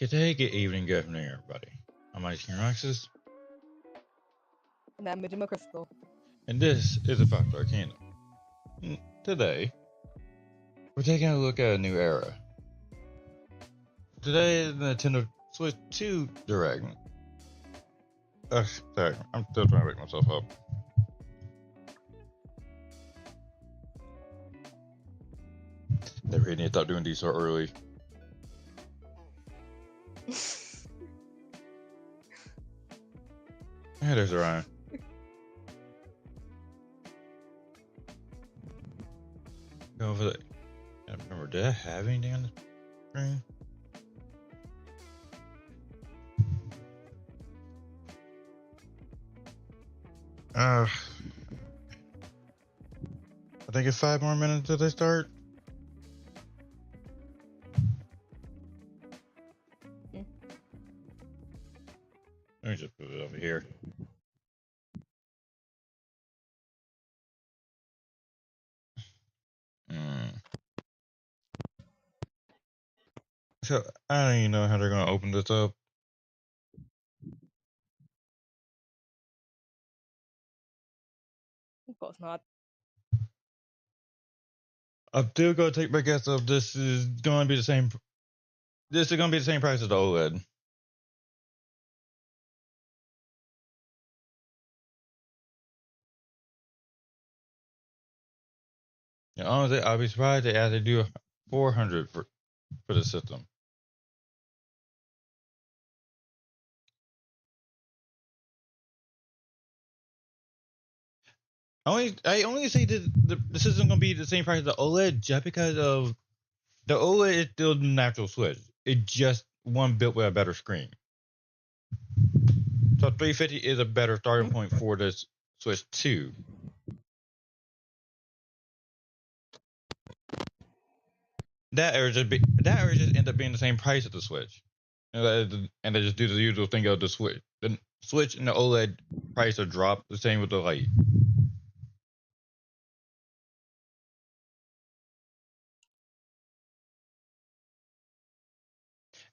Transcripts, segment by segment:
Good day, good evening, good afternoon, everybody. I'm Ice King Roxas, And I'm Midget Crystal. and this is the FFXIV Kingdom. Today, we're taking a look at a new era. Today is the Nintendo Switch 2 Direct. Sorry, I'm still trying to wake myself up. Never need to stop doing these so early. Hey, there's Ryan. Go over the. I don't remember, did I have anything on the screen? I think it's 5 more minutes until they start. Let me just put it over here. So I don't even know how they're gonna open this up. Of course not. I'm still gonna take my guess of this is gonna be the same. This is gonna be the same price as the OLED. Yeah, honestly, I'll be surprised they actually do 400 for the system. I only say that the system gonna be the same price as the OLED just because of the OLED is still the natural Switch. It just one built with a better screen. So 350 is a better starting point for this Switch 2. That or just end up being the same price as the Switch, and they just do the usual thing of the Switch. The Switch and the OLED price will drop. The same with the Lite.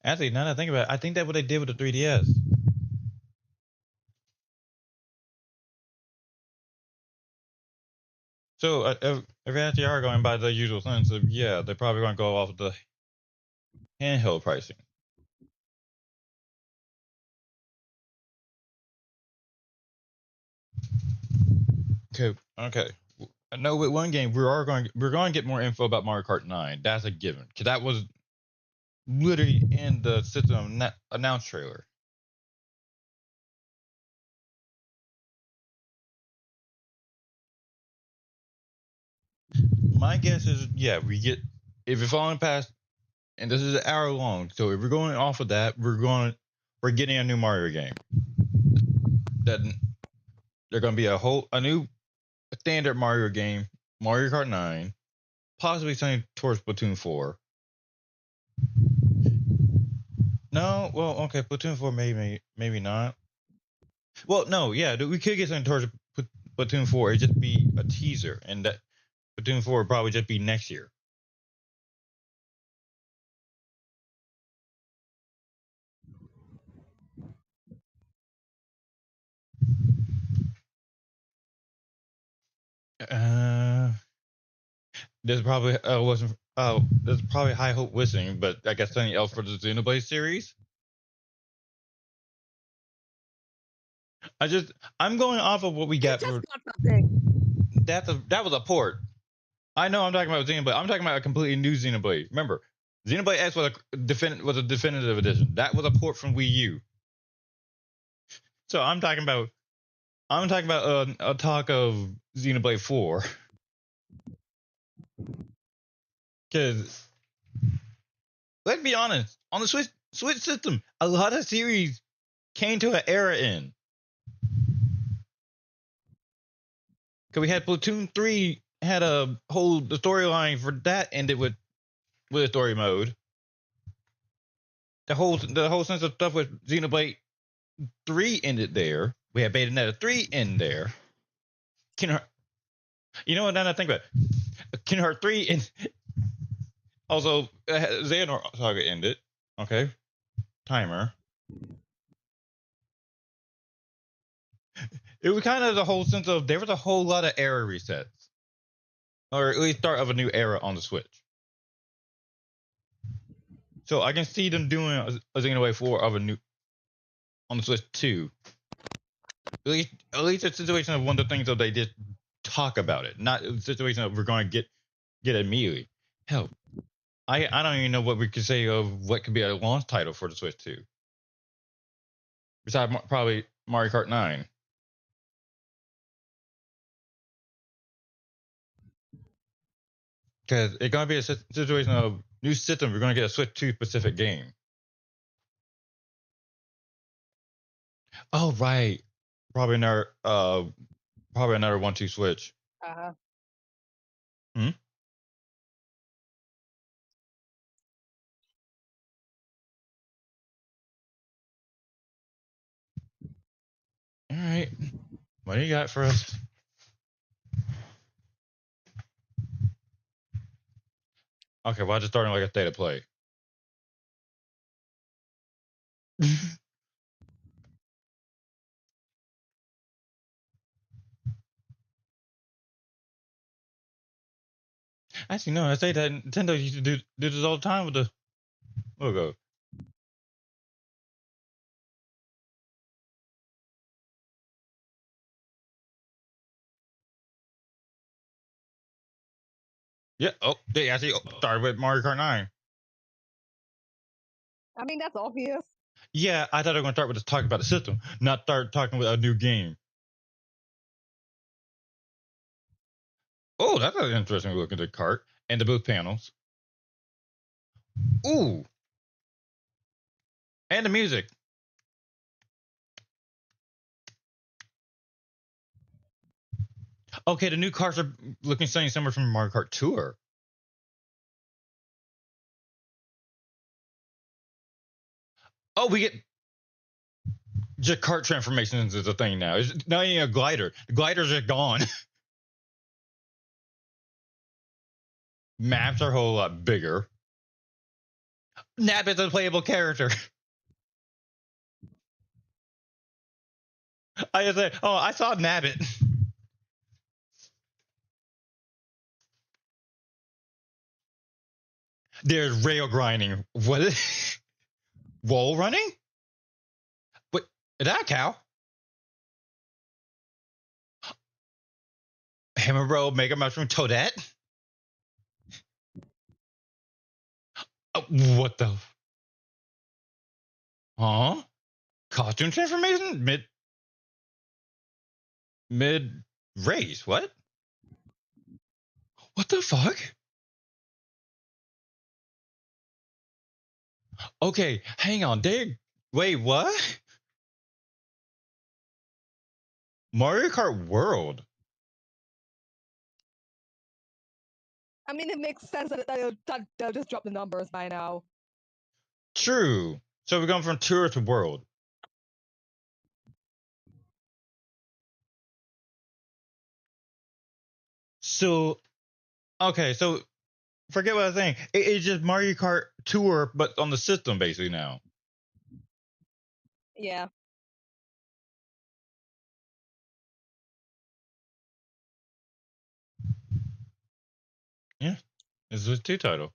Actually, now that I think about it, I think that's what they did with the 3DS. So if they actually are going by the usual sense of, yeah, they're probably going to go off the handheld pricing. Okay. I know with one game we're going to get more info about Mario Kart 9. That's a given. Cause that was literally in the system announced trailer. My guess is, yeah, we get if it's falling past, and this is an hour long. So if we're going off of that, we're getting a new Mario game. That they're going to be a new standard Mario game, Mario Kart 9, possibly something towards Splatoon 4. No, well, okay, Splatoon 4 maybe not. Well, no, yeah, we could get something towards Splatoon 4. It'd just be a teaser, and that Splatoon 4 would probably just be next year. There's probably wasn't. Oh, there's probably high hope listening, but I guess something else for the Xenoblade series. I'm going off of what we got for. That was a port. I know I'm talking about Xenoblade. I'm talking about a completely new Xenoblade. Remember, Xenoblade X was a definitive edition. That was a port from Wii U. So I'm talking about a talk of Xenoblade 4. Because let's be honest, on the Switch system, a lot of series came to an era in. Because we had Splatoon 3 had the storyline for that ended with a story mode. The whole sense of stuff with Xenoblade 3 ended there. We had Bayonetta 3 in there. You know what? Now that I think about it, Kingdom Hearts 3 and also Xehanort Saga ended. Okay, timer. It was kind of the whole sense of there was a whole lot of era resets, or at least start of a new era on the Switch. So I can see them doing a Xenoblade 4 of a new on the Switch 2. At least a situation of one of the things that they did talk about it, not a situation that we're going to get immediately. Hell, I don't even know what we could say of what could be a launch title for the Switch 2. Besides probably Mario Kart 9. Because it's going to be a situation of new system. We're going to get a Switch 2 specific game. Oh, right. Probably another 1-2 Switch. Uh-huh. Hmm? All right. What do you got for us? Okay, well, I just starting like a state of play. Actually, no, I say that Nintendo used to do this all the time with the logo. Yeah. Oh, they actually started with Mario Kart 9. I mean, that's obvious. Yeah, I thought they were going to start with just talking about the system, not start talking with a new game. Oh, that's an interesting look at the cart and the booth panels. Ooh, and the music. Okay, the new cars are looking something similar from Mario Kart Tour. Oh, we get just cart transformations is a thing now. It's not even a glider. The gliders are gone. Maps are a whole lot bigger. Nabbit's a playable character. I just say, oh, I saw Nabbit. There's rail grinding. What is wall running? What is that a cow? Hammer Bro, Mega Mushroom, Toadette? Oh, what the? Huh? Costume transformation? Mid race? What? What the fuck? Okay, hang on. Wait, what? Mario Kart World? I mean, it makes sense that they'll just drop the numbers by now. True. So we're going from Tour to World. So, okay, so forget what I was saying. It's just Mario Kart Tour, but on the system basically now. Yeah. Yeah, it's a 2 title.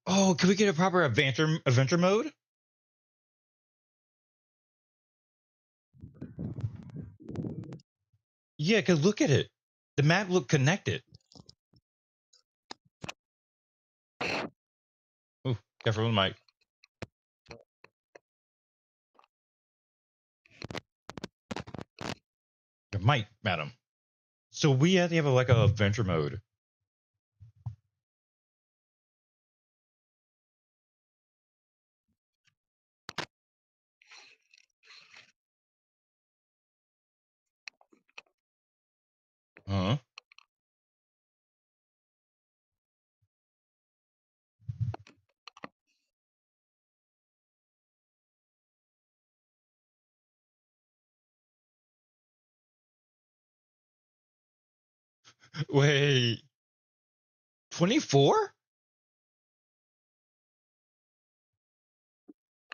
Oh, can we get a proper adventure mode? Yeah, because look at it. The map look connected. Ooh, careful with the mic. Your mic, madam. So we have to have like a adventure mode. Huh? Wait, 24?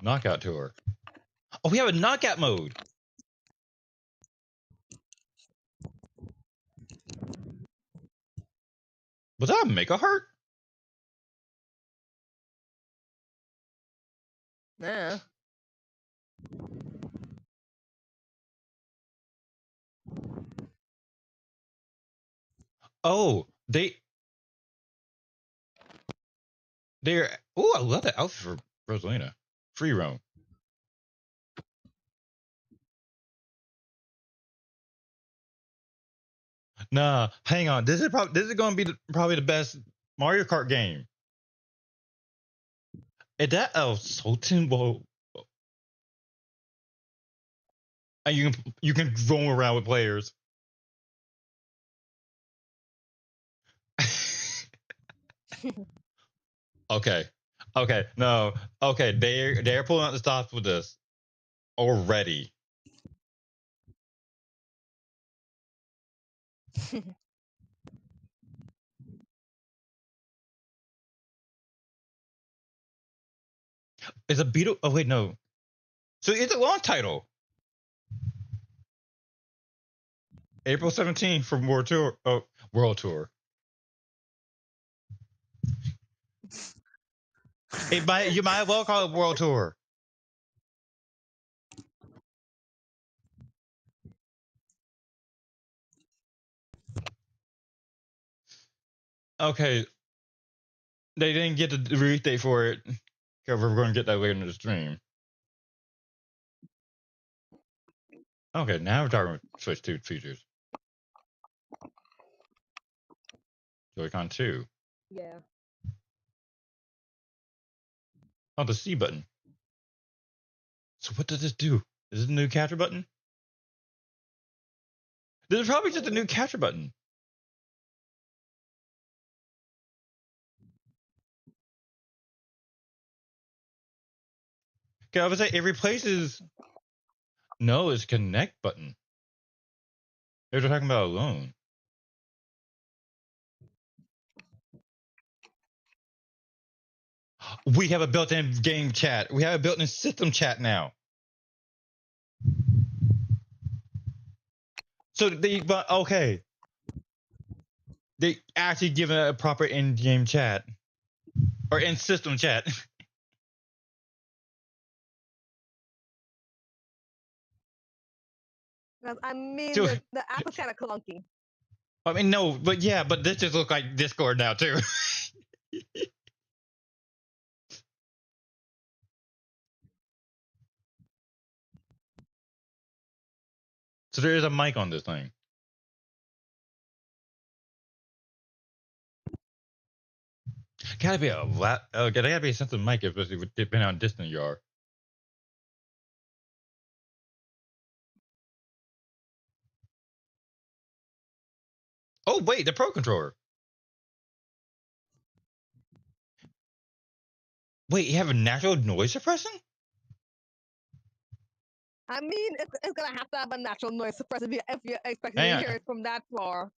Knockout tour. Oh, we have a knockout mode. Was that a Mega Heart? Yeah. Oh, they're. Oh, I love that outfit for Rosalina. Free roam. Nah, hang on. This is going to be probably the best Mario Kart game. Is that a Sultan Bowl? And you can roam around with players. Okay. Okay. No. Okay. They're pulling out the stops with this already. It's a Beetle. Oh wait, no. So it's a long title. April 17th for World Tour. Oh, World Tour. You might well call it World Tour. Okay. They didn't get the release date for it. Because we're going to get that later in the stream. Okay, now we're talking about Switch 2 features. Joy-Con 2. Yeah. Oh, the C button. So what does this do? Is this a new capture button? This is probably just a new capture button. Okay, I would say it replaces. No, it's connect button. They're talking about alone. We have a built-in game chat. We have a built-in system chat now. So but okay. They actually give it a proper in-game chat. Or in-system chat. I mean, So, the app is kind of clunky. I mean, no, but yeah, but this just looks like Discord now, too. So there is a mic on this thing. Gotta be gotta be a sensitive mic, especially depending on how distant you are. Oh wait, the Pro Controller. Wait, you have a natural noise suppression? I mean, it's gonna have to have a natural noise suppressor if you're expecting Hang to on. hear it from that far.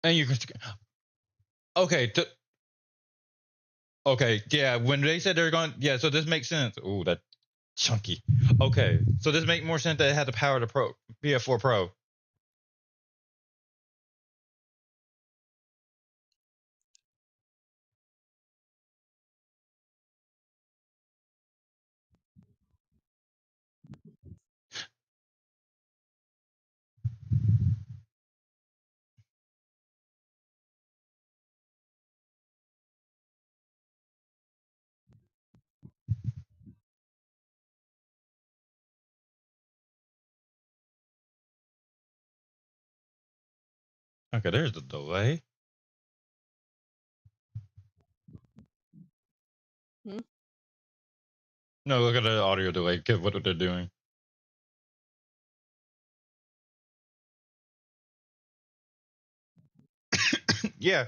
And you can. Okay. Okay. Yeah. When they said they're going, yeah. So this makes sense. Oh, that chunky. Okay. So this makes more sense that it had the power to Pro PS4 Pro. Okay. There's the delay. Hmm? No, look at the audio delay. Because what they're doing. Yeah.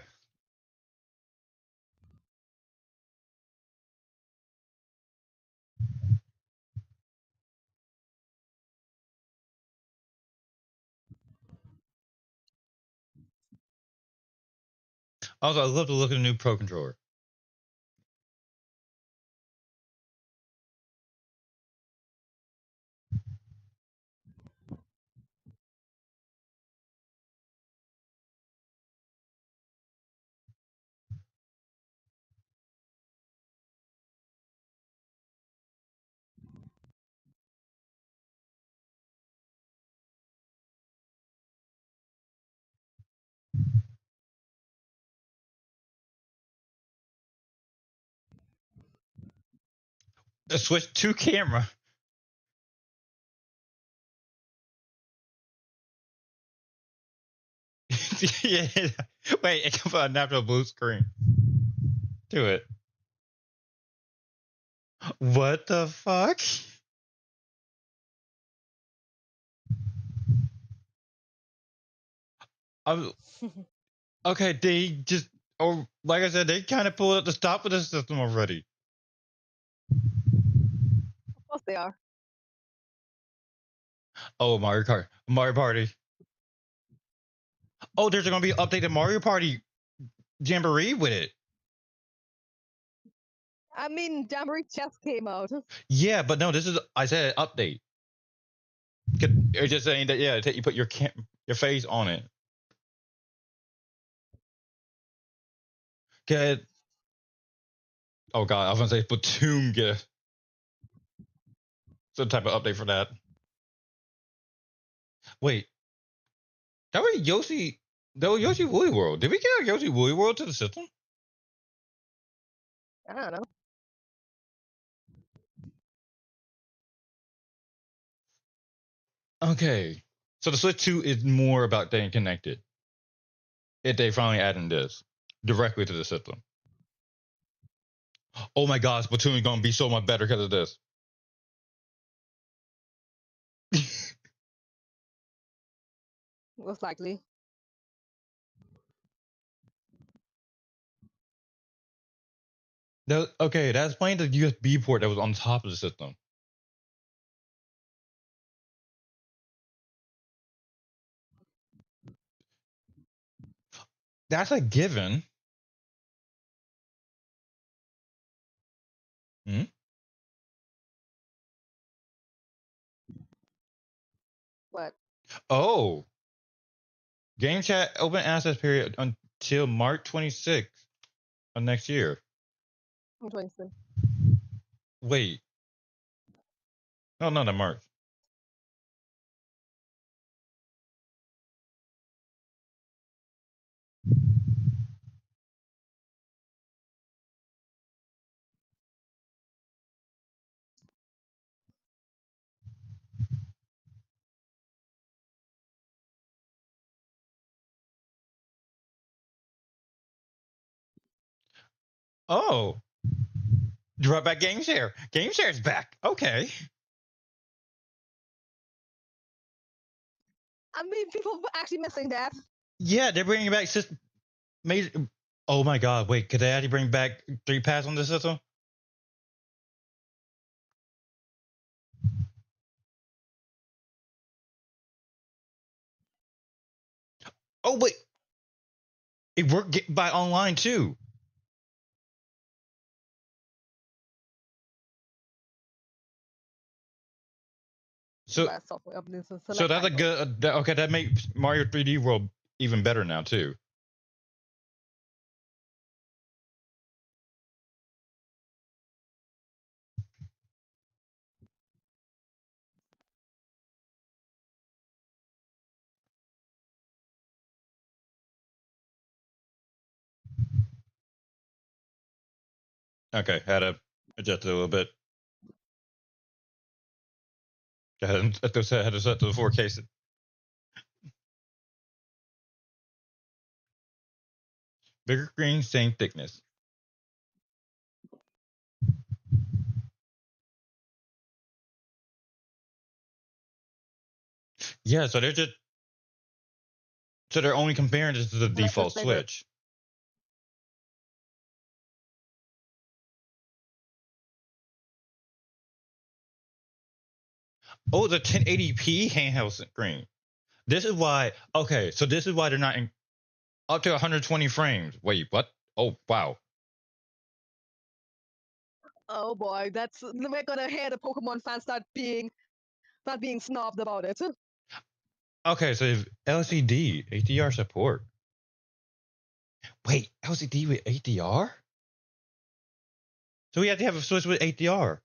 Also, I love to look at the new Pro controller. The Switch 2 camera. Yeah. Wait, it comes on a natural blue screen. Do it. What the fuck? Okay, they just, oh, like I said, they kind of pulled up the stop of the system already. Of course they are. Oh, Mario Party. Oh, there's going to be an updated Mario Party Jamboree with it. I mean, Jamboree just came out. Yeah, but no, this is, I said update. It's just saying that, yeah, you put your face on it. Get. Oh god, I was gonna say Splatoon get some type of update for that. Wait, that was Yoshi. That was Yoshi Woolly World. Did we get a Yoshi Woolly World to the system? I don't know. Okay, so the Switch 2 is more about staying connected. If they finally adding this directly to the system. Oh my god, Splatoon is gonna be so much better because of this. Most likely. Okay, that's playing the USB port that was on top of the system. That's a given. Hmm? What? Oh, Game Chat open access period until March 26th of next year. I'm 27. Wait. No, not March. Oh, drop back Game Share. Game Share's back. Okay. I mean, people were actually missing that. Yeah, they're bringing back system. Oh my god! Wait, could they actually bring back 3 pass on the system? Oh wait, it worked by online too. So, Software updates and so that's a good. Okay, that makes Mario 3D World even better now too. Okay, had to adjust it a little bit. Had to set to the 4K. Bigger screen, same thickness. Yeah, so they're only comparing this to the default Switch. Oh, the 1080p handheld screen. This is why. Okay, so this is why they're not in. Up to 120 frames. Wait, what? Oh, wow. Oh boy, we're gonna hear the Pokemon fans start being snobbed about it. Okay, so if LCD, HDR support. Wait, LCD with HDR? So we have to have a Switch with HDR.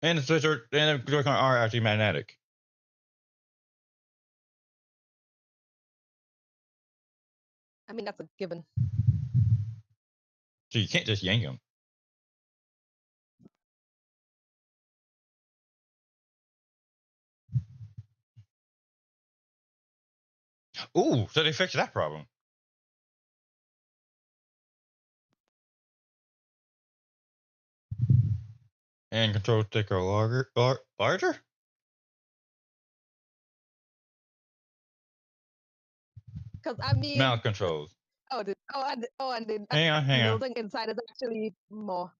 And the Switch and the Joy-Con are actually magnetic. I mean, that's a given. So you can't just yank them. Ooh, so they fixed that problem. And control stick are larger? Because I mean, Mouse controls. and the Hang on. building inside is actually more.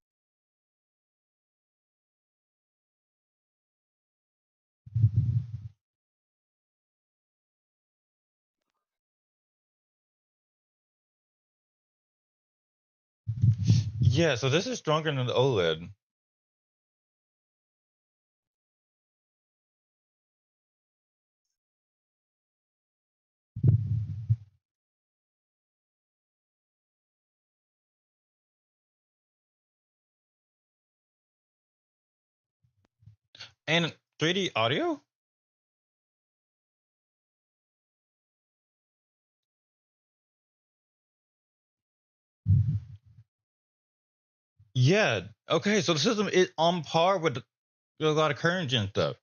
Yeah, so this is stronger than the OLED. And 3D audio? Yeah. Okay, so the system is on par with a lot of current gen stuff.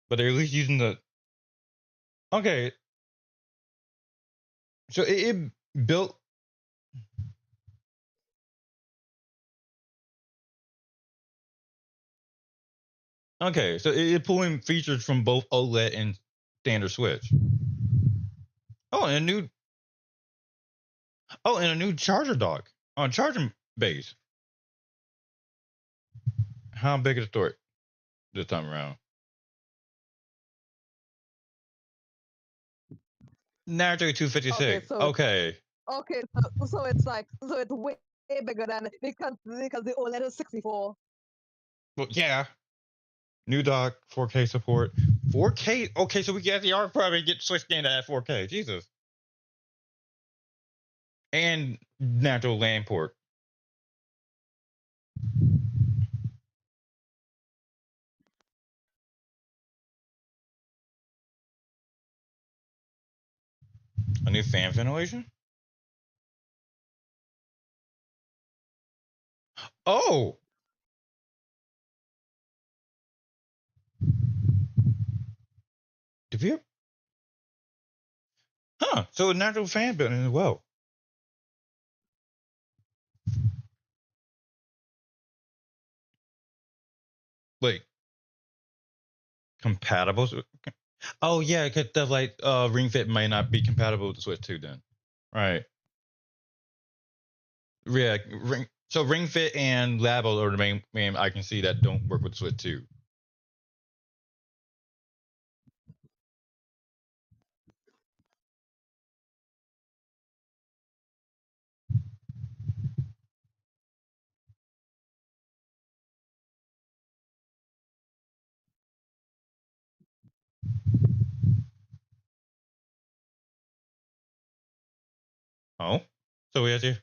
But they're at least using the. Okay. So it built. Okay, so it pulling features from both OLED and standard Switch. Oh, and a new. Oh, and a new charger dock on charging base. How big is the storage this time around? Naruto 256. Okay. Okay, so it's way bigger than because the OLED is 64. Well, yeah. New dock, 4K support. 4K? Okay, so we get the art probably get switched into at 4K. Jesus. And natural land port. A new fan ventilation? Oh! Did you? Huh. So a natural fan building as well. Like, compatible? Oh, yeah, because the like Ring Fit might not be compatible with the Switch 2 then. Right. Yeah, Ring Fit and Labo are the main I can see that don't work with the Switch 2. Oh? So we have to.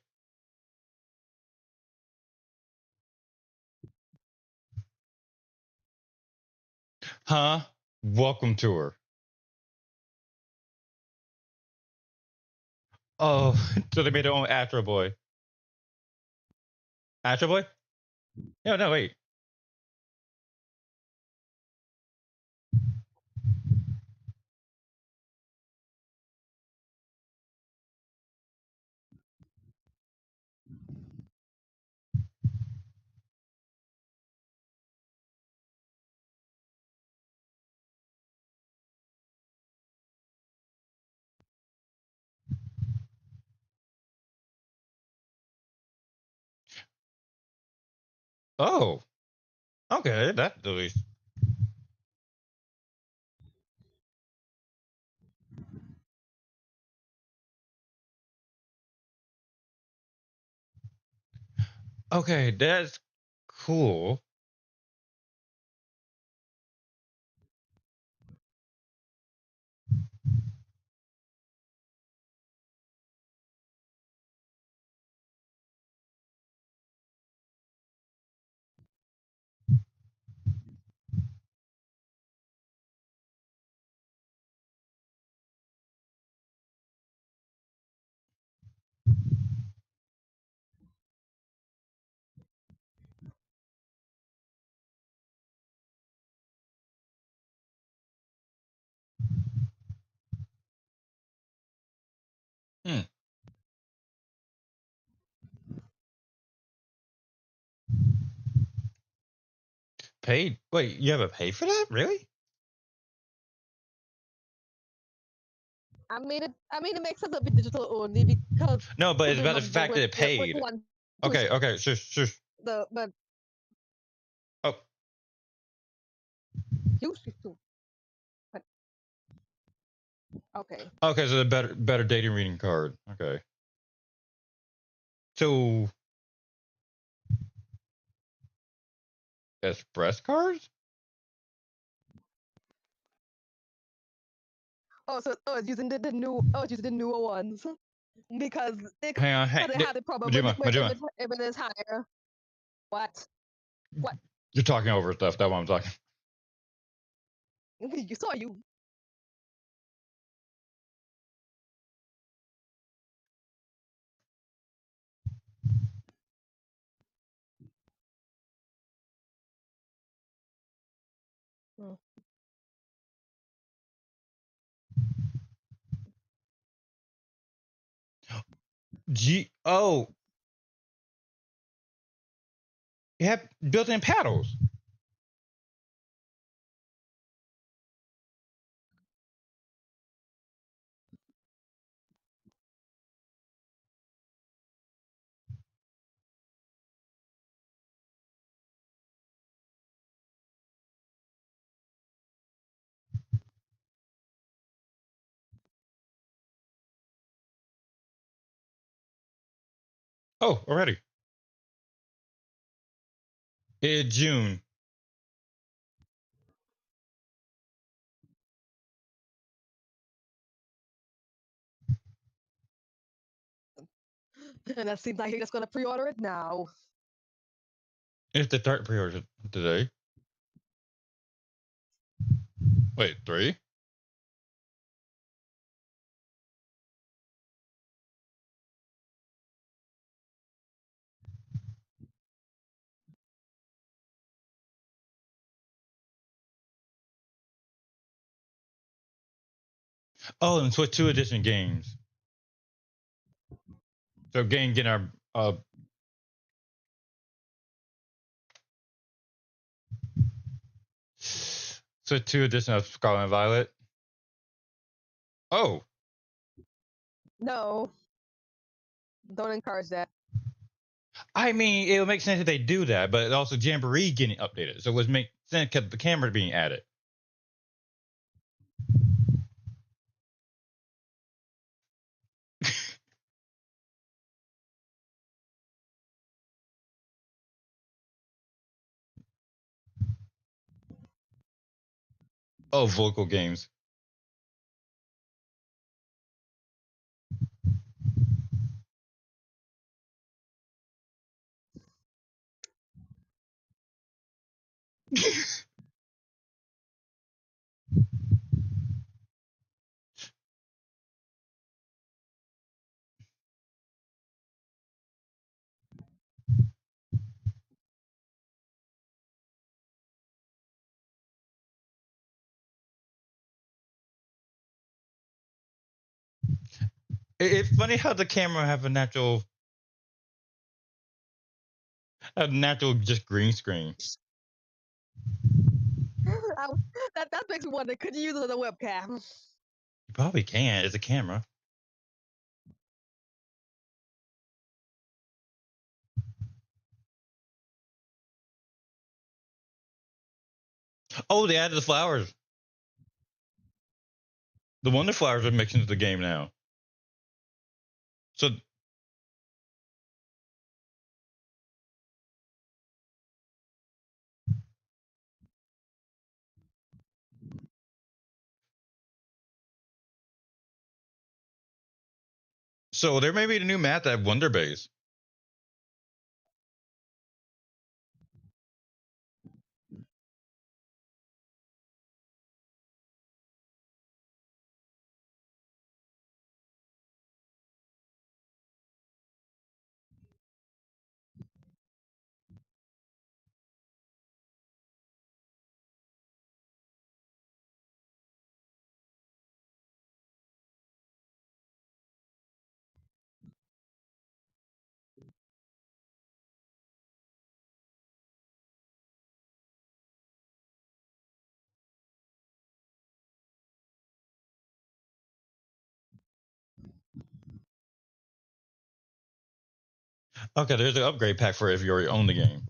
Huh? Welcome tour. Oh, so they made their own Astro Boy. Astro Boy? No, wait. Oh, okay, that's at least. Okay, that's cool. Hmm. Paid? Wait, you have a pay for that? Really? I mean, it makes sense to be digital only because No, but you it's about the remember fact that it with paid. one twist Okay, okay, sure. the but Oh, used to. But okay. okay, so the better data reading card. Okay. So express cards? It's using it's using the newer ones because Hang on, they had the problem when Majima, if it is higher. What? What? you're talking over stuff. That's what I'm talking. You saw you. Mm. Oh, you have built-in paddles. Oh, already. It's June. And that seems like he's just gonna pre-order it now. It's the third pre-order today. Wait, 3? Oh, and so 2 edition games. So getting our so 2 edition of Scarlet and Violet. Oh, No, don't encourage that. I mean, it would make sense if they do that, but also Jamboree getting updated, so it would make sense because the camera being added. Oh, vocal games. It's funny how the camera have a natural just green screen. That makes me wonder. Could you use it as a webcam? You probably can. It's a camera. Oh, they added the flowers. The wonder flowers are mixed into the game now. So there may be a new map that have Wonder Base. Okay, there's an upgrade pack for if you already own the game.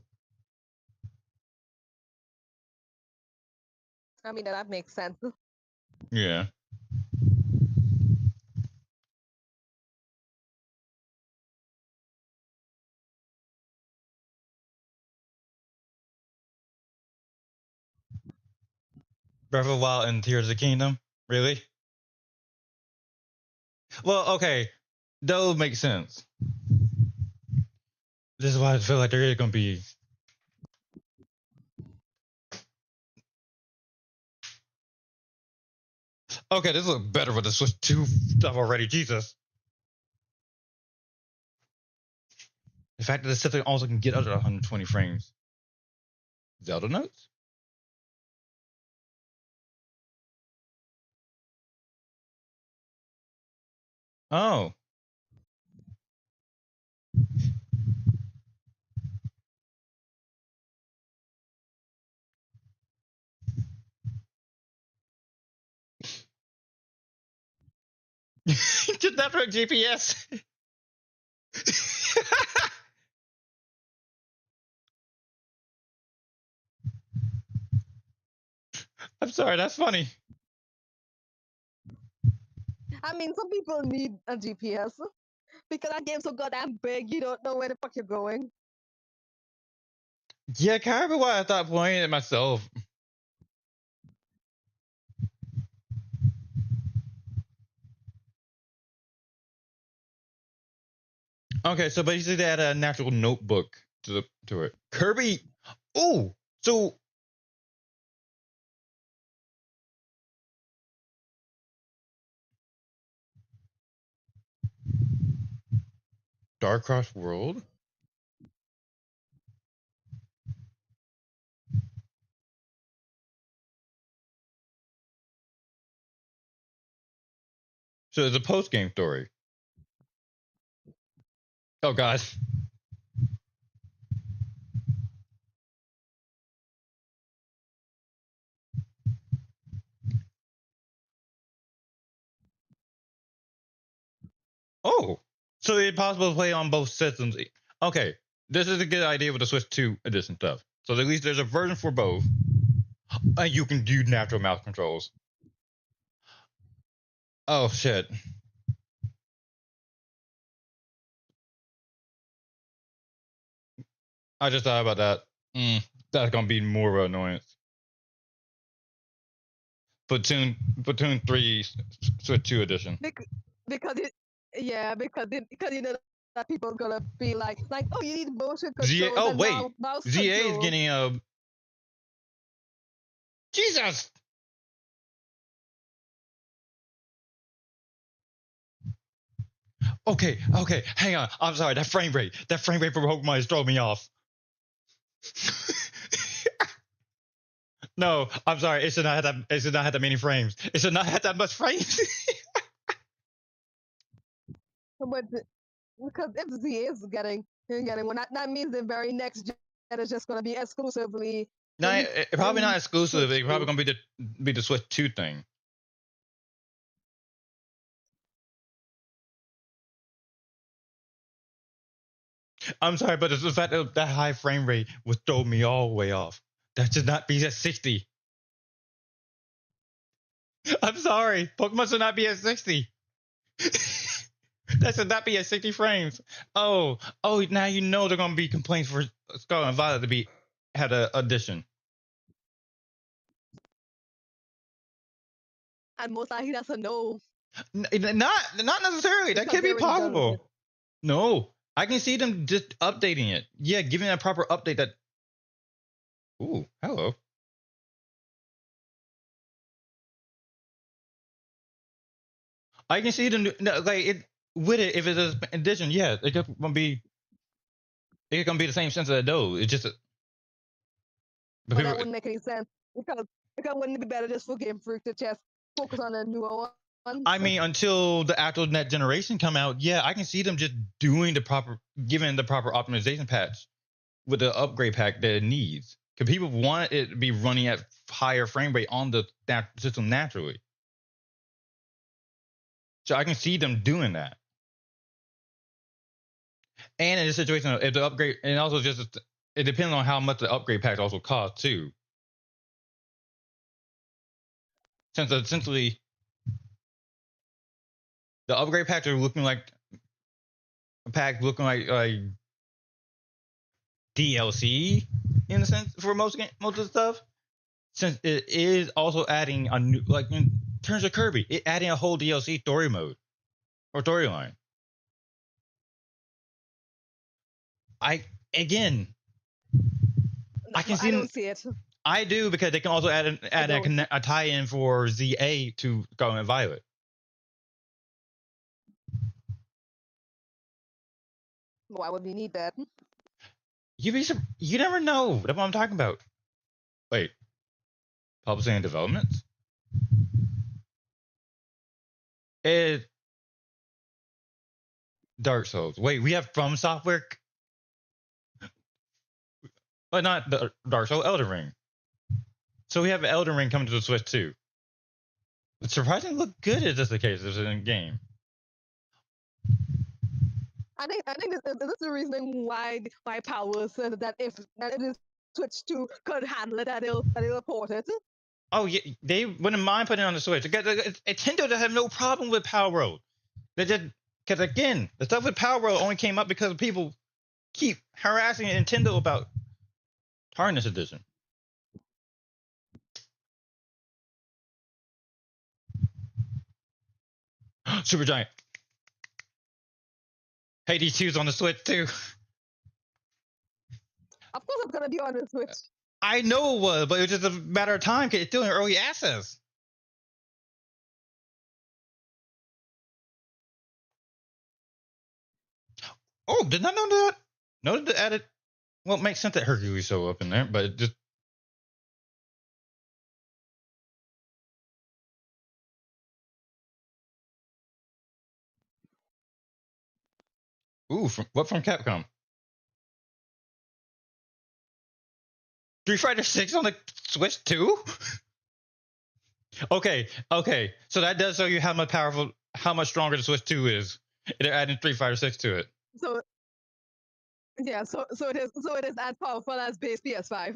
I mean, that makes sense. Yeah. Breath of the Wild and Tears of the Kingdom? Really? Well, okay. Those make sense. This is why I feel like there is going to be. Okay, this looks better with the Switch 2 stuff already. Jesus. The fact that the system also can get up to 120 frames. Zelda notes? Oh. Just not for GPS. I'm sorry, that's funny. I mean, some people need a GPS because that game's so goddamn big, you don't know where the fuck you're going. Yeah, kind of why I thought playing it myself. Okay, so basically they add a natural notebook to it. Kirby. Oh, so Dark Cross World. So it's a post game story. Oh god. Oh, so it's possible to play on both systems. Okay, this is a good idea with the Switch 2 edition stuff. So at least there's a version for both, and you can do natural mouse controls. Oh shit. I just thought about that. That's gonna be more of an annoyance. Platoon 3 Switch 2 edition. Because it, yeah, because you know that people are gonna be like, oh, you need motion controls Oh and wait, mouse ZA is controls. getting a. Jesus. Okay, hang on. I'm sorry. That frame rate for Pokemon is throwing me off. No, I'm sorry. It should not have that. It should not have that many frames. It should not have that much frames. But because if Z is getting one, that means the very next gen is just gonna be exclusively No, probably not exclusive. Switch It's probably 2. gonna be the Switch 2 thing. I'm sorry, but it's the fact that that high frame rate would throw me all the way off. That should not be at 60. I'm sorry. Pokemon should not be at 60. That should not be at 60 frames. Oh, now you know they're gonna be complaints for Scarlet and Violet to be had a addition. And most likely that's a no. Not necessarily. That Because could they be already done with possible. it. No, I can see them just updating it. Yeah, giving a proper update that. Ooh, hello. I can see them like it with it if it's an addition. Yeah, it could gonna be. It gonna be the same sense of the dough. It's just. But But people, that wouldn't make any sense. Because wouldn't it be better just for Game Freak to just focus on the newer ones? I mean, until the actual net generation come out, yeah, I can see them just doing the proper, giving the proper optimization patch with the upgrade pack that it needs. Because people want it to be running at higher frame rate on the system naturally. So I can see them doing that. And in this situation, if the upgrade, and also just it depends on how much the upgrade pack also costs too. Since essentially the upgrade packs are looking like a pack looking like DLC in a sense for most of the stuff. Since it is also adding a new, like in terms of Kirby, it adding a whole DLC story mode or storyline. I again, I can see. I don't see it. I do because they can also add a tie-in for ZA to Scarlet and Violet. Why would we need that? You never know. That's what I'm talking about. Wait, publishing and developments. It Dark Souls. Wait, we have From Software, but not the Dark Souls. Elden Ring. So we have Elden Ring coming to the Switch too. It's surprisingly look good if that's the case. It's in a game. I think this is the reason why Power said that if that it is Switch 2 could handle it, that it'll port it. Oh yeah, they wouldn't mind putting it on the Switch. Nintendo to have no problem with Power Road. They just because again, the stuff with Power Road only came up because people keep harassing Nintendo about Tarnish Edition. Super Giant. Hades 2's on the Switch too. Of course, it's gonna be on the Switch. I know it was, but it was just a matter of time because it's still in early access. Oh, did not know that. Noted the added. Well, it makes sense that Hercules show up in there, but it just. Ooh, what from Capcom? Street Fighter 6 on the Switch too? Okay. So that does show you how much stronger the Switch 2 is. They're adding Street Fighter 6 to it. So yeah, so it is as powerful as base PS5.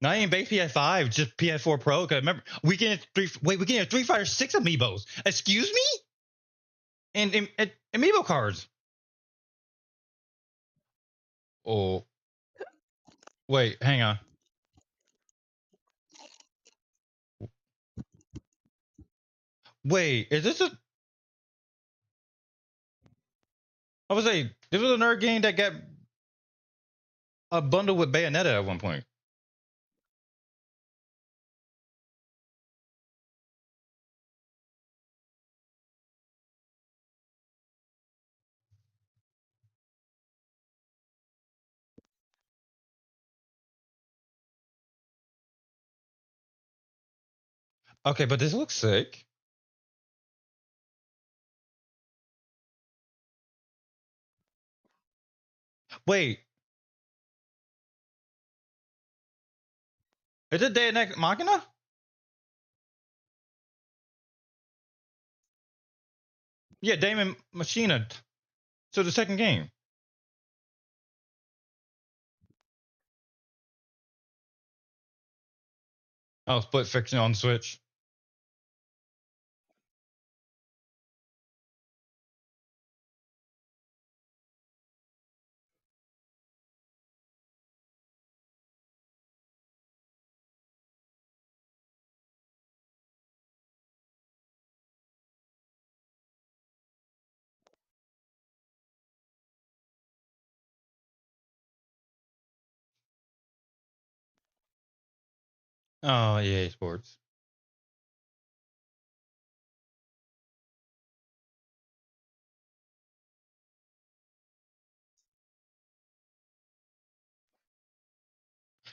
Not even base PS5, just PS4 Pro. Cause remember, we can get Street Fighter 6 amiibos. Excuse me? And amiibo cards. Oh, wait, hang on. Wait, is this a? I would say this was a nerd game that got a bundle with Bayonetta at one point. Okay, but this looks sick. Wait, is it Day and Next Machina? Yeah, Damon Machina. So the second game. Oh, split fiction on Switch. Oh, EA Sports.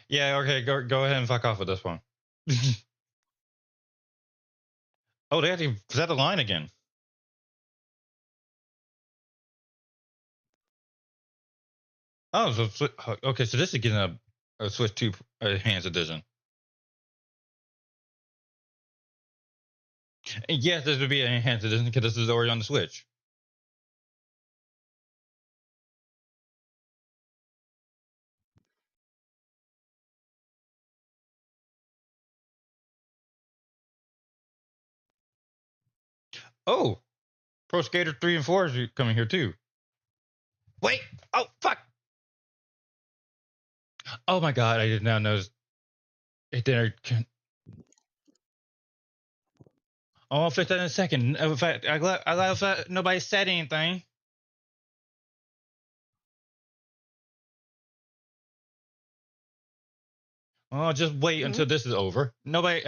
Yeah, okay, go ahead and fuck off with this one. Oh, they had to set the line again. Oh, so okay, so this is getting a Switch 2 Enhanced Edition. And yes, this would be an Enhanced Edition because this is already on the Switch. Oh, Pro Skater 3 and 4 is coming here too. Wait! Oh, fuck! Oh my god, I did not notice. It didn't. Oh, I'll fix that in a second. In fact, I'm glad nobody said anything. Oh, just wait until this is over. Nobody.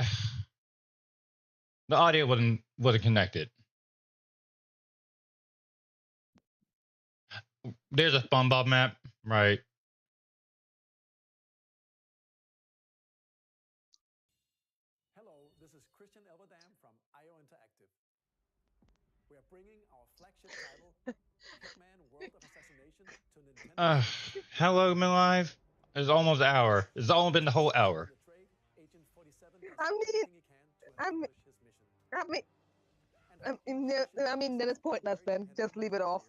The audio wasn't connected. There's a SpongeBob map, right? Hello, this is Christian Elverdam from IO Interactive. We are bringing our flagship title, Hitman World of Assassination, to Nintendo. Hello, Milive. It's almost an hour. It's only been the whole hour. I mean, then it's pointless. Then just leave it off.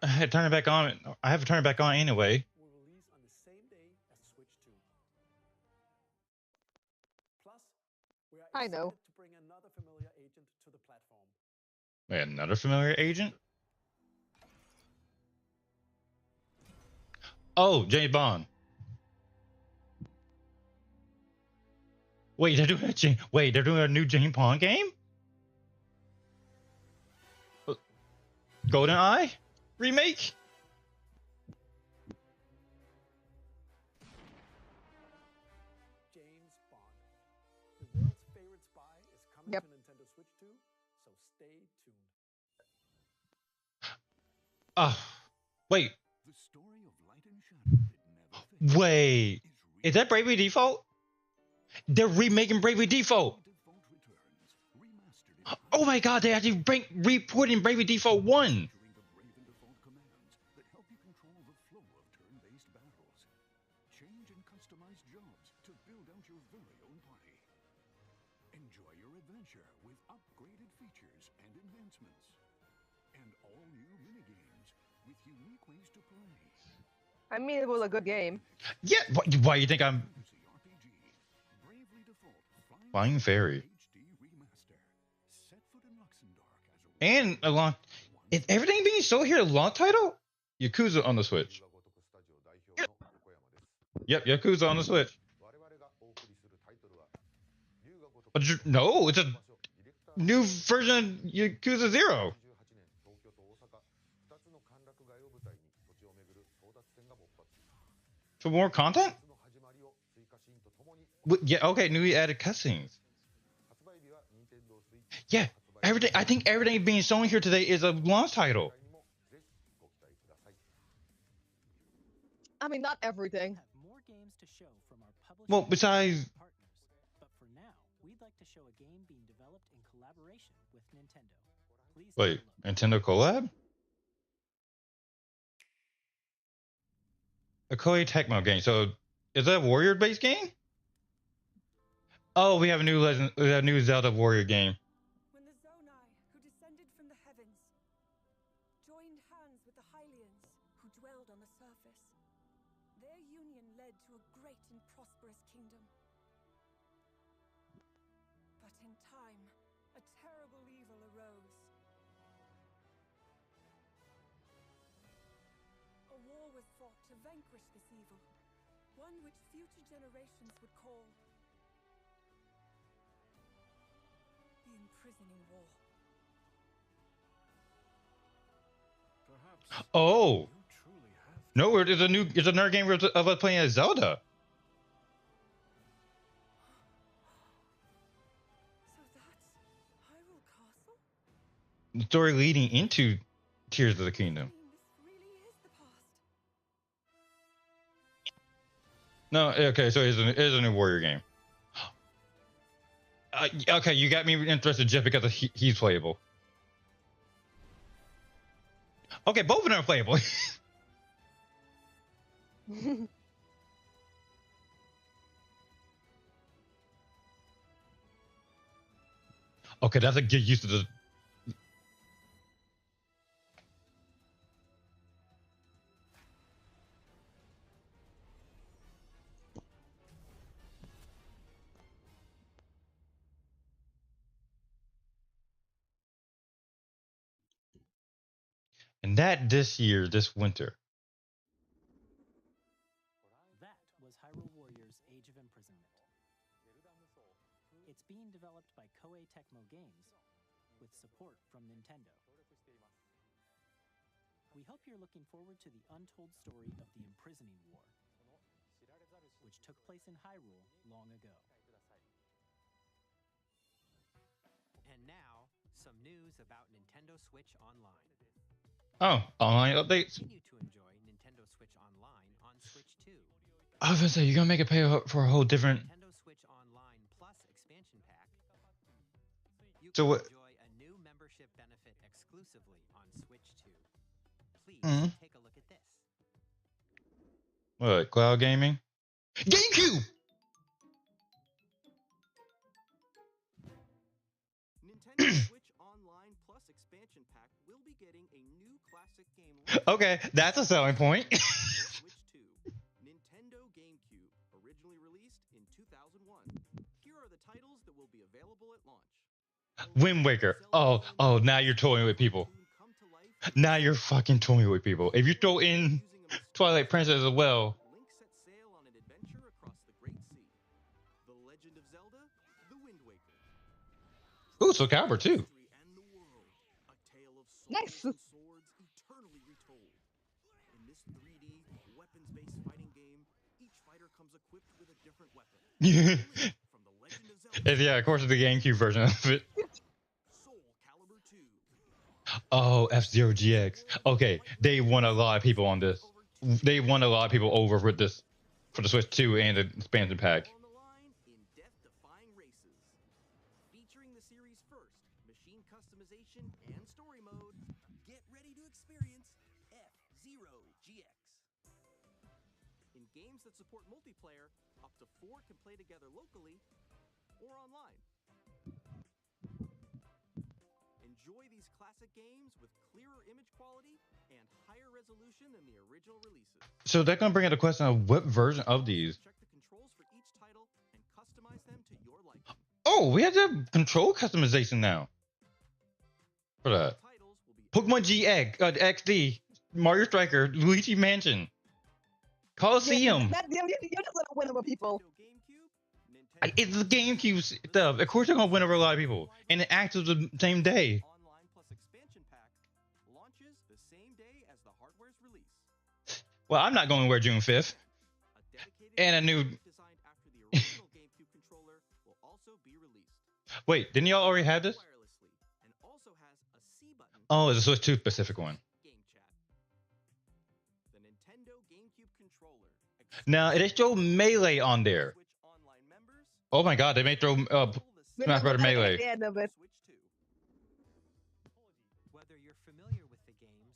I had to turn it back on. I have to turn it back on anyway. Will release on the same day as Switch 2. Plus, we are excited to bring another familiar agent to the platform. Wait, another familiar agent? Oh, James Bond. Wait, they're doing a new James Bond game? GoldenEye remake? James Bond. The world's favorite spy is coming to Nintendo Switch 2, so stay tuned. Wait. The story of light and shadow that never Wait. Is that Bravely Default? They're remaking Bravely Default. Oh my god, they actually reporting Bravely Default 1. Change and customize jobs to build out your very own party. Enjoy your adventure with upgraded features and enhancements. And all new minigames with unique ways to play. I mean, it was a good game. Yeah, why you think I'm... Flying Fairy. And a long... Is everything being sold here a long title? Yakuza on the Switch. Yep, Yakuza on the Switch. But no, it's a new version of Yakuza 0. For more content? Yeah, okay, newly added cutscenes. Yeah, everything. I think everything being shown here today is a launch title. I mean, not everything. Well, besides... But for now, we'd like to show a game being developed in collaboration with Nintendo. Please wait, Nintendo collab? A Koei Tecmo game. So, is that a warrior-based game? Oh, we have a new Zelda warrior game. When the Zonai, who descended from the heavens, joined hands with the Hylians, who dwelled on the surface, their union led to a great and prosperous kingdom. But in time, a terrible evil arose. A war was fought to vanquish this evil, one which future generations would call the Imprisoning War. Perhaps Oh, you truly have. no, it's another game of us playing as Zelda. So that's Hyrule Castle? The story leading into Tears of the Kingdom. Mean this really is the past. No, okay, so it is a new Warrior game. Okay, you got me interested just because he's playable. Okay, both of them are playable. Okay, that's a get used to the. And that this winter. That was Hyrule Warriors Age of Imprisonment. It's being developed by Koei Tecmo Games with support from Nintendo. We hope you're looking forward to the untold story of the Imprisoning War, which took place in Hyrule long ago. And now, some news about Nintendo Switch Online. Oh, online updates. Continue to enjoy Nintendo Switch Online on Switch 2. I was gonna say you're gonna make it pay for a whole different. Nintendo Switch Online Plus expansion pack. You So can what? enjoy a new membership benefit exclusively on Switch 2. Please Mhm. take a look at this. What? Cloud gaming? GameCube. Nintendo Switch Online Plus expansion pack will be getting a new classic game. Okay, that's a selling point. Switch 2, Nintendo GameCube, originally released in 2001. Here are the titles that will be available at launch. Wind Waker. Oh, now you're toying with people. Come to life. Now you're fucking toying with people. If you throw in Twilight Princess as well. Link set sail on an adventure across the Great Sea. The Legend of Zelda, The Wind Waker. Ooh, so Calibur too. History and the world. A tale of souls Nice. and swords eternally retold. In this 3D weapons-based fighting game, each fighter comes equipped with a different weapon. From The Legend of Zelda. Yeah, of course, it's the GameCube version of it. Soul Calibur 2. Oh, F-Zero GX. Okay, they won a lot of people on this. They won a lot of people over with this for the Switch 2 and the expansion pack. On the line in death-defying races. Featuring the series' first machine customization and story mode, get ready to experience F-Zero GX. In games that support multiplayer, up to 4 can play together locally or online. Enjoy these classic games with clearer image quality and higher resolution than the original releases. So they're gonna bring up the question of what version of these. Check the controls for each title and customize them to your liking. Oh, we have the control customization now. For that. Titles will be Pokemon GX, XD, Mario Striker, Luigi Mansion, Coliseum. You're just gonna win over people. Nintendo GameCube, Nintendo It's the GameCube stuff. Of course, they're gonna win over a lot of people, and it acts as the same day. Online Plus expansion pack launches the same day as the hardware's release. Well, I'm not going anywhere June 5th. A dedicated And a new- chip designed after the original GameCube controller will also be released Wait, didn't y'all already have this? wirelessly and also has a C button. Oh, it's a Switch 2 specific one. Game chat. The Nintendo GameCube controller. Now, they show Melee on there. Switch Online members. Oh my god, they may throw Smash Bros. Melee. Yeah, no, but Switch 2. Whether you're familiar with the games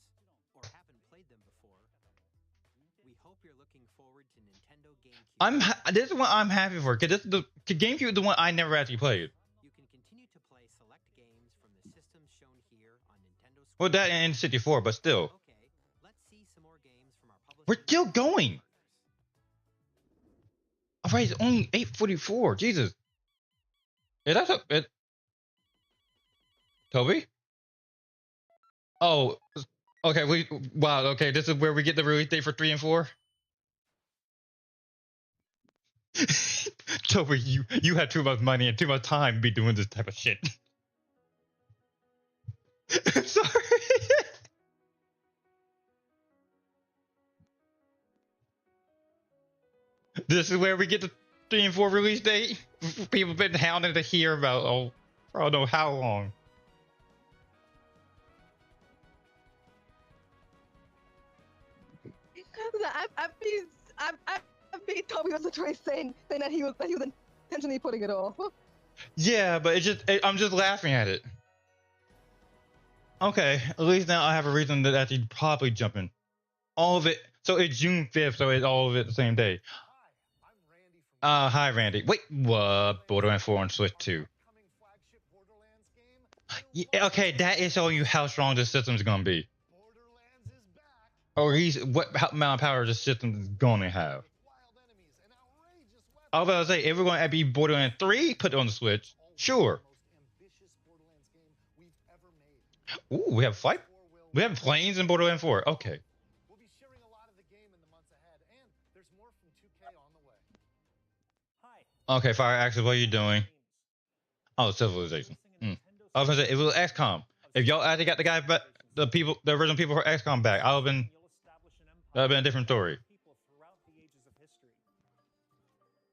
or haven't played them before, we hope you're looking forward to Nintendo GameCube. This is what I'm happy for, because the GameCube is the one I never actually played. You can continue to play select games from the systems shown here on Nintendo Switch. Well, that and 64, but still. Okay, let's see some more games from our publishing We're still partners. going. Alright, it's only 8:44. Jesus. Is that it? Toby? Oh, okay. Wow. Okay, this is where we get the release date for 3 and 4. Toby, you had too much money and too much time to be doing this type of shit. I'm sorry. This is where we get the 3 and 4 release date. People have been hounding to hear about for I don't know how long. I've been told he was trying saying that he was intentionally putting it off. Yeah, but I'm just laughing at it. Okay, at least now I have a reason to actually probably jump in. All of it. So it's June 5th, so it's all of it the same day. Hi Randy. Wait, what? Borderlands 4 on Switch 2. Yeah, okay, that is showing you how strong the system is gonna be. Or at least what amount of power the system is gonna have. I was about to say, if we're gonna be Borderlands 3 put on the Switch, sure. Ooh, we have fight. We have planes in Borderlands 4. Okay. We'll be sharing a lot of the game in the months ahead, and there's more from 2K on the way. Hi. Okay, Fire Axis, what are you doing? Oh, Civilization. I was gonna say, if it was XCOM, if y'all actually got the original people for XCOM back, that'd have been a different story.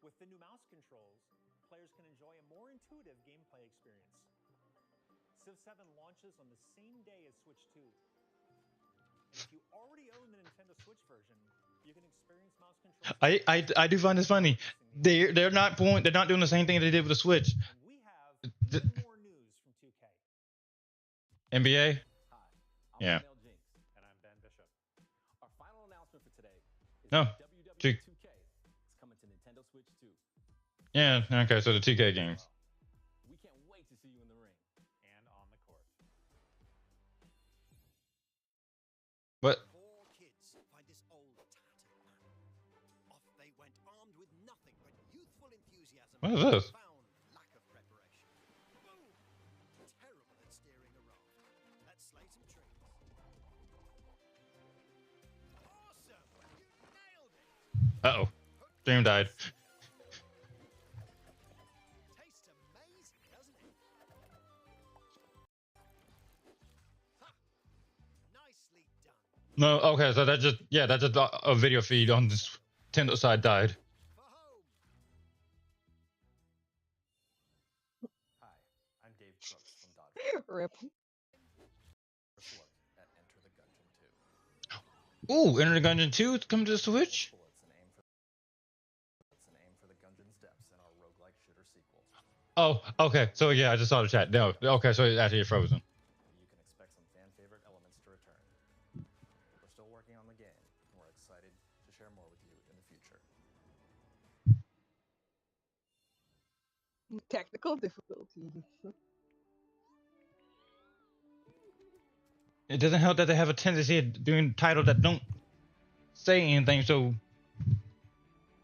With the new mouse controls, players can enjoy a more intuitive gameplay experience. Civ 7 launches on the same day as Switch 2. And if you already own the Nintendo Switch version, you can experience mouse controls. I do find this funny. They're not doing the same thing they did with the Switch. And we have even more news from 2K. NBA? Hi, I'm Yeah. Mel Jinx, and I'm Ben Bishop. Our final announcement for today is No, that WWE 2K is coming to Nintendo Switch 2. Yeah, okay, so the 2K games. We can't wait to see you in the ring and on the court. What? Four kids find this old tattered man. Off they went armed with nothing but youthful enthusiasm. What is this? And profound lack of preparation. Boom! Terrible at steering a raft. Let's slay some trees. Awesome! You nailed it! Uh-oh. Stream died. Tastes amazing, doesn't it? Ha! Nicely done. No, okay, so that's just a video feed on this Nintendo side died. For home. Hi, I'm Dave Crooks from Dodge. Rip. First look at Enter the Gungeon 2. Ooh, Enter the Gungeon 2 is coming to the Switch? Bullets and aim for the Gungeon's depths in our roguelike shooter sequel. Oh, okay, so yeah, I just saw the chat. No, okay, so it's actually frozen. You can expect some fan favorite elements to return. We're still working on the game, and we're excited to share more with you in the future. Technical difficulties. It doesn't help that they have a tendency of doing titles that don't say anything, so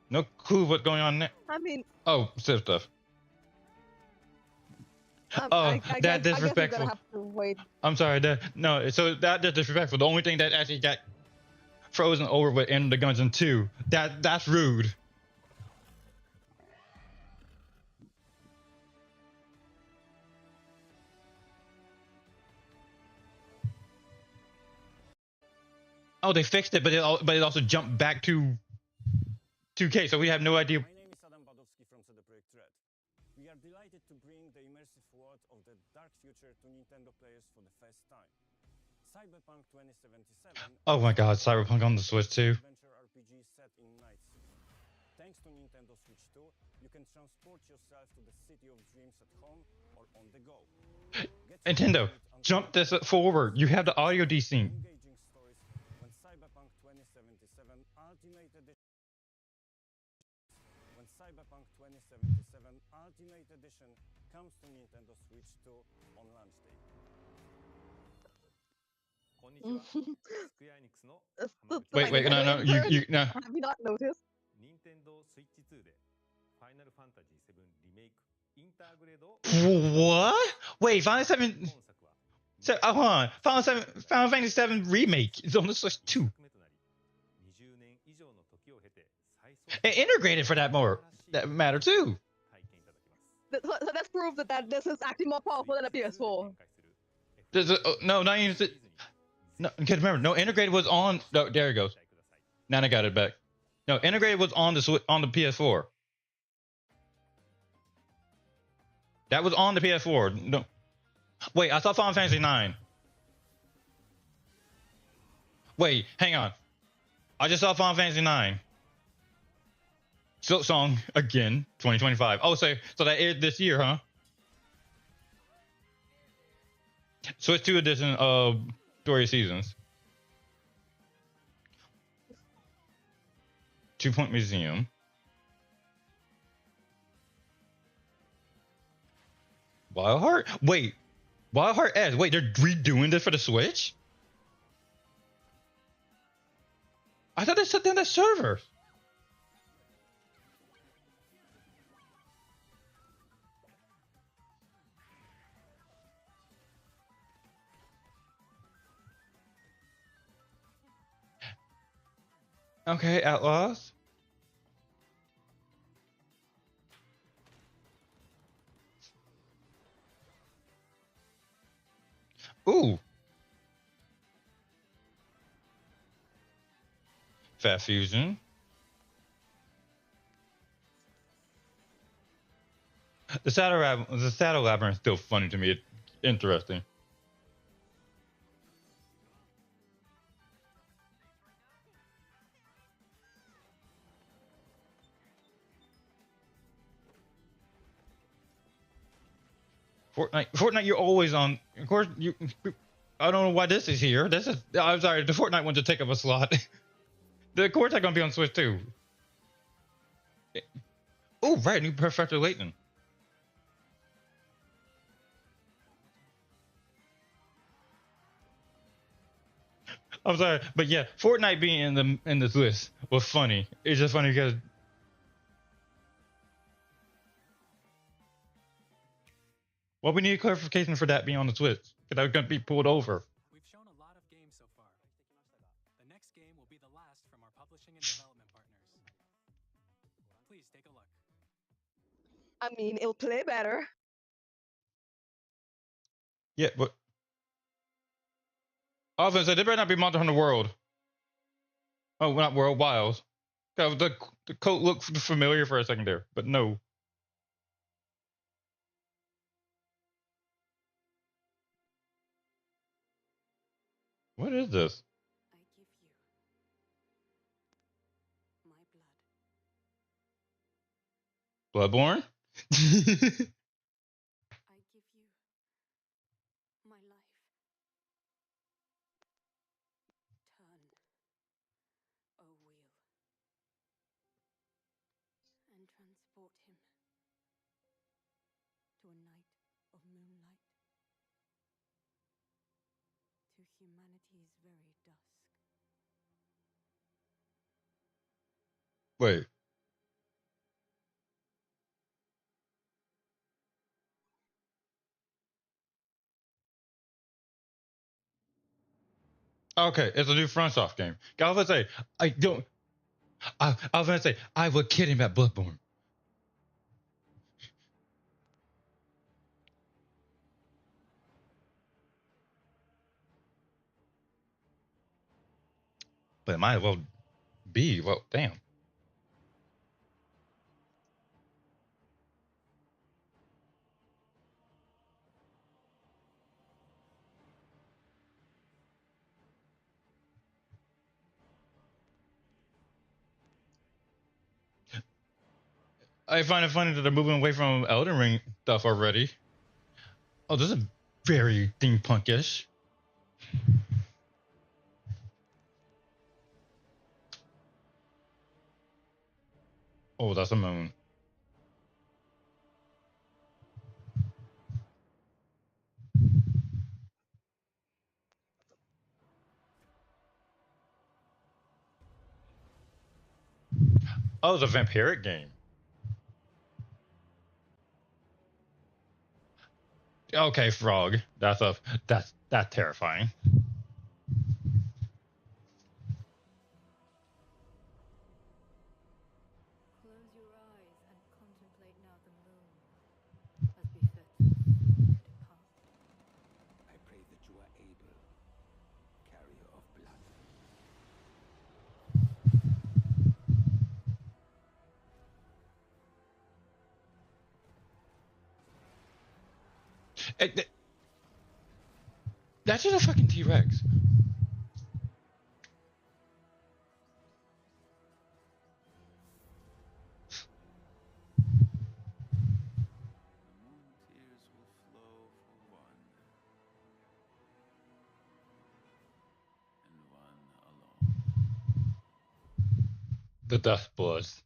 no clue what's going on there. I mean, Oh, Civ stuff. I that guess you're disrespectful. gonna have to wait. I'm sorry, so that's disrespectful. The only thing that actually got frozen over with Enter the Gungeon 2, that's rude. Oh, they fixed it, but it also jumped back to 2K, so we have no idea. My name is Adam Badowski from CD Projekt Red. We are delighted to bring the immersive world of the dark future to Nintendo players for the first time. Cyberpunk 2077. Oh my God, Cyberpunk on the Switch too. Adventure RPG set in Night City. Thanks to Nintendo Switch 2, you can transport yourself to the city of dreams at home or on the go. Nintendo, jump this forward. You have the audio desync. Engaging stories when Cyberpunk 2077 Ultimate Edition. When Cyberpunk 2077 Ultimate Edition comes to Nintendo Switch 2 on launch day. Wait, no, you no. Have you not noticed? 任天堂スイッチ2で Final Fantasy VII Remake Intergrade What? Wait, Final 7. Hold on. Final Fantasy 7 Remake is on the Switch too. And integrated for that matter too. So that's proof that this is actually more powerful than a PS4. No, not even. No, because remember, no, integrated was on. No, there it goes. Now I got it back. No, integrated was on the PS4. That was on the PS4. No, wait, I saw Final Fantasy 9. Wait, hang on. I just saw Final Fantasy 9. Silk Song again, 2025. Oh, so that aired this year, huh? Switch 2 edition of Story Seasons. 2-Point Museum. Wild Heart? Wait. Wild Heart S. Wait, they're redoing this for the Switch? I thought they shut down that server. Okay, Outlaws. Ooh. Fat Fusion. The Shadow Labyrinth is still funny to me. It's interesting. Fortnite, you're always on. Of course, I don't know why this is here. I'm sorry, the Fortnite one to take up a slot. The Cortex gonna be on Switch too. Oh, right, new Professor Layton. I'm sorry, but yeah, Fortnite being in the list was funny. It's just funny because. Well, we need clarification for that being on the Switch. Because that was going to be pulled over. We've shown a lot of games so far. The next game will be the last from our publishing and development partners. Please take a look. I mean, it'll play better. Yeah, but I was going to say, they better not be Monster Hunter World. Oh, not World, Wilds. The coat looked familiar for a second there, but no. What is this? I give you my blood. Bloodborne? I give you my life. Turn, O wheel, and transport him to a night of moonlight, to humanity's very dusk. Wait. Okay, it's a new FromSoft game. I was gonna say, I was gonna say, I was kidding about Bloodborne. But it might as well be. Well, damn. I find it funny that they're moving away from Elden Ring stuff already. Oh, this is very steampunkish. Oh, that's a moon. Oh, it's a vampiric game. Okay, frog. That's terrifying. Close your eyes and contemplate now the moon, as befits the soon to depart. I pray that you are able, carrier of blood. That's just a fucking T-Rex. The Dust Bloods.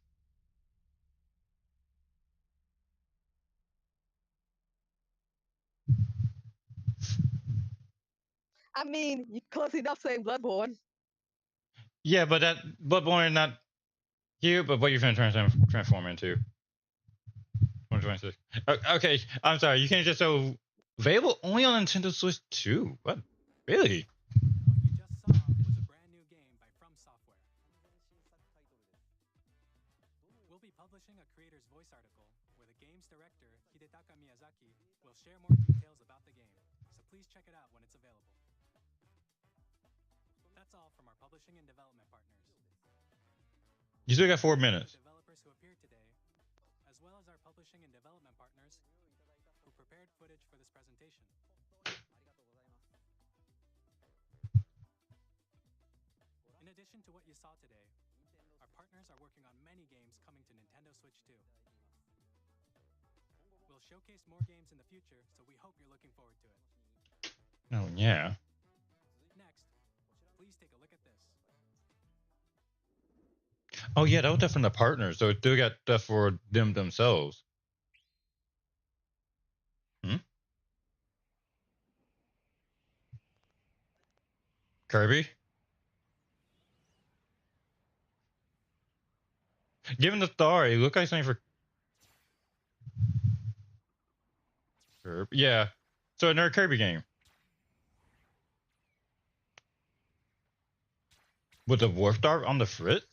I mean, you close enough saying Bloodborne. Yeah, but that Bloodborne is not here. But what you're gonna transform into? 126. Okay, I'm sorry. You can't just so available only on Nintendo Switch 2. What? Really? What you just saw was a brand new game by From Software. We'll be publishing a creator's voice article where the game's director, Hidetaka Miyazaki, will share more details about the game, so please check it out when it's available. That's all from our publishing and development partners. You still got 4 minutes. Developers who appeared today, as well as our publishing and development partners who prepared footage for this presentation. In addition to what you saw today, our partners are working on many games coming to Nintendo Switch 2. We'll showcase more games in the future, so we hope you're looking forward to it. Oh yeah. Next, please take a look at this. Oh yeah, that was from the partners, so it still got stuff for them themselves. Kirby? Given the star, it looked like something for Kirby. Yeah. So another Kirby game. With the Warp Star on the fritz?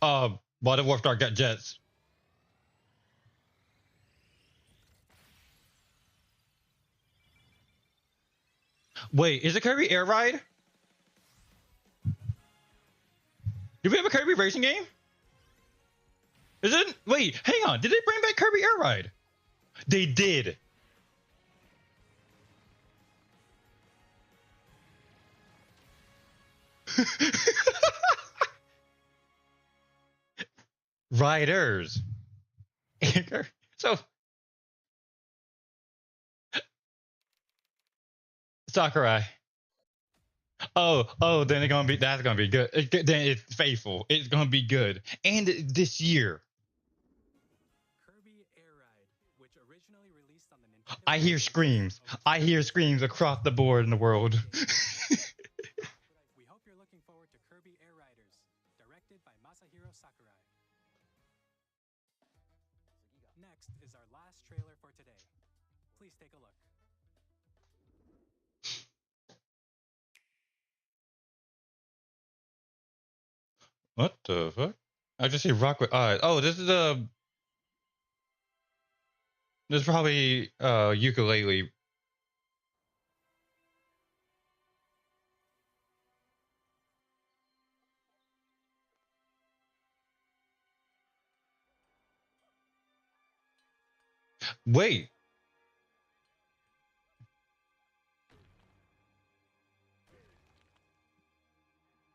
Why the Warp Star got jets? Wait, is it Kirby Air Ride? Did we have a Kirby racing game? Is it? Wait, hang on. Did they bring back Kirby Air Ride? They did. Riders. So Sakurai. Oh, then that's gonna be good. Then it's faithful. It's gonna be good. And this year. Kirby Air Ride, which originally released on the Nintendo I hear screams. I hear screams across the board in the world. We hope you're looking forward to Kirby Air Riders, directed by Masahiro Sakurai. Next is our last trailer for today. Please take a look. What the fuck? I just see rock with eyes. Oh, this is this is probably ukulele. Wait.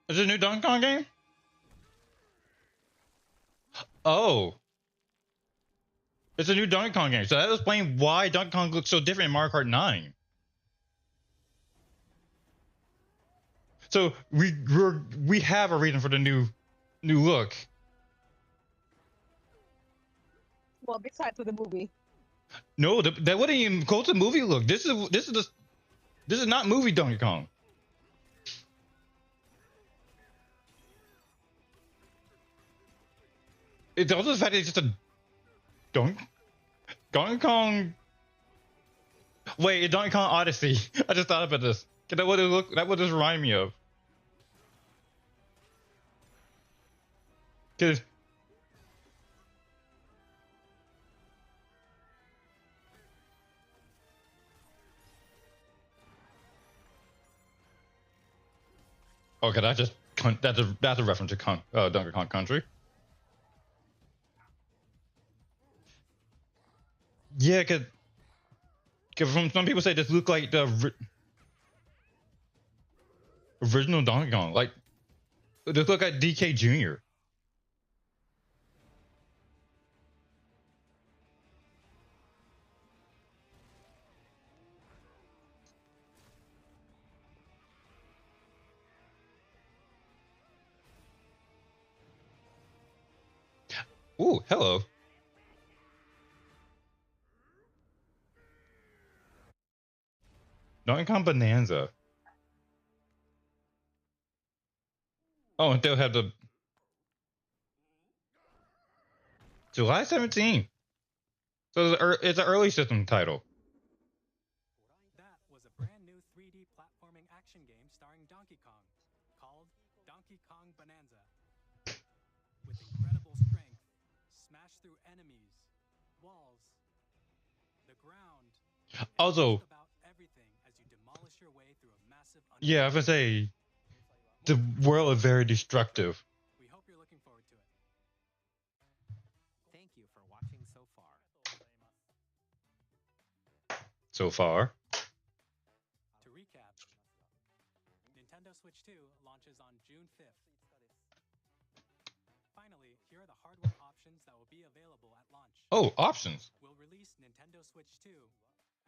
Is it a new Donkey Kong game? Oh. It's a new Donkey Kong game. So that explains why Donkey Kong looks so different in Mario Kart 9. So we have a reason for the new look. Well, besides for the movie. No, that wouldn't even go to the movie look. This is the This is not movie Donkey Kong. It's also the fact that it's just a Donkey Kong. Wait, a Donkey Kong Odyssey. I just thought about this. That would look. That would just remind me of. Cause okay, that's a reference to Donkey Kong Country. Yeah, cause from some people say this look like the original Donkey Kong, like this look like DK Jr. Ooh, hello. Donkey Kong Bonanza. Oh, and they'll have the July 17th. So it's an early system title. That was a brand new 3D platforming action game starring Donkey Kong, called Donkey Kong Bonanza. With incredible strength, smash through enemies, walls, the ground. Also, About everything as you demolish your way through a massive. Yeah, I was gonna say the world is very destructive. We hope you're looking forward to it. Thank you for watching so far. So far. To recap, Nintendo Switch 2 launches on June 5th. Finally, here are the hardware options that will be available at launch. Oh, options. We'll release Nintendo Switch 2,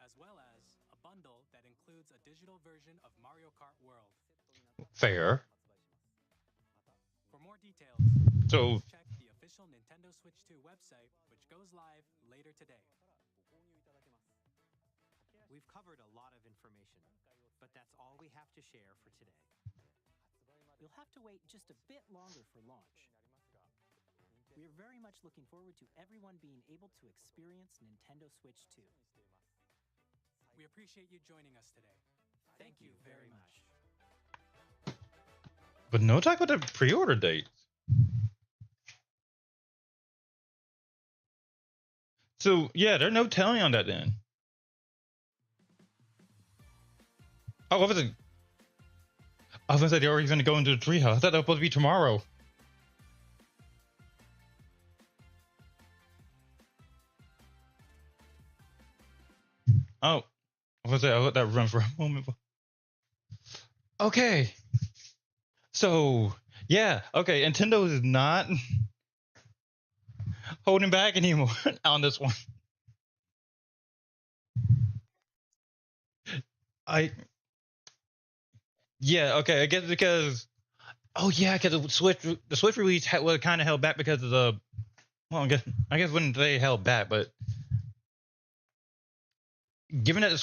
as well as a bundle that includes a digital version of Mario Kart World. Fair. For more details, So check the official Nintendo Switch 2 website, which goes live later today. We've covered a lot of information, but that's all we have to share for today. You'll have to wait just a bit longer for launch. We're very much looking forward to everyone being able to experience Nintendo Switch 2. We appreciate you joining us today. Thank you very much. but no talk about the pre-order dates. So yeah, there's no telling on that then. Oh, I was gonna say they were going to go into the treehouse. I thought that was supposed to be tomorrow. Oh, I was gonna say I let that run for a moment. Okay. So yeah, okay. Nintendo is not holding back anymore on this one. Yeah, okay. I guess because because the Switch release was kind of held back because of the I guess when they held back, but given that the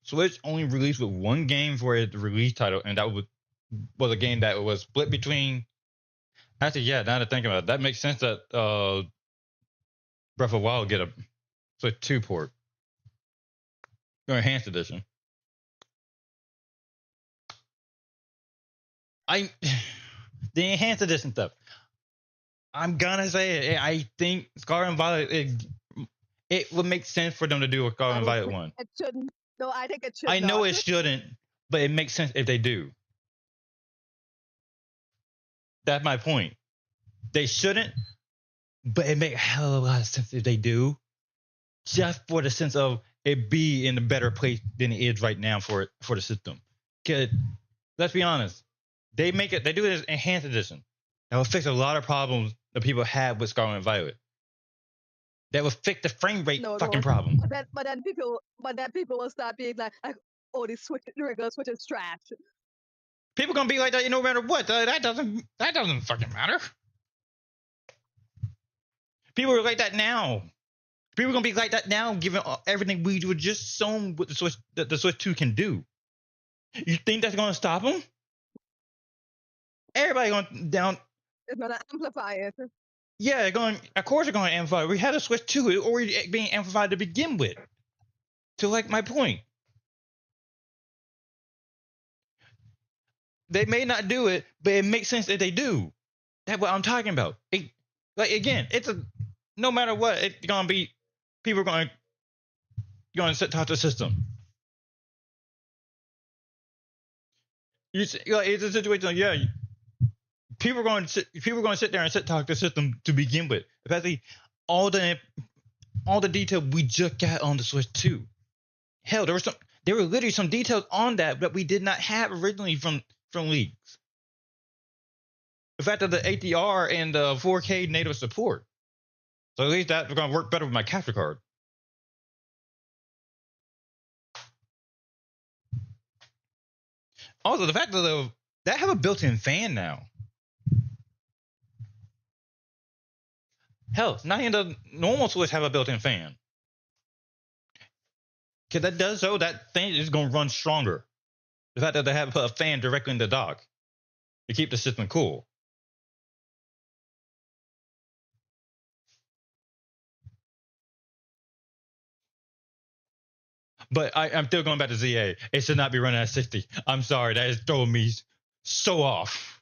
Switch only released with one game for its release title, and that was a game that was split between. Actually, yeah. Now that I think about it, that makes sense that Breath of the Wild get a Switch 2 port or enhanced edition. The enhanced edition stuff. I'm gonna say it. I think Scarlet and Violet. It would make sense for them to do a Scarlet and Violet one. It shouldn't. No, I think it should. I know it shouldn't, but it makes sense if they do. That's my point. They shouldn't, but it makes a hell of a lot of sense if they do. Just for the sense of it be in a better place than it is right now for the system. Cause let's be honest, they do it as enhanced edition. That will fix a lot of problems that people have with Scarlet and Violet. That will fix the frame rate problem. But then people will start being like, oh, this regular Switch is trash. People gonna be like that no matter what. That doesn't fucking matter. People are like that now. People are gonna be like that now, given everything we were just shown what the Switch 2 can do. You think that's going to stop them? Everybody going down. It's gonna amplify it. Yeah, they're going. Of course, they're going to amplify. We had to switch to it, or being amplified to begin with. To like my point, they may not do it, but it makes sense that they do. That's what I'm talking about. Like again, it's a no matter what, it's gonna be people are going to talk to the system. It's a situation. Like, yeah, people are going to sit there and talk to the system to begin with. Especially all the detail we just got on the Switch 2. Hell, there were literally some details on that we did not have originally from leaks. The fact that the HDR and the 4K native support. So at least that's going to work better with my capture card. Also, the fact that they have a built-in fan now. Hell, not even the normal Switch have a built-in fan. Because that does so that thing is going to run stronger. The fact that they have put a fan directly in the dock to keep the system cool. But I'm still going back to ZA. It should not be running at 60. I'm sorry, that is throwing me so off.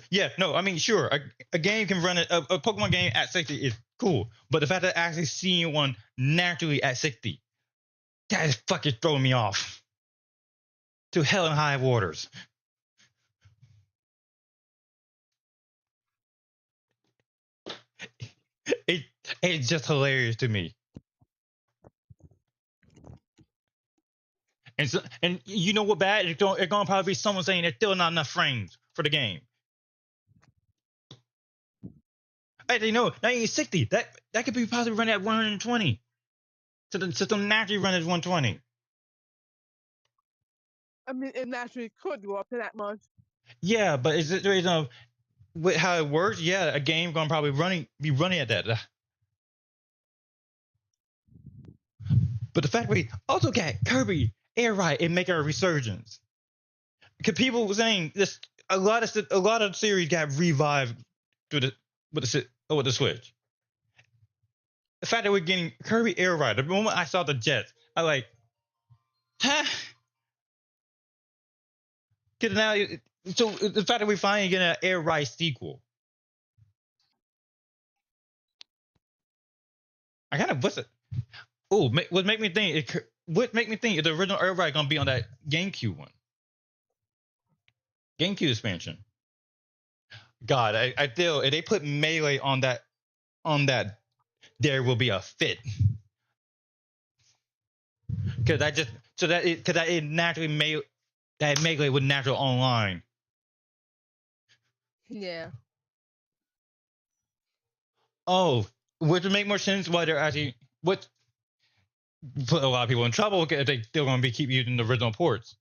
Yeah, no, I mean, sure, a game can run it. A Pokemon game at 60 is cool, but the fact that actually seeing one naturally at 60, that is fucking throwing me off to hell and high waters. It's just hilarious to me. And you know what bad? It's gonna probably be someone saying there's still not enough frames for the game. Actually, no, not even 60. That could be possibly running at 120. So the system naturally runs at 120. I mean, it naturally could go up to that much. Yeah, but is it with how it works? Yeah, a game gonna probably be running at that. But the fact that we also got Kirby Air Ride and making a resurgence. Because people were saying this, a lot of series got revived with the Switch. The fact that we're getting Kirby Air Ride, the moment I saw the jets, I like, huh? Because now, so the fact that we finally get an Air Ride sequel. I kind of what's it? Oh, what make me think is the original Air Ride gonna be on that GameCube one? GameCube expansion. God, I feel if they put Melee on that, there will be a fit. Because it naturally that Melee would naturally online. Yeah. Oh, would it make more sense why they're actually put a lot of people in trouble if they still gonna keep using the original ports?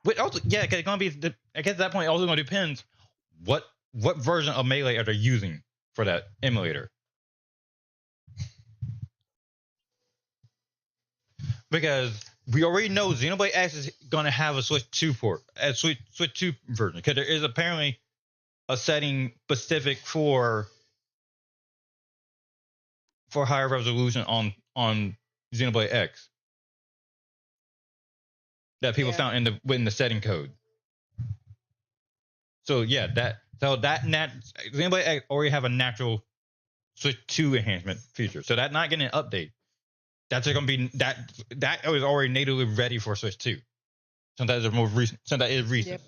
But also, yeah, because it's gonna be. I guess at that point, it also gonna depends what version of Melee are they using for that emulator. Because we already know Xenoblade X is gonna have a Switch 2 port, a Switch 2 version. Because there is apparently a setting specific for higher resolution on Xenoblade X that people found in the setting code. So yeah, Xenoblade X already have a natural Switch 2 enhancement feature. So that's not getting an update. That's going to be that was already natively ready for Switch 2. So that is more recent. So that is recent. Yep.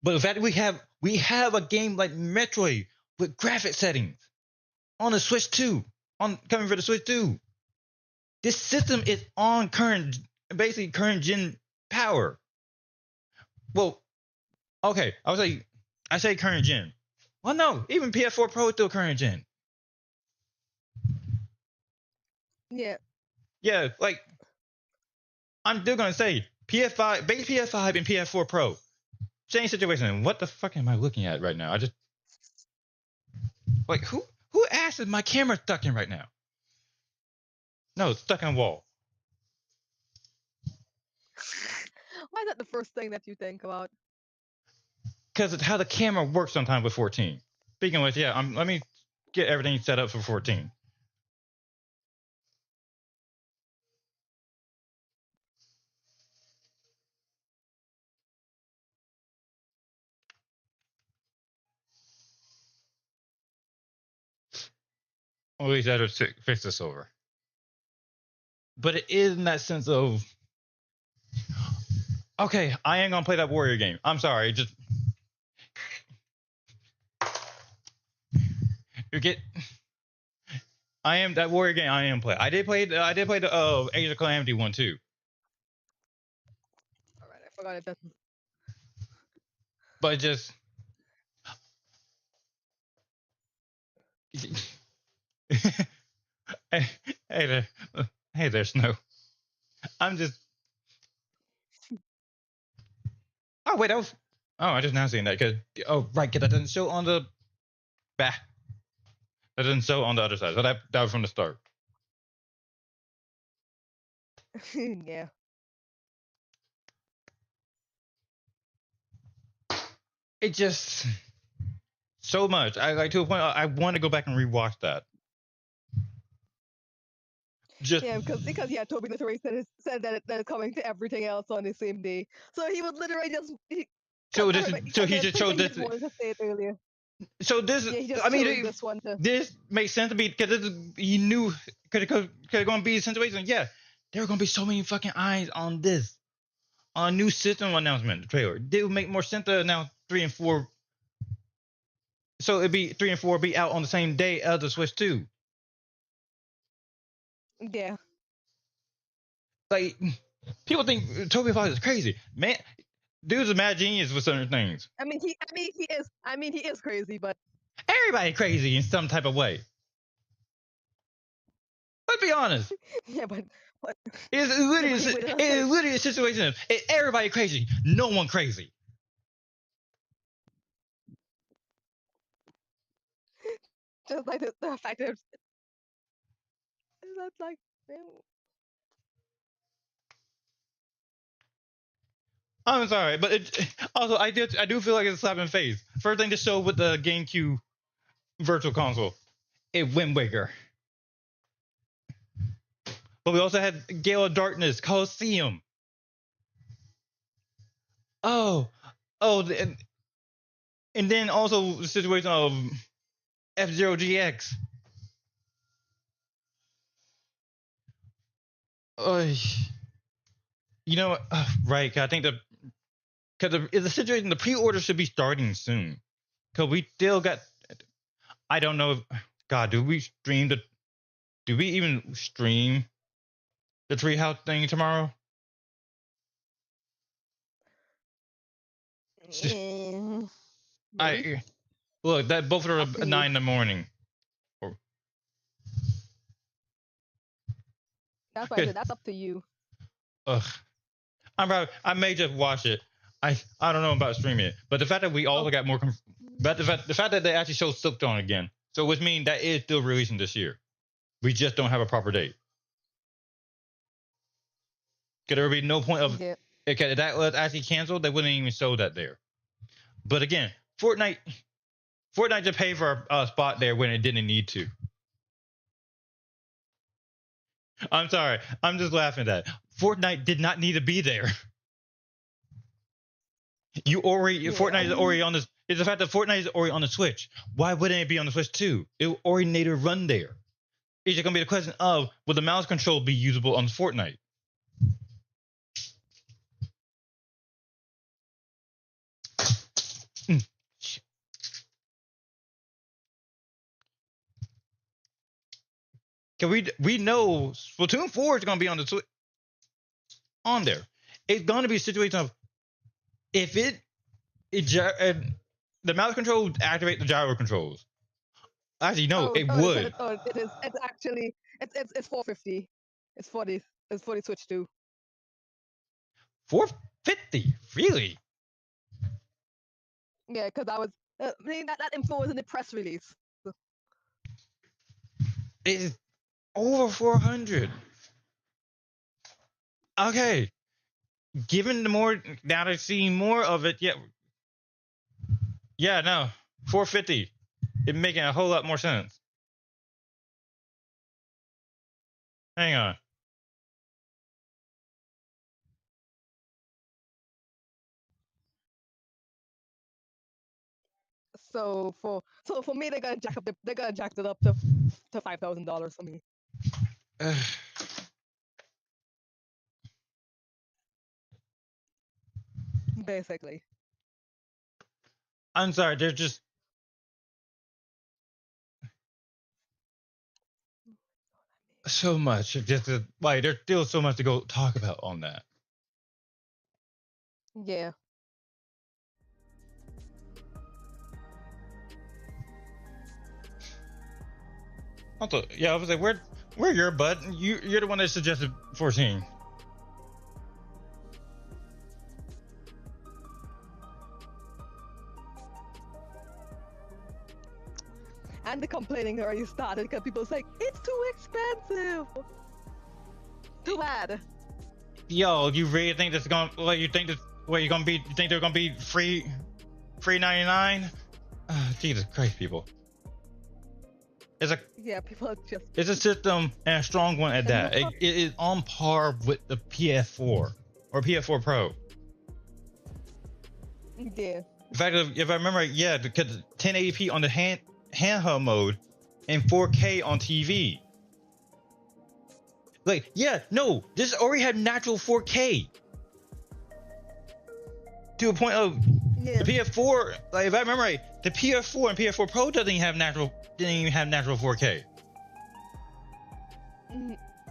But the fact that we have a game like Metroid with graphic settings on the Switch 2, coming for the Switch 2. This system is on current gen power. Well, okay, I say current gen. Well, no, even PS4 Pro is still current gen. Yeah. Yeah, like I'm still gonna say PS5, base PS5 and PS4 Pro. Same situation. What the fuck am I looking at right now? I just like who ass is my camera stuck in right now? No, it's stuck in a wall. Why is that the first thing that you think about? Because it's how the camera works sometimes with 14. Speaking of which, yeah, let me get everything set up for 14. Or at least that'll fix this over. But it is in that sense of, okay, I ain't gonna play that Warrior game. I'm sorry, just you get. I am that Warrior game. I am play. I did play the Age of Calamity one too. All right, I forgot it. But just hey, hey there, Snow. I'm just. Oh wait, that was. Oh, I just now seen that because right, because that doesn't show on the back. That doesn't show on the other side. So that was from the start. Yeah. It just so much. I like to a point. I want to go back and rewatch that. Just yeah, because yeah, Toby literally said that it's coming to everything else on the same day. So he would literally just. He just chose this. He wanted to say it earlier. So this, yeah, he just I mean, this one too. This makes sense to me because he knew could it going to be a situation. Yeah, there are going to be so many fucking eyes on this, on a new system announcement, the trailer. It would make more sense to announce 3 and 4. So it'd be 3 and 4 be out on the same day as the Switch 2. Yeah. Like people think Toby Fox is crazy, man. Dude's a mad genius with certain things. I mean, he is crazy, but everybody crazy in some type of way. Let's be honest. Yeah, but it's literally a situation of everybody crazy, no one crazy. Just like the fact that that's like. I'm sorry, but also I do feel like it's a slap in the face. First thing to show with the GameCube Virtual Console, it Wind Waker. But we also had Gale of Darkness, Coliseum. And then also the situation of F-Zero GX. You know what? Right, I think because the situation, the pre-order should be starting soon. Because we still got, I don't know if, God, do we even stream the Treehouse thing tomorrow? Look, that both are 9 in the morning. That's why I said that's up to you. I may just watch it. I don't know about streaming it, but the fact that we also got more, but the fact that they actually showed Silkstone again, so which means that is still releasing this year. We just don't have a proper date. Because there would be no point of if that was actually canceled, they wouldn't even show that there. But again, Fortnite just paid for a spot there when it didn't need to. I'm sorry, I'm just laughing at that. Fortnite did not need to be there. Fortnite is already on this. It's the fact that Fortnite is already on the Switch. Why wouldn't it be on the Switch too? It already need to run there. It's just gonna be the question of will the mouse control be usable on Fortnite? Cause we know Splatoon 4 is gonna be on the Switch on there. It's gonna be a situation of if the mouse control would activate the gyro controls. Actually, no, it would. It is. It's actually it's 450. It's 40. It's 40 Switch 2. 450, really? Yeah, because I was. I mean, that info was in the press release. So. It's over 400. Okay. Given the more now they're seeing more of it, yeah, no, 450. It's making a whole lot more sense. Hang on. So for me, they're gonna jack it up to $5,000 for me. Basically. I'm sorry, there's just so much. Just like there's still so much to go talk about on that. Yeah. Also, yeah, I was like, where your butt? You're the one that suggested 14. And the complaining already started because people was like, it's too expensive. Too bad. Yo, you really think this is gonna? What you think this? What you gonna be? You think they're gonna be free 99? Jesus Christ, people! It's people are just. It's a system and a strong one at that. It is on par with the PS4 or PS4 Pro. Yeah. In fact, if I remember, yeah, because 1080p on the handheld mode and 4K on TV. Like, yeah, no, this already had natural 4K. To a point of the PS4, like if I remember right, the PS4 and PS4 Pro didn't even have natural 4K.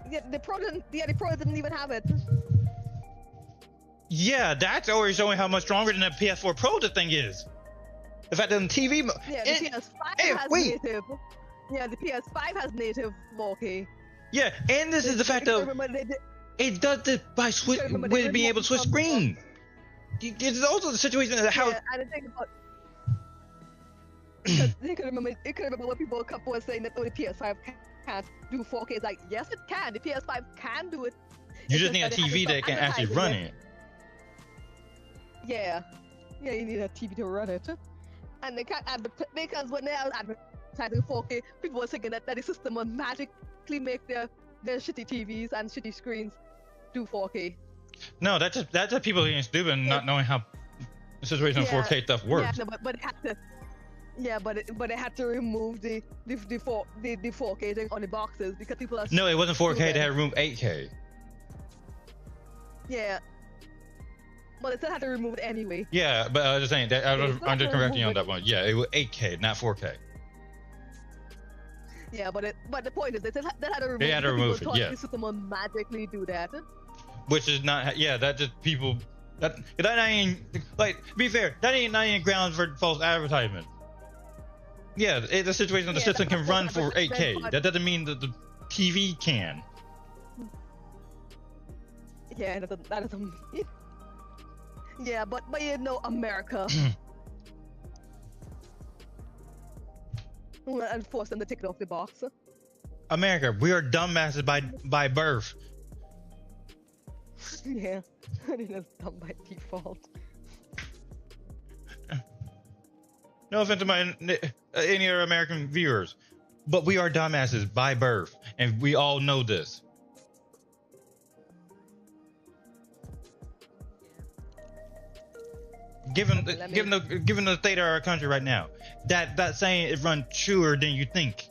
Yeah, the Pro didn't even have it. Yeah, that's already showing how much stronger than the PS4 Pro the thing is. The fact that on TV, yeah, the PS5 has native. Yeah, the PS5 has native 4K. Yeah, and this is the fact that it does this by with being able to switch screen. It's also the situation that how. Yeah, and the thing about because you can remember when people were saying that the PS5 can't do 4K. It's like, yes, it can. The PS5 can do it. You just need a TV that can actually run it. Yeah, you need a TV to run it. And they can't because when they are advertising 4K, people were thinking that the system will magically make their shitty TVs and shitty screens do 4K. No, that's just people being stupid and not knowing how the situation of 4K stuff works. Yeah, no, but it had to. Yeah, but it had to remove the 4K thing on the boxes because people are. No, it wasn't 4K. They had to remove 8K. Yeah. But it still had to remove it anyway. Yeah, but I was just saying that I'm just correcting you on that one. Yeah, it was 8K, not 4K. Yeah, but the point is they had to remove. They had to remove it. Yeah. The system will magically do that. Which is not. Yeah, that just people. That ain't like. To be fair, that ain't not even grounds for false advertisement. Yeah, it's a situation that the system can run for 8K. That doesn't mean that the TV can. Yeah, that doesn't. Yeah, but you know, America. And force them to take it off the box. America, we are dumbasses by birth. Yeah, I think that's dumb by default. No offense to any other American viewers, but we are dumbasses by birth, and we all know this. Given the state of our country right now, that saying is run truer than you think.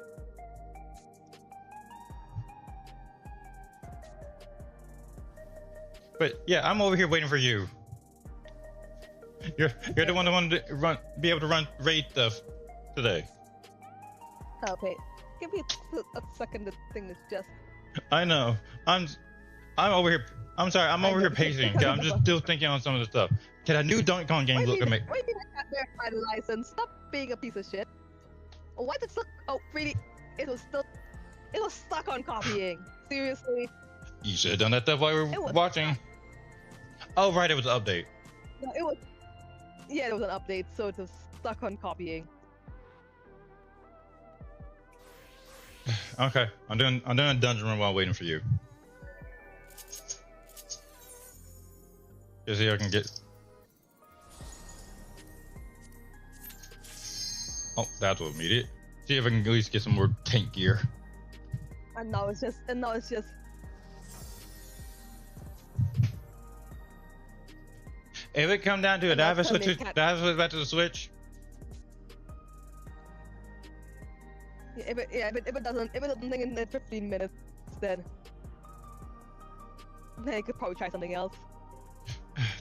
But yeah, I'm over here waiting for you. You're the one that wanted to be able to raid stuff today. Okay, give me a second. The thing is just. I know. I'm over here. I'm sorry. I'm over here pacing. I'm just still thinking on some of the stuff. Can a new Donkey Kong game look amazing? Why did I verify the license? Stop being a piece of shit. Why did it stuck? Oh, really? It was stuck on copying. Seriously. You should have done that stuff while we were watching. Oh right, it was an update. No, it was. Yeah, it was an update, so it was stuck on copying. Okay, I'm doing a dungeon run while waiting for you. Just see if I can get. Oh, that's what immediate. See if I can at least get some more tank gear. And now it's just. If it come down to it, I have a switch back to the Switch. Yeah, if it doesn't think in 15 minutes, then you could probably try something else.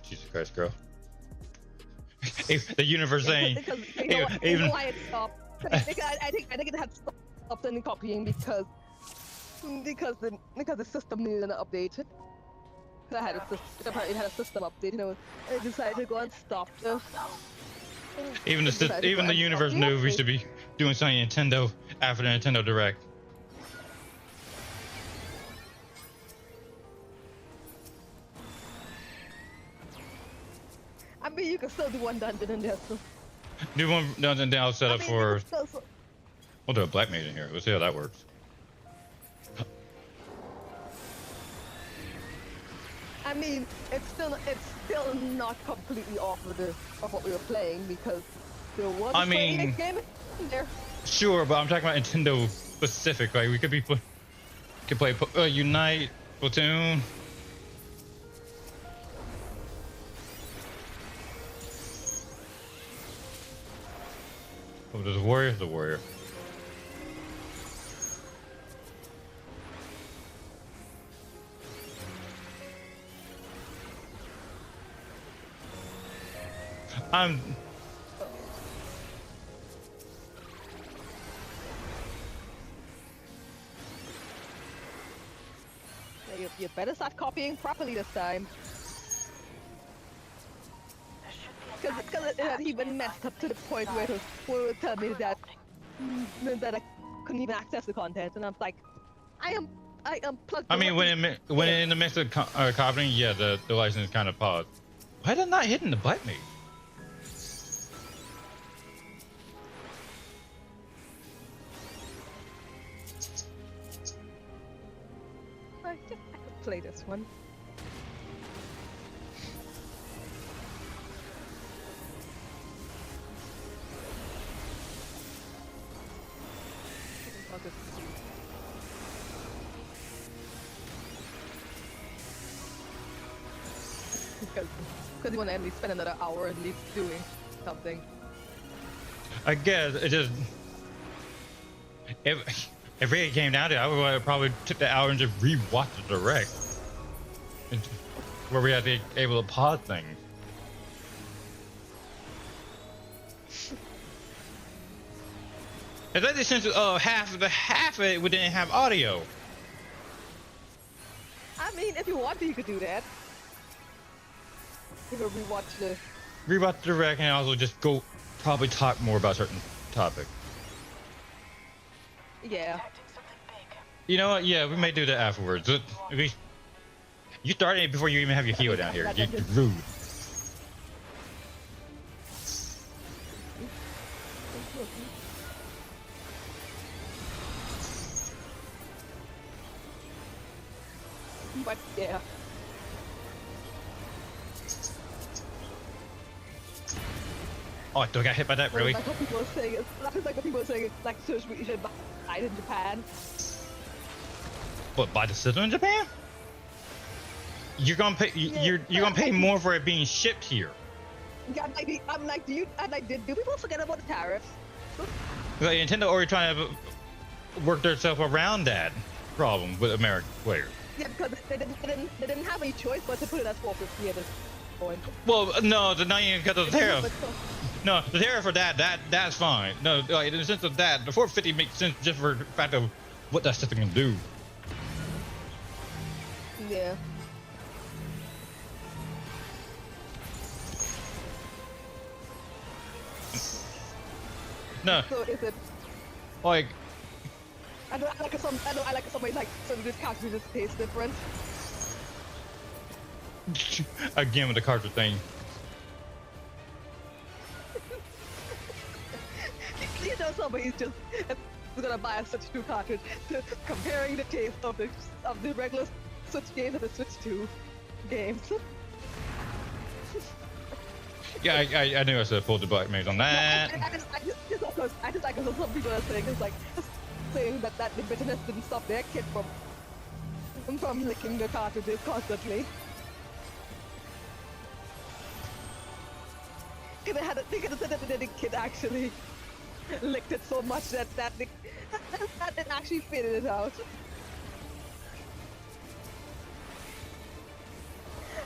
Jesus Christ, girl. The universe saying. Because you know why it stopped. I think it had stopped any copying because the system needed an update. It had a system update, you know. It decided to go and stop the. Even the universe knew we should be doing something Nintendo after the Nintendo Direct. I mean, you can still do one dungeon in there. So. Do one dungeon, then I'll set up for. We'll do a black mage in here. Let's see how that works. I mean, it's still not completely off of what we were playing because there was a game in there. Sure, but I'm talking about Nintendo specific. Like we could play Unite, Platoon. Oh, there's a warrior. The warrior. You better start copying properly this time. Because it had even messed up to the point where it would tell me that I couldn't even access the content, and I'm like, I am plugged. I mean, when in the midst of copying, yeah, the license kind of paused. Why did it not hitting the black mage? I could play this one. Because you want to at least spend another hour at least doing something. I guess it just if it really came down to it, I would probably took the hour and just rewatch the direct, where we had to be able to pause things. Is that the sense of half of it we didn't have audio? I mean, if you want to, you could do that. You could rewatch the direct and also just go probably talk more about certain topic. Yeah. You know what? Yeah, we may do that afterwards. You started it before you even have your heel down here. You're rude. But yeah. Oh, I got hit by that, really? Like what people are saying, it's like Search what you should buy it in Japan. What, buy the system in Japan? You're gonna pay. You're gonna pay more for it being shipped here. Yeah, I'm like, do people forget about the tariffs? Like Nintendo already trying to work themselves around that problem with American players. Yeah, because they didn't have any choice but to put it as 450 at this point. Well, no, the 90 got the tariff. No, the tariff for that's fine. No, like in the sense of that, the 450 makes sense just for the fact of what that system can do. Yeah. No. So is it like? I like somebody like some of this cartridge just tastes different. Again with the cartridge thing. You know, somebody's just gonna buy a Switch 2 cartridge, comparing the taste of the regular Switch games and the Switch 2 games. Yeah, I knew I should have pulled the black mage on that. I just like what some people are saying. It's like saying that the bitterness didn't stop their kid from licking the cartridges constantly. They could have said that the kid actually licked it so much that it actually faded it out.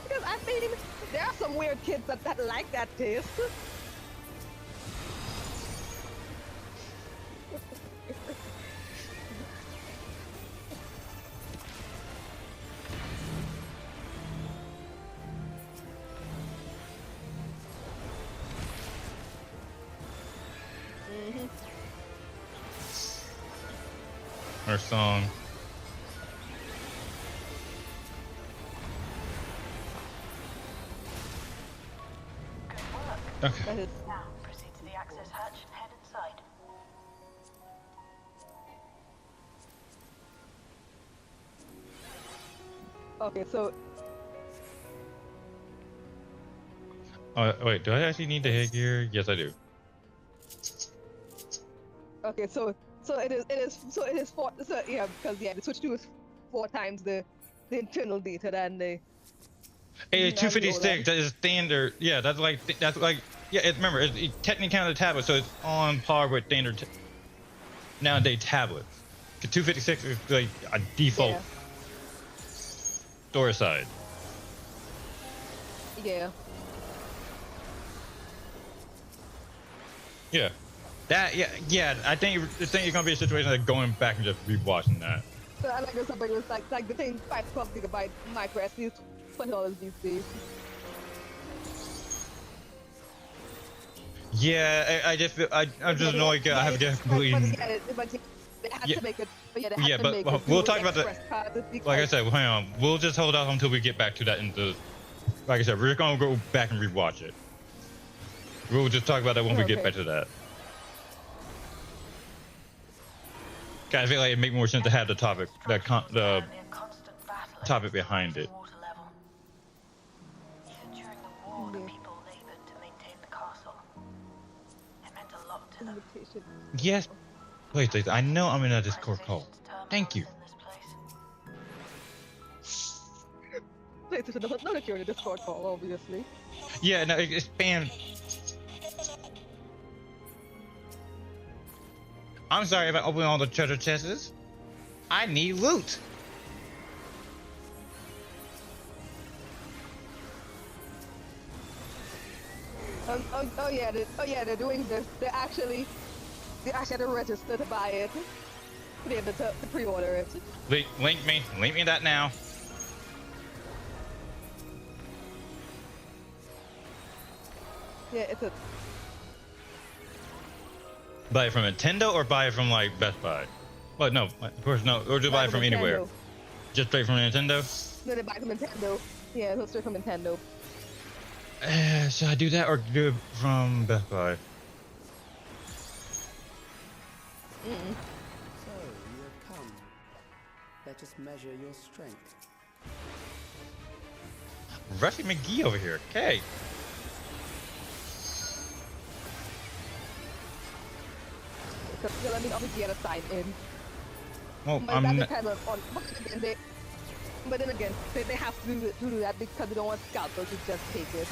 Because I mean, there are some weird kids that like that taste. Our song. Okay. Now, proceed to the access hatch, head inside. Okay, so... Oh, wait, do I actually need the headgear? Yes, I do. Okay, so it is 4, so yeah, because yeah, the Switch 2 is 4 times the internal data than the... Hey, 256, that is standard. Yeah, that's like, yeah, remember, it technically counted a tablet, so it's on par with standard nowadays tablets. The 256 is like a default storage side. Yeah. Yeah. That, yeah, I think it's gonna be a situation like going back and just rewatching that. So I like somebody was like the thing 512 gigabyte micro SD is $20 these days. Yeah, I'm just annoyed. I have to completely. Yeah, but we'll talk about that. Like I said, hang on. We'll just hold off until we get back to that. Like I said, we're gonna go back and rewatch it. We'll just talk about that when we get back to that. I feel like it makes more sense to have the topic, the topic behind it. Even during the war, the people labored to maintain the castle. It meant a lot to them. Yes. Wait, I know I'm in a Discord call. Thank you. PlayStation doesn't know that you're in a Discord call, obviously. Yeah, no, it's spam. I'm sorry if I open all the treasure chests. I need loot. Oh yeah, they're doing this. They actually had to register to buy it. To be able to pre-order it. Link me that now. Yeah, it's a. Buy it from Nintendo or buy it from like Best Buy? Well, no, of course no. Or just buy it from anywhere. Just straight from Nintendo? No, they buy it from Nintendo. Yeah, it's straight from Nintendo. Should I do that or do it from Best Buy? So, you have come. Let us measure your strength. Rusty McGee over here. Okay. Because I mean, obviously, you had to sign in. Well, but I'm not. Kind of on, but then again, they have to do that because they don't want scalpers to just take it.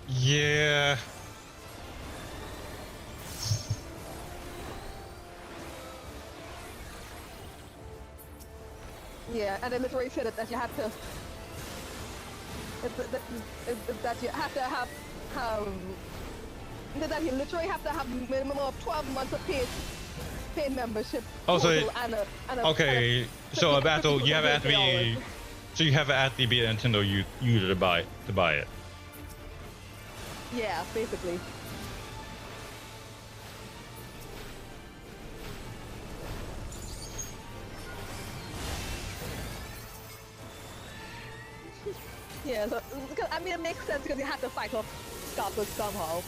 Yeah. Yeah, and they literally said that you have to. That you have to have. That you literally have to have a minimum of 12 months of paid membership. Oh, so okay. So a battle, you have to be. So you have to be a Nintendo user to buy it. Yeah, basically. Yeah, so, I mean, it makes sense because you have to fight off scalpers somehow.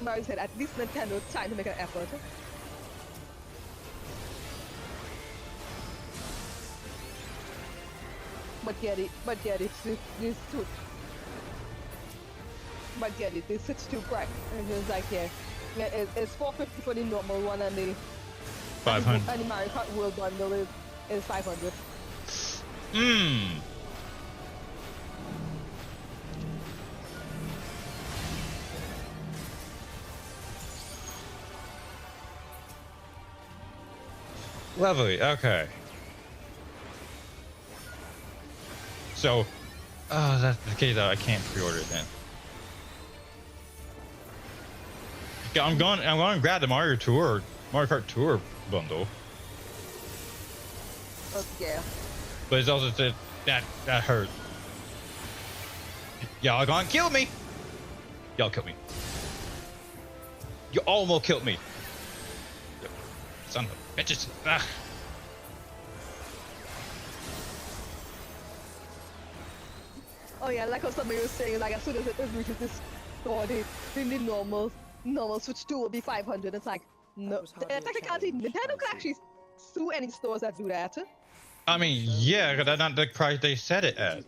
Mario said, at least Nintendo trying to make an effort. But yeah, they switch to bright. And it's like, yeah, it's 450 for the normal one, and the 500. And the Mario Kart World Bundle is 500. Lovely. Okay. So, that's the case. I can't pre-order it then. Yeah, I'm going to grab the Mario Kart Tour bundle. Yeah. But it's also that hurt. Y'all gonna kill me. Y'all kill me. You almost killed me. Son of a bitches. Ah. Oh yeah, like what somebody was saying, like as soon as it reaches this store, the normal Switch 2 will be 500. It's like, no. Technically, Nintendo can actually sue any stores that do that. I mean, yeah, because that's not the price they set it at.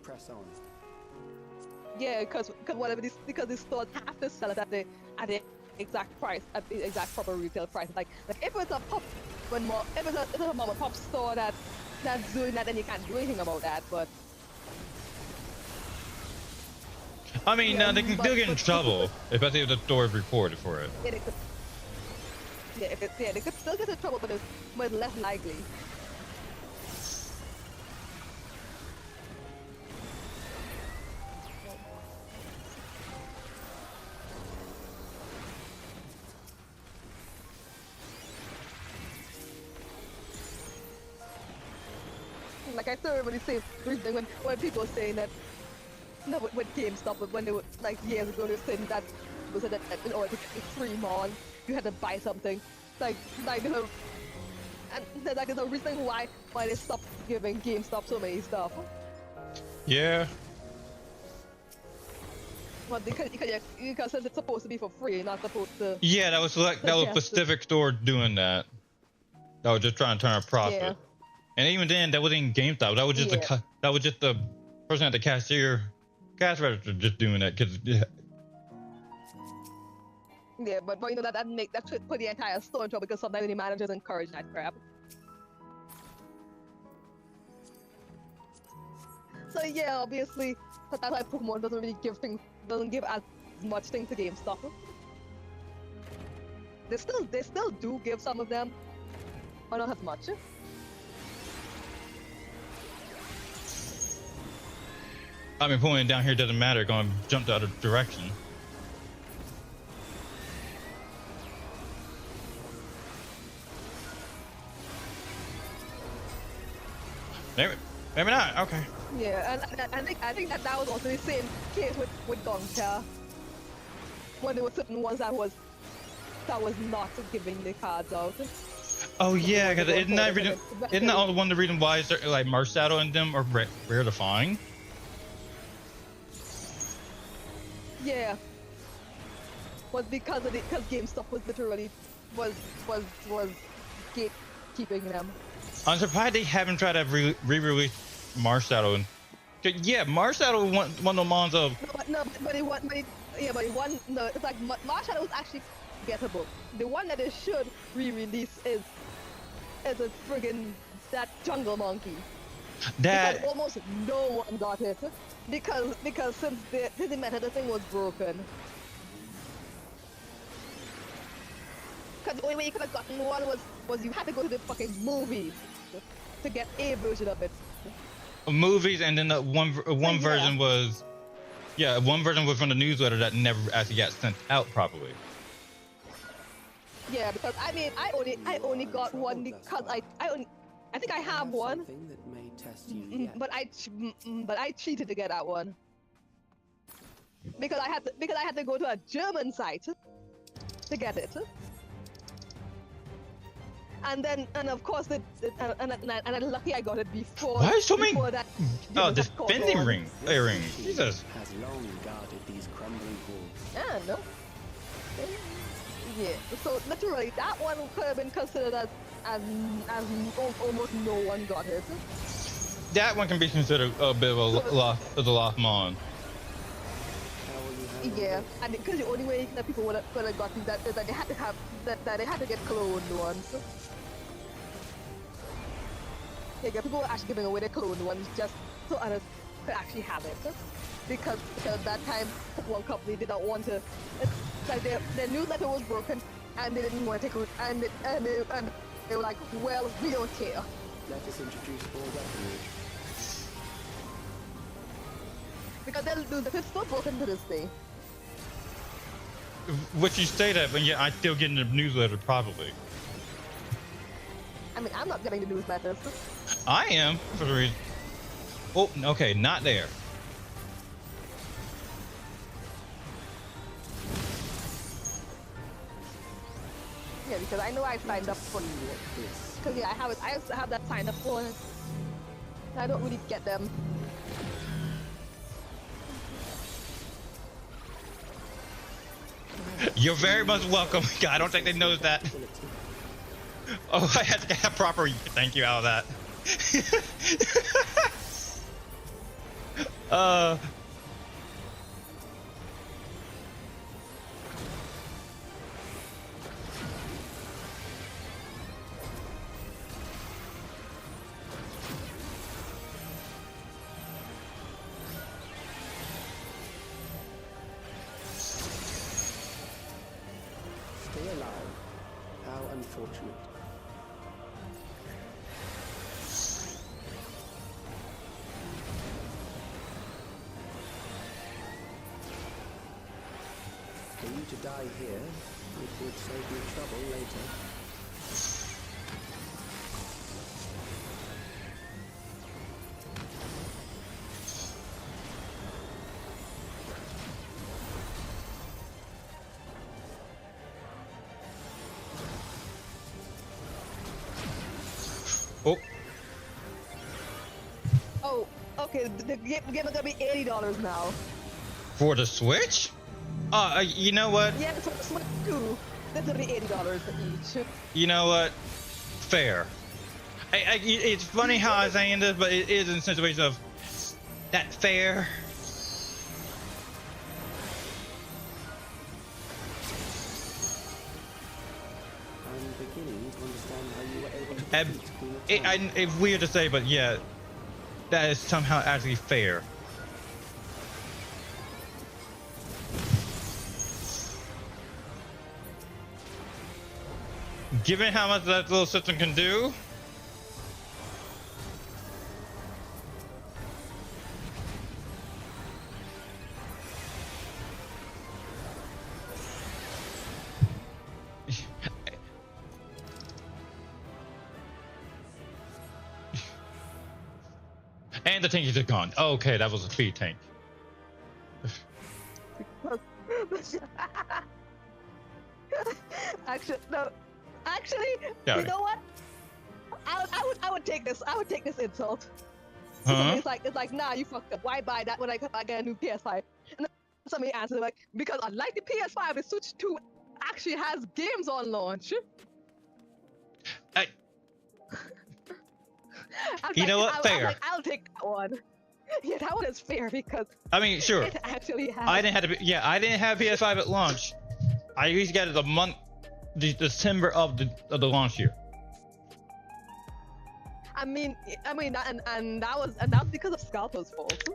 Yeah, because the stores have to sell it at the exact price, at the exact proper retail price. Like if it's a if it's a mom and pop store that's doing that, then you can't do anything about that. But I mean, yeah, they can still get in trouble, especially if the store is reported for it. Yeah, they could still get in trouble, but it's less likely. Like I still remember the same thing when people were saying that, no, with GameStop, but when they were like years ago, they were saying that was that in order to get free month, you had to buy something. Like there's a reason why they stopped giving GameStop so many stuff. Yeah. But because since it's supposed to be for free, you're not supposed to. Yeah, that was a specific store doing that. That was just trying to turn a profit. Yeah. And even then, that wasn't GameStop. That was just the person at the cash register just doing that because. Yeah, but you know that should put the entire store in trouble because sometimes the managers encourage that crap. So yeah, obviously, but that's why Pokemon doesn't give as much things to GameStop. They still do give some of them, but not as much. I mean, pulling it down here doesn't matter. Going to jump the other direction. Maybe not. Okay. Yeah, and I think that was also the same case with Gongcha. When there were certain ones that was not giving the cards out. Oh yeah, because isn't that one of the reasons why like Marshadow and them are rare to find? Yeah, was because GameStop was literally was gatekeeping them. I'm surprised they haven't tried to re-release Marshadow. Yeah, Marshadow one of the ones of. It's like Marshadow was actually gettable. The one that they should re-release is a friggin' that Jungle Monkey. Because almost no one got it because since the method, the thing was broken. Because the only way you could have gotten one was you had to go to the fucking movies to get a version of it. Movies, and then the one version was, one version was from the newsletter that never actually got sent out properly. Yeah, because I mean, I only got one because I think I have one, but I cheated to get that one because I had to go to a German site to get it. And of course, and I'm lucky I got it before. Why so many? That, this bending earring. Jesus. Has long guarded these crumbling walls. Yeah, no. Yeah. So literally, that one could have been considered as almost no one got it. That one can be considered a bit of a lost mon. Yeah, and because the only way that people would have gotten that they had to have that they had to get cloned ones. Yeah, people were actually giving away their cloned ones just so others could actually have it. Because that time one company did not want to. It's like their newsletter was broken and they didn't want to take it, and they were like, well, we don't care. Let us introduce more weaponry. Because they're still broken to this day. What you say that, but yeah, I still get in the newsletter probably. I mean, I'm not getting the newsletters. I am for the reason. Oh, okay, not there. Yeah, because I know I signed up for this. Because yeah, I also have that signed up for it. I don't really get them. You're very much welcome. I don't think they noticed that. Oh, I had to get a proper thank you out of that. Stay alive. How unfortunate. For you to die here, it would save you trouble later. Oh. Oh, okay. The game is gonna be $80 now. For the Switch? You know what? Yeah, for the Switch too. That's gonna be $80 each. You know what? Fair. It's funny how I'm saying this, but it is in a situation of that fair. I'm beginning to understand how you were able to defeat Queen of It's weird to say, but yeah, that is somehow actually fair. Given how much that little system can do. And the tank is just gone. Okay, that was a speed tank. Actually, no. Actually, Yeah. you know what? I would take this. I would take this insult. Huh? It's like, nah, you fucked up. Why buy that when I get a new PS5? And then somebody answered like, because unlike the PS5, the Switch 2 actually has games on launch. You know what? Fair. I'm like, I'll take that one. Yeah, that one is fair because I mean, sure. it actually has. I didn't have PS5 at launch. I usually got it the month, December of the launch year. I mean, and that was because of Scalper's fault.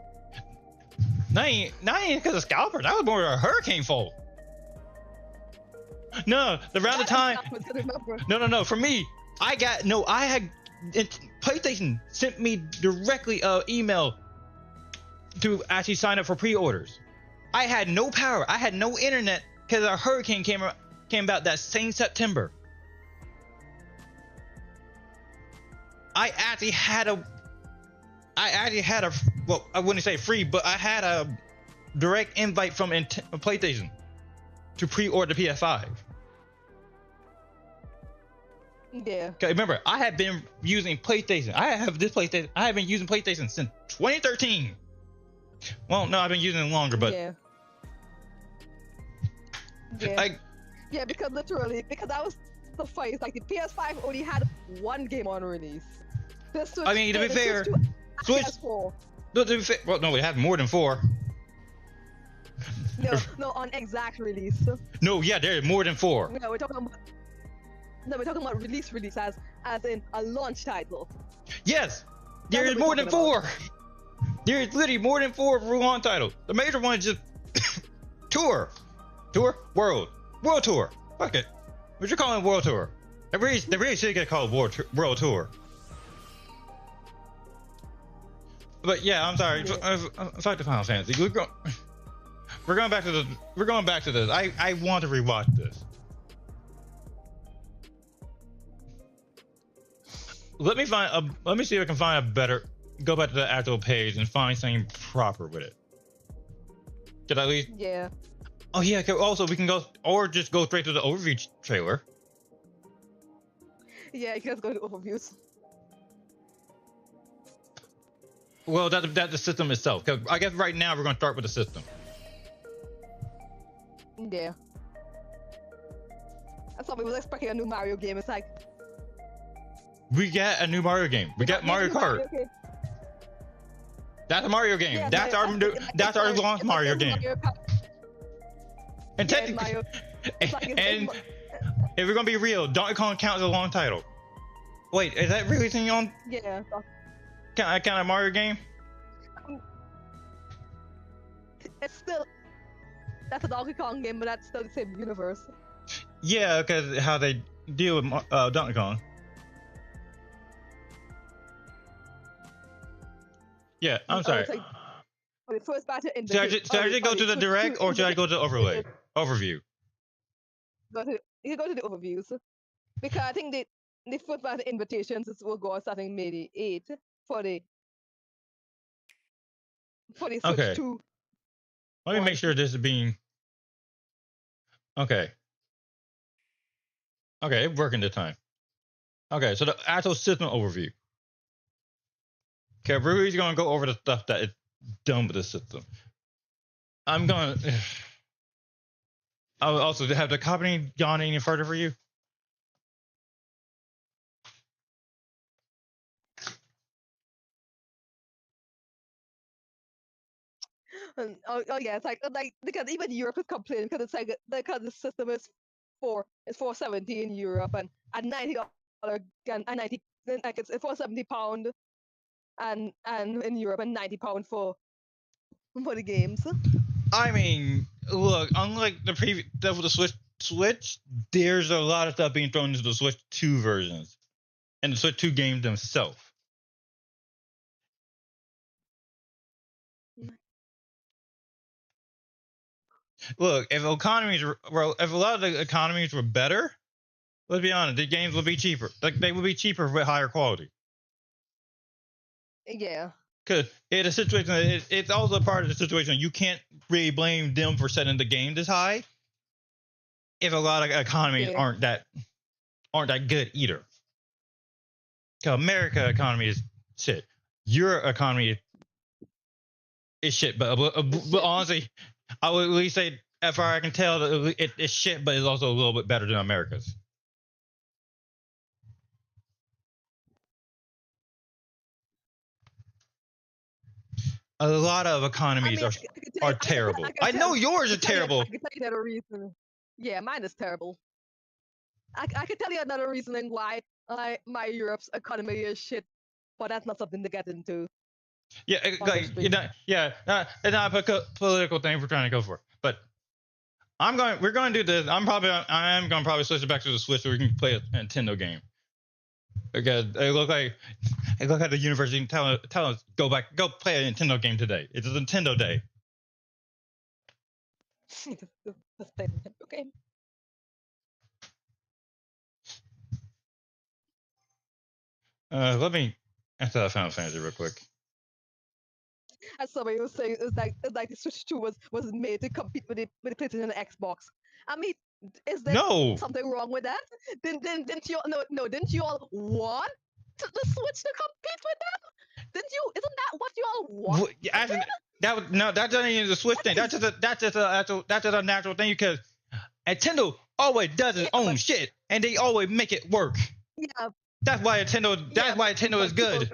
Not even because of Scalper. That was more a hurricane fault. No, around the time. No. For me, I had PlayStation sent me directly an email to actually sign up for pre-orders. I had no power. I had no internet because a hurricane came about that same September. I actually had a well, I wouldn't say free, but I had a direct invite from PlayStation to pre-order the PS5. Yeah. Okay, remember, I have been using PlayStation. I have been using PlayStation since 2013. Well, no, I've been using it longer, but yeah. Yeah, because literally, because that was the fight. It's like the PS5 only had one game on release. The Switch, I mean, to be the fair, Switch 2 and Switch. PS4. No, to be fair, well, no, we had more than 4. No, on exact release. No, yeah, there are more than 4. No, we're talking about. No, we're talking about release as in a launch title. Yes, there is more than 4. There is literally more than 4 Wuhan titles. The major one is just Tour, World Tour. Fuck it. What you calling World Tour? They really should get called World Tour. But yeah, I'm sorry. Fuck the Final Fantasy. We're going back to this. I want to rewatch this. Let me see if I can find a better. Go back to the actual page and find something proper with it. Did I at least? Yeah. Oh yeah. Also, we can go or just go straight to the overview trailer. Yeah, you can just go to overviews. Well, that's the system itself. 'Cause I guess right now we're gonna start with the system. Yeah. I thought we was expecting a new Mario game. It's like we get a new Mario game. We got Mario Kart. That's a Mario game. Yeah, that's our launch Mario game. And technically, and if we're gonna be real, Donkey Kong counts as a long title. Wait, is that really thing on? Yeah. Can I count a Mario game? It's still that's a Donkey Kong game, but that's still the same universe. Yeah, because how they deal with Donkey Kong. Yeah, I'm sorry. Like, the first battle in the should I just go to the direct or should I go to overlay? Overview. You can go to the overviews. Because I think the first battle invitations will go starting May the 8th for the Switch 2. Let me make sure this is being okay. Okay, it's working this time. Okay, so the actual system overview. Okay, we're really gonna go over the stuff that is done with the system. I'm gonna. I'll also have the company gone any further for you. Oh yeah, it's like because even Europe is complaining because it's like because the system is $470 in Europe and at $90 and 90 like it's £470 and in Europe and £90 for the games. I mean, look, unlike the previous stuff with the Switch, there's a lot of stuff being thrown into the Switch 2 versions and the Switch 2 games themselves. Look, if a lot of the economies were better, let's be honest, the games would be cheaper. Like they would be cheaper with higher quality. Yeah. Because in a situation, it's also part of the situation. You can't really blame them for setting the game this high. If a lot of economies aren't that good either. Because America economy is shit. Your economy is shit. But honestly, I would at least say, as far as I can tell, that it's shit, but it's also a little bit better than America's. A lot of economies are terrible. I know yours are terrible. I can tell you another reason. Yeah, mine is terrible. I can tell you another reason why my Europe's economy is shit, but that's not something to get into. Yeah, like it's not a political thing we're trying to go for. But we're going to do this. I am going to probably switch it back to the Switch so we can play a Nintendo game. Because it looked like the university tell us go play a Nintendo game today. It's a Nintendo day. Let's play a Nintendo game. Let me answer that Final Fantasy real quick. As somebody was saying, it's like the Switch 2 was made to compete with the PlayStation and the Xbox. I mean, is there something wrong with that? Didn't you all want the Switch to compete with them? Didn't you? Isn't that what you all want? That's not even the Switch thing. That's just a natural thing because Nintendo always does its own shit, and they always make it work. Yeah. That's why Nintendo. That's why Nintendo is people- good.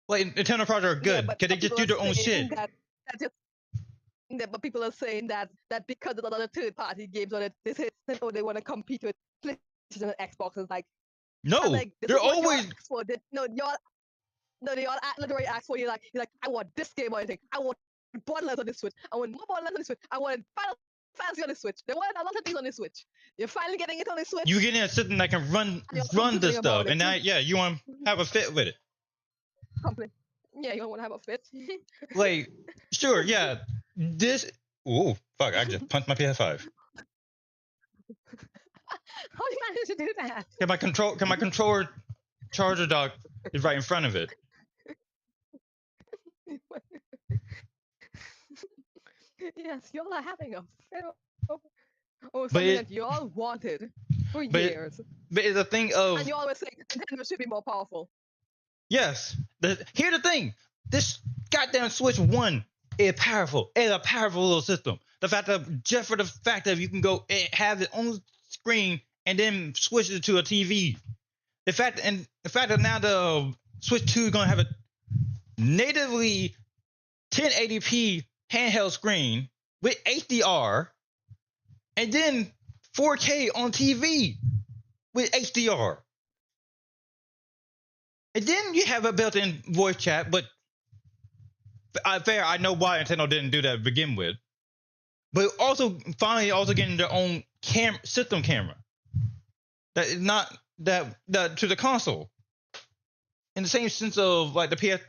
Like Nintendo products are good because they just do their own shit. But people are saying that because there's a lot of third-party games on it, they say they want to compete with PlayStation and Xbox. It's like No, like, they're always. They all literally ask for you like I want this game or anything. I want Borderlands on the Switch. I want more Borderlands on the Switch. I want Final Fantasy on the Switch. They want a lot of things on the Switch. You're finally getting it on the Switch. You're getting a system that can run this stuff, and now you want to have a fit with it. Yeah, you don't want to have a fit. Like, sure, yeah. This. Oh fuck! I just punched my PS5. How do you manage to do that? Can my controller charger dock is right in front of it. Yes, y'all are having a fit over something that y'all wanted for years. But it's a thing of. And you always say Nintendo should be more powerful. Yes. Here's the thing. This goddamn Switch 1 is powerful. It's a powerful little system. The fact that just for the fact that you can go and have it on the screen and then switch it to a TV. The fact that now the Switch 2 is gonna have a natively 1080p handheld screen with HDR, and then 4K on TV with HDR. And then you have a built-in voice chat, but I know why Nintendo didn't do that to begin with. But finally getting their own system camera. That is not that to the console. In the same sense of like the PS,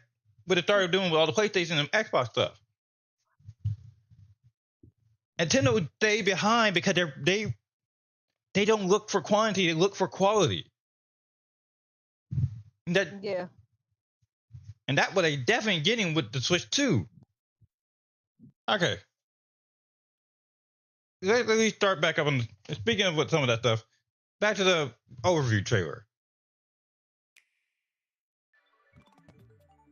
what they started doing with all the PlayStation and Xbox stuff. Nintendo stay behind because they don't look for quantity, they look for quality. And that's what they definitely getting with the Switch 2. Okay. Let me start back up on. Speaking of some of that stuff, back to the overview trailer.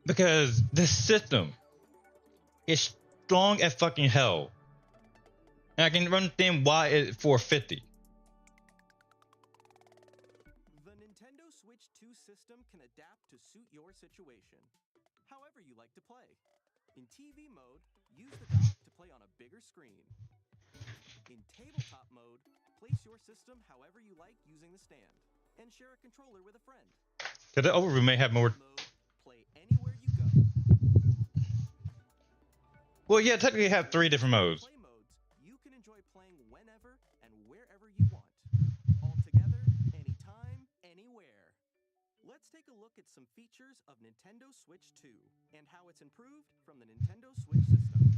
Because this system is strong as fucking hell. And I can understand why it's 450. The Nintendo Switch 2 system can adapt to suit your situation, however you like to play. In TV mode, use the dock to play on a bigger screen. In tabletop mode, place your system however you like using the stand, and share a controller with a friend. So the overview may have more. Play anywhere you go. Well, yeah, technically have 3 different modes. Play modes, you can enjoy playing whenever and wherever you want. All together, anytime, anywhere. Let's take a look at some features of Nintendo Switch 2 and how it's improved from the Nintendo Switch system.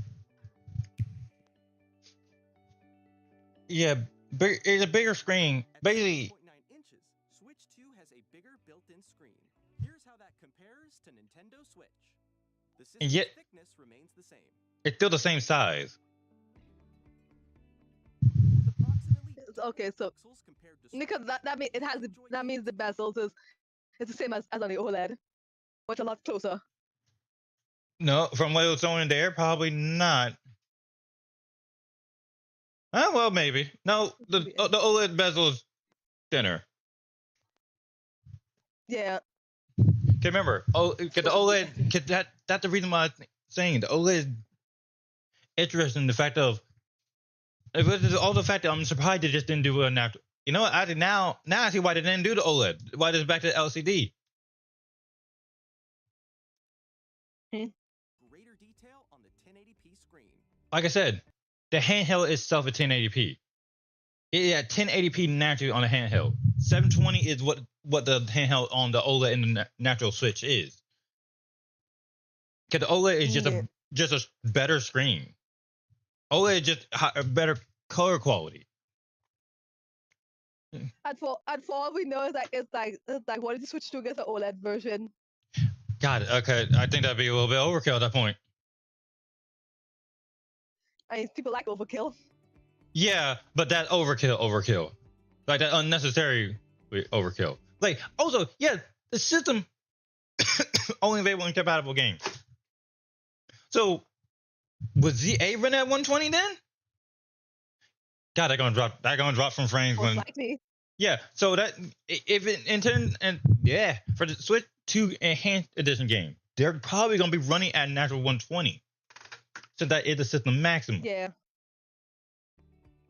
Yeah, it's a bigger screen. Basically, 7.9 inches, Switch 2 has a bigger built-in screen. Here's how that compares to Nintendo Switch. The system's thickness remains the same. It's still the same size. Okay, so because that means the bezels is the same as on the OLED, but a lot closer. No, from what it was showing there, probably not. Oh, well, maybe. No, the OLED bezel is thinner. Yeah. Okay, remember, the OLED, that's the reason why I'm saying the OLED is interesting. The fact of, all the fact that I'm surprised they just didn't do it after. You know what? Now I see why they didn't do the OLED. Why it's back to the LCD. Greater detail on the 1080p screen. Like I said, the handheld itself is 1080p. It at 1080p naturally on the handheld. 720 is what the handheld on the OLED and the natural Switch is. Because the OLED is just a better screen. OLED is just a better color quality. And for all we know, it's like what did you switch to get the OLED version? Got it. Okay, I think that'd be a little bit overkill at that point. I mean, people like overkill. Yeah, but that overkill. Like that unnecessary overkill. Like, also, yeah, the system only available in compatible games. So, was ZA run at 120 then? God, they're gonna drop some frames Most when. likely. Yeah, so that if it intend and yeah for the Switch 2 Enhanced Edition game, they're probably gonna be running at natural 120, so that is the system maximum. Yeah.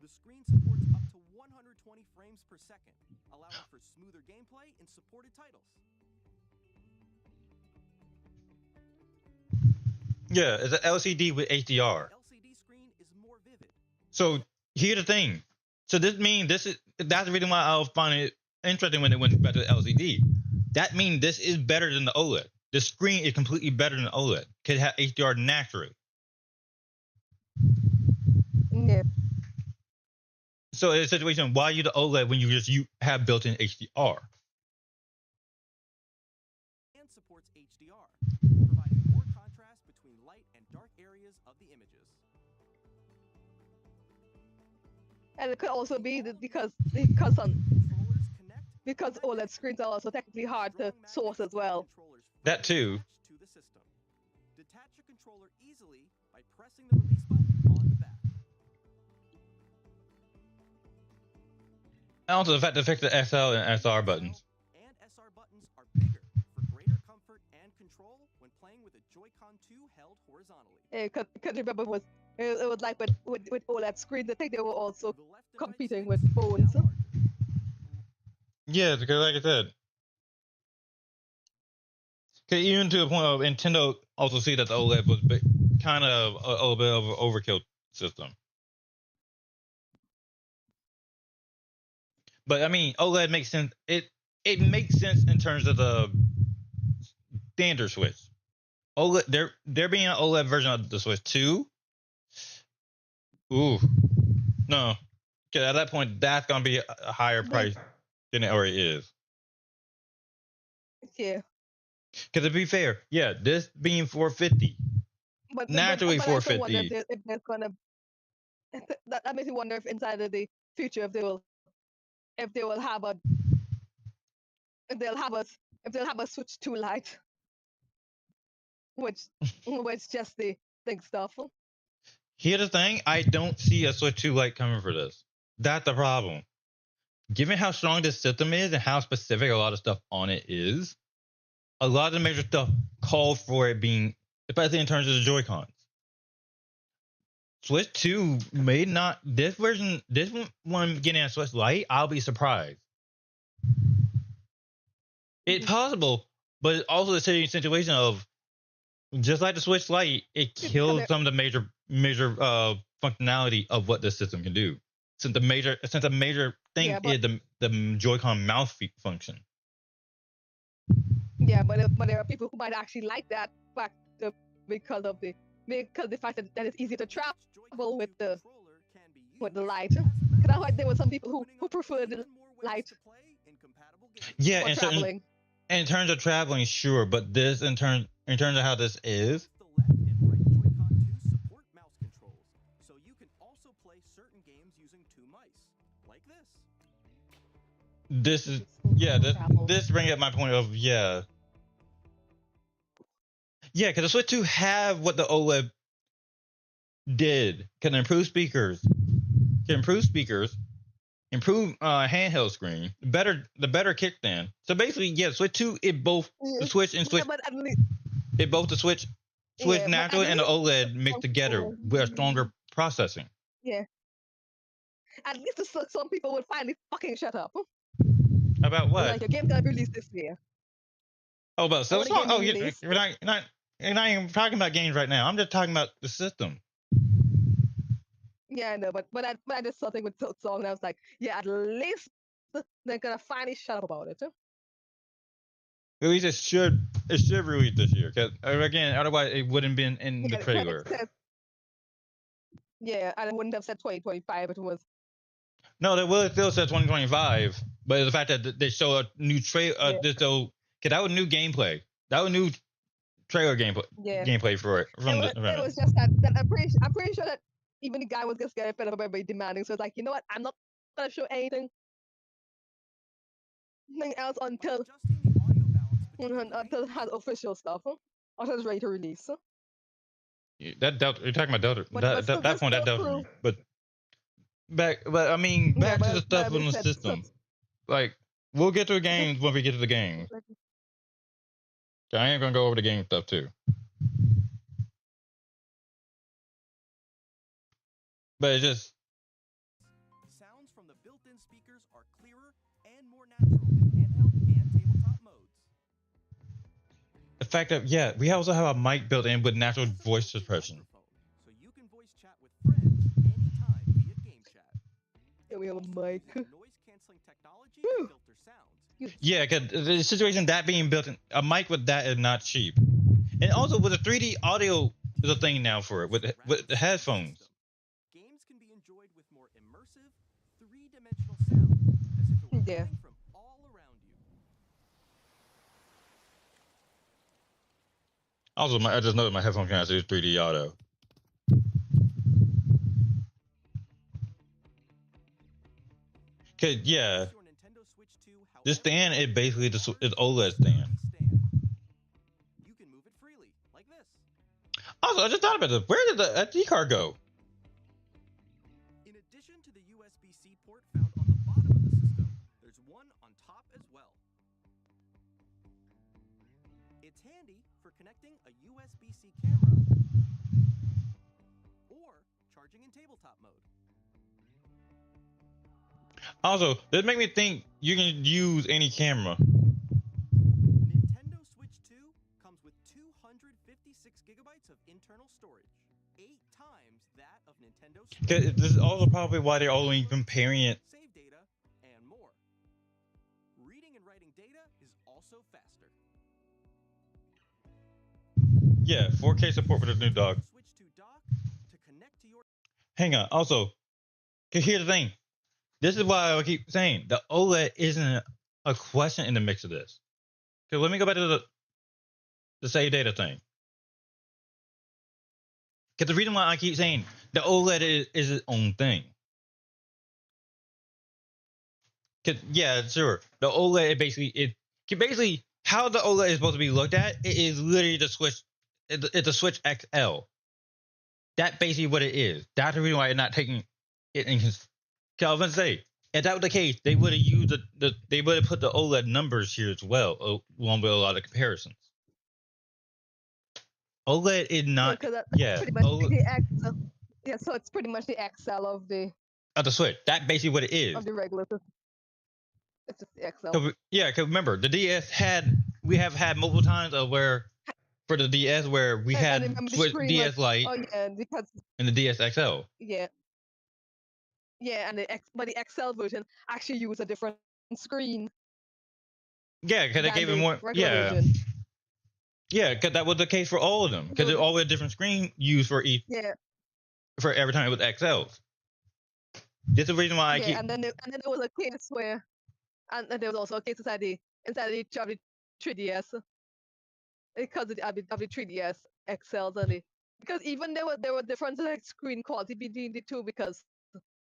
The screen supports up to 120 frames per second, allowing for smoother gameplay in supported titles. Yeah, it's an LCD with HDR. LCD screen is more vivid. So here's the thing. So that's the reason why I was finding it interesting when it went back to the LCD. That means this is better than the OLED. The screen is completely better than the OLED because it has HDR naturally. Yeah. So in a situation, why use the OLED when you have built-in HDR? And supports HDR, providing more contrast between light and dark areas of the images. And it could also be that because OLED screens are also technically hard to source as well. That too. To the system. Detach your controller easily by pressing the release button on the back. And also the fact to fix the SL and SR buttons. And SR buttons are bigger for greater comfort and control when playing with a Joy-Con 2 held horizontally. Because remember, it was like with OLED screens, I think they were also competing with phones. Yeah, because like I said, because even to the point of Nintendo also see that the OLED was kind of a little bit of an overkill system. But I mean, OLED makes sense. It makes sense in terms of the standard Switch. OLED, there being an OLED version of the Switch 2. Ooh, no. Because at that point, that's gonna be a higher price than it already is. Yeah. Because to be fair, yeah, this being $450, naturally but I also $450. wonder if there's gonna. That makes me wonder if inside of the future, if they'll have a Switch 2 Lite, which just the thing stuff. Here's the thing, I don't see a Switch 2 Lite coming for this. That's the problem. Given how strong this system is and how specific a lot of stuff on it is, a lot of the major stuff calls for it being, especially in terms of the Joy-Cons. Switch 2 may not, this one getting a Switch Lite, I'll be surprised. It's possible, but it's also the situation of, just like the Switch Lite, it kills some of the major functionality of what this system can do. Since a major thing is the Joy-Con mouse function. Yeah, but there are people who might actually like that factor because the fact that it's easy to travel with the Lite. Because I heard there were some people who prefer the Lite. Yeah, in terms of traveling, sure, but this in terms of how this is. The left and right Joy-Con 2 support mouse controls, so you can also play certain games using two mice, like this. This brings up my point of yeah, because the Switch 2 have what the OLED did. Can improve speakers, improve handheld screen, the better kickstand. So basically, yeah, Switch 2, the Switch and Switch, Switch naturally and the OLED mixed together with a stronger processing. Yeah. At least some people would finally fucking shut up. About what? Like, your game's gonna be released this year. Oh, about Silksong? Oh, you're not even talking about games right now. I'm just talking about the system. Yeah, I know, but I just saw something with Silksong, and I was like, yeah, at least they're gonna finally shut up about it. At least it should release this year. Because again, otherwise it wouldn't been in the trailer. Yeah, and it wouldn't have said 2025. It was. No, they would still said 2025, but the fact that they show a new trailer, because that was new gameplay. That was new trailer gameplay for it. It was just that I'm pretty sure that even the guy was just getting fed up about everybody demanding. So it's like, you know what? I'm not gonna show anything else until it has official stuff, until it's ready to release. You're talking about Delta. That point, that Delta. But Back to the stuff on the system. Like, we'll get to the games when we get to the games. I ain't gonna go over the game stuff too. But it's just Sounds from the built-in speakers are clearer and more natural in handheld and tabletop modes. the fact that we also have a mic built in with natural voice suppression. So you can voice chat with friends anytime via game chat. Yeah, we have a mic. Noise canceling technology to filter sounds. Yeah, because the situation that being built in, a mic with that is not cheap. And also with the 3D audio is a thing now for it with the headphones. Games can be enjoyed with more immersive, three-dimensional sound, as if it were coming from all around you. Also, I just noticed my headphone can actually do 3D audio. Okay, yeah. This stand is basically is OLED stand. You can move it freely, like this. Also, I just thought about this. Where did the SD card go? In addition to the USB-C port found on the bottom of the system, there's one on top as well. It's handy for connecting a USB-C camera or charging in tabletop mode. Also, this make me think you can use any camera. Nintendo Switch 2 comes with 256 gigabytes of internal storage, 8 times that of Nintendo Switch. This is also probably why they're only comparing it. Save data and more. Reading and writing data is also faster. Yeah, 4K support for this new dog. Switch 2 dock to connect to your. Hang on. Also, here's the thing. This is why I keep saying the OLED isn't a question in the mix of this. Okay, let me go back to the save data thing. Because the reason why I keep saying the OLED is its own thing. Cause yeah, sure. The OLED basically how the OLED is supposed to be looked at. It is literally the Switch. It's a Switch XL. That's basically what it is. That's the reason why it's not taking it in. I was gonna say, if that was the case, they would have used they would have put the OLED numbers here as well, along with a lot of comparisons. OLED is not. Pretty much the XL. Yeah, so it's pretty much the XL of the Switch. That's basically what it is. Of the regular. It's just the XL. Because remember, the DS we have had multiple times of where for the DS where we had DS Lite and the DS XL. Yeah. Yeah, and but the XL version actually used a different screen. Yeah, because they gave it more. Yeah. Version. Yeah, because that was the case for all of them. Because they all had a different screen used for each. Yeah. For every time it was XLs. This is the reason why I keep. And then there was a case where, and there was also a case inside the 3DS, because of the 3DS XLs and because even there were differences in screen quality between the two because.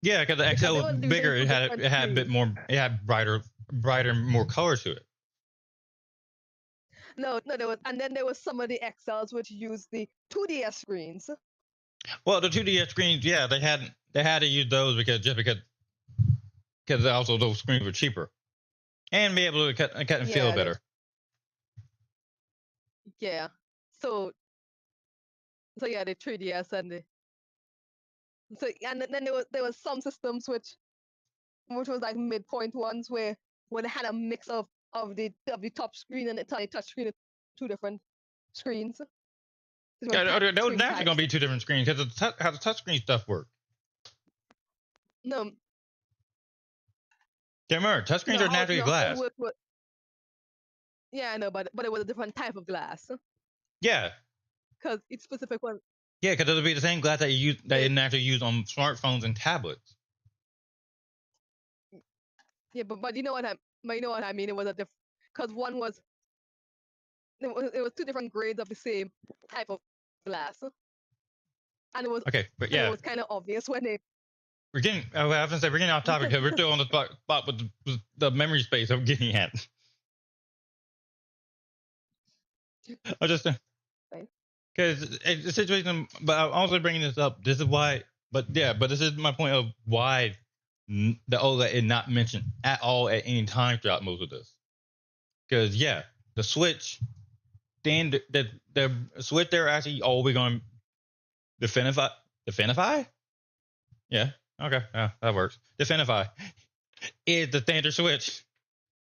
Yeah, because the XL was bigger. It had a bit more. It had brighter, more color to it. No, there was, and then there was some of the XLs which used the 2DS screens. Well, the 2DS screens, yeah, they had to use those because also those screens were cheaper, and be able to cut and feel better. Yeah. So yeah, the 3DS and the. So and then there was some systems which was like midpoint ones where they had a mix of the top screen and the tiny touch screen, two different screens. Yeah, that was naturally going to be two different screens because how the touch screen stuff works. No. Yeah, remember, touch screens are naturally glass. Yeah, I know, but it was a different type of glass. Yeah. Because each specific one. Yeah, because it'll be the same glass that you naturally use on smartphones and tablets. Yeah, but you know what I mean. It was a different because one was. It was two different grades of the same type of glass, and it was okay, but yeah, it was kind of obvious when they. We're getting. I was gonna say we're getting off topic because we're still on the spot with the memory space I'm getting at. I just because the situation, but I'm also bringing this up. This is why But this is my point of why the OLED is not mentioned at all at any time throughout most of this. Because the Switch, the Switch, they're actually always going to Definify. Yeah, okay, yeah, that works. Definify is the standard Switch.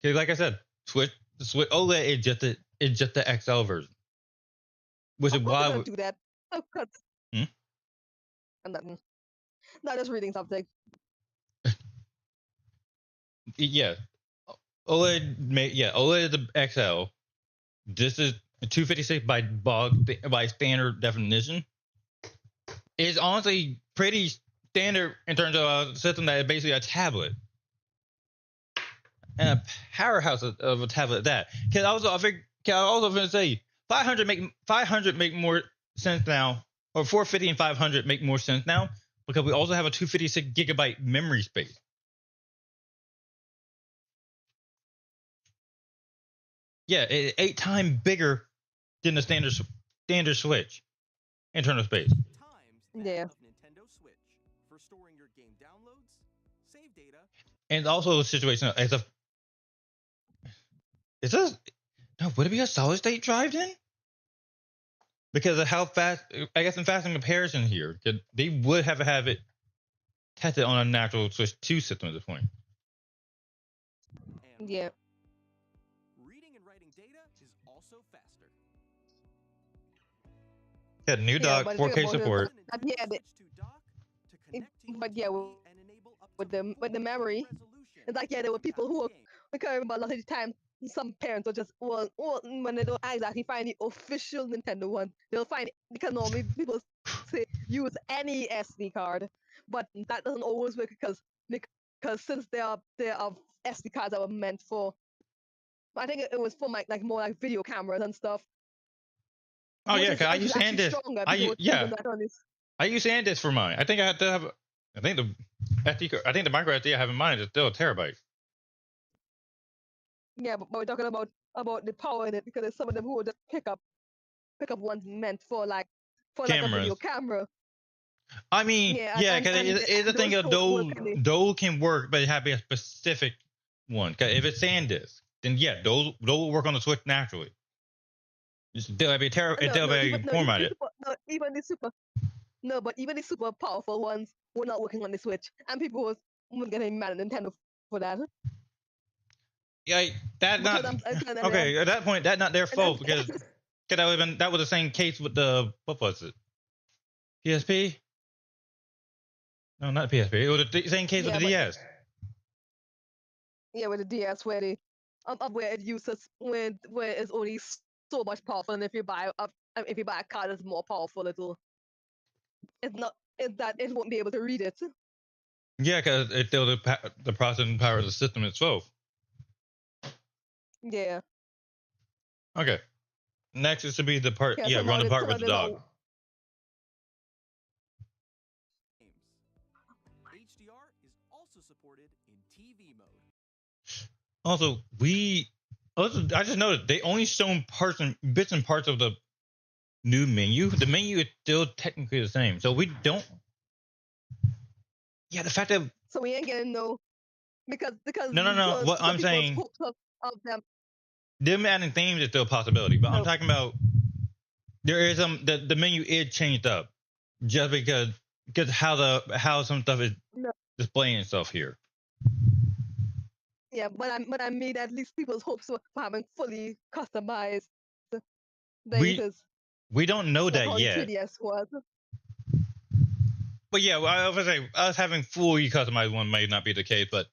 Because like I said, the Switch OLED is just the XL version, which is why we do that. Oh, cut. And nothing. Not just reading something. OLED is the XL. This is 256 by standard definition. It's honestly pretty standard in terms of a system that is basically a tablet. And a powerhouse of a tablet at that. Because I was also going to say 500 make more sense now, or 450 and 500 make more sense now because we also have a 256 gigabyte memory space. Yeah, it's 8 times bigger than the standard Switch internal space. Yeah. Nintendo Switch for storing your game downloads, save data, and also a situation would it be a solid state drive then? Because of how fast, I guess, in comparison here, they would have it tested on a natural Switch 2 system at this point. Yeah. Reading and writing data is also faster. Yeah, new dock, 4K support. With the memory, it's like there were people who I can't remember a lot of the time. Some parents will just when they don't exactly find the official Nintendo one, they'll find it because normally people say use any SD card, but that doesn't always work because since there are SD cards that were meant for, I think it was for like more like video cameras and stuff. Oh yeah, because I use SanDisk. I use SanDisk for mine. I think I have to have. I think the micro SD I have in mine is still a terabyte. Yeah, but we're talking about the power in it because there's some of them who will just pick up ones meant for like a video camera. I mean, because it's a thing of those can work, but it has to be a specific one. Because if it's SanDisk, then those will work on the Switch naturally. They'll be formatted. But even the super powerful ones were not working on the Switch, and people were getting mad at Nintendo for that. Yeah, okay. At that point, that's not their fault because that was the same case with the what was it? PSP? No, not PSP. It was the same case with the DS. Yeah, with the DS where it uses where it's only so much powerful, and if you buy a card that's more powerful, it won't be able to read it. Yeah, because it's still the processing power of the system itself. Yeah. Okay. Next is to be the part. Yeah, run the part with the dog. HDR is also supported in TV mode. Also, I just noticed they only shown bits and parts of the new menu. The menu is still technically the same, so we don't. Yeah, the fact that. So we ain't getting because. No. What I'm saying. Them adding themes is still a possibility, but I'm talking about there is the menu is changed up just because how some stuff is displaying itself here. Yeah, but I made at least people's hopes for having fully customized. We don't know that yet. 3DS was. But yeah, I was say us having fully customized one may not be the case, but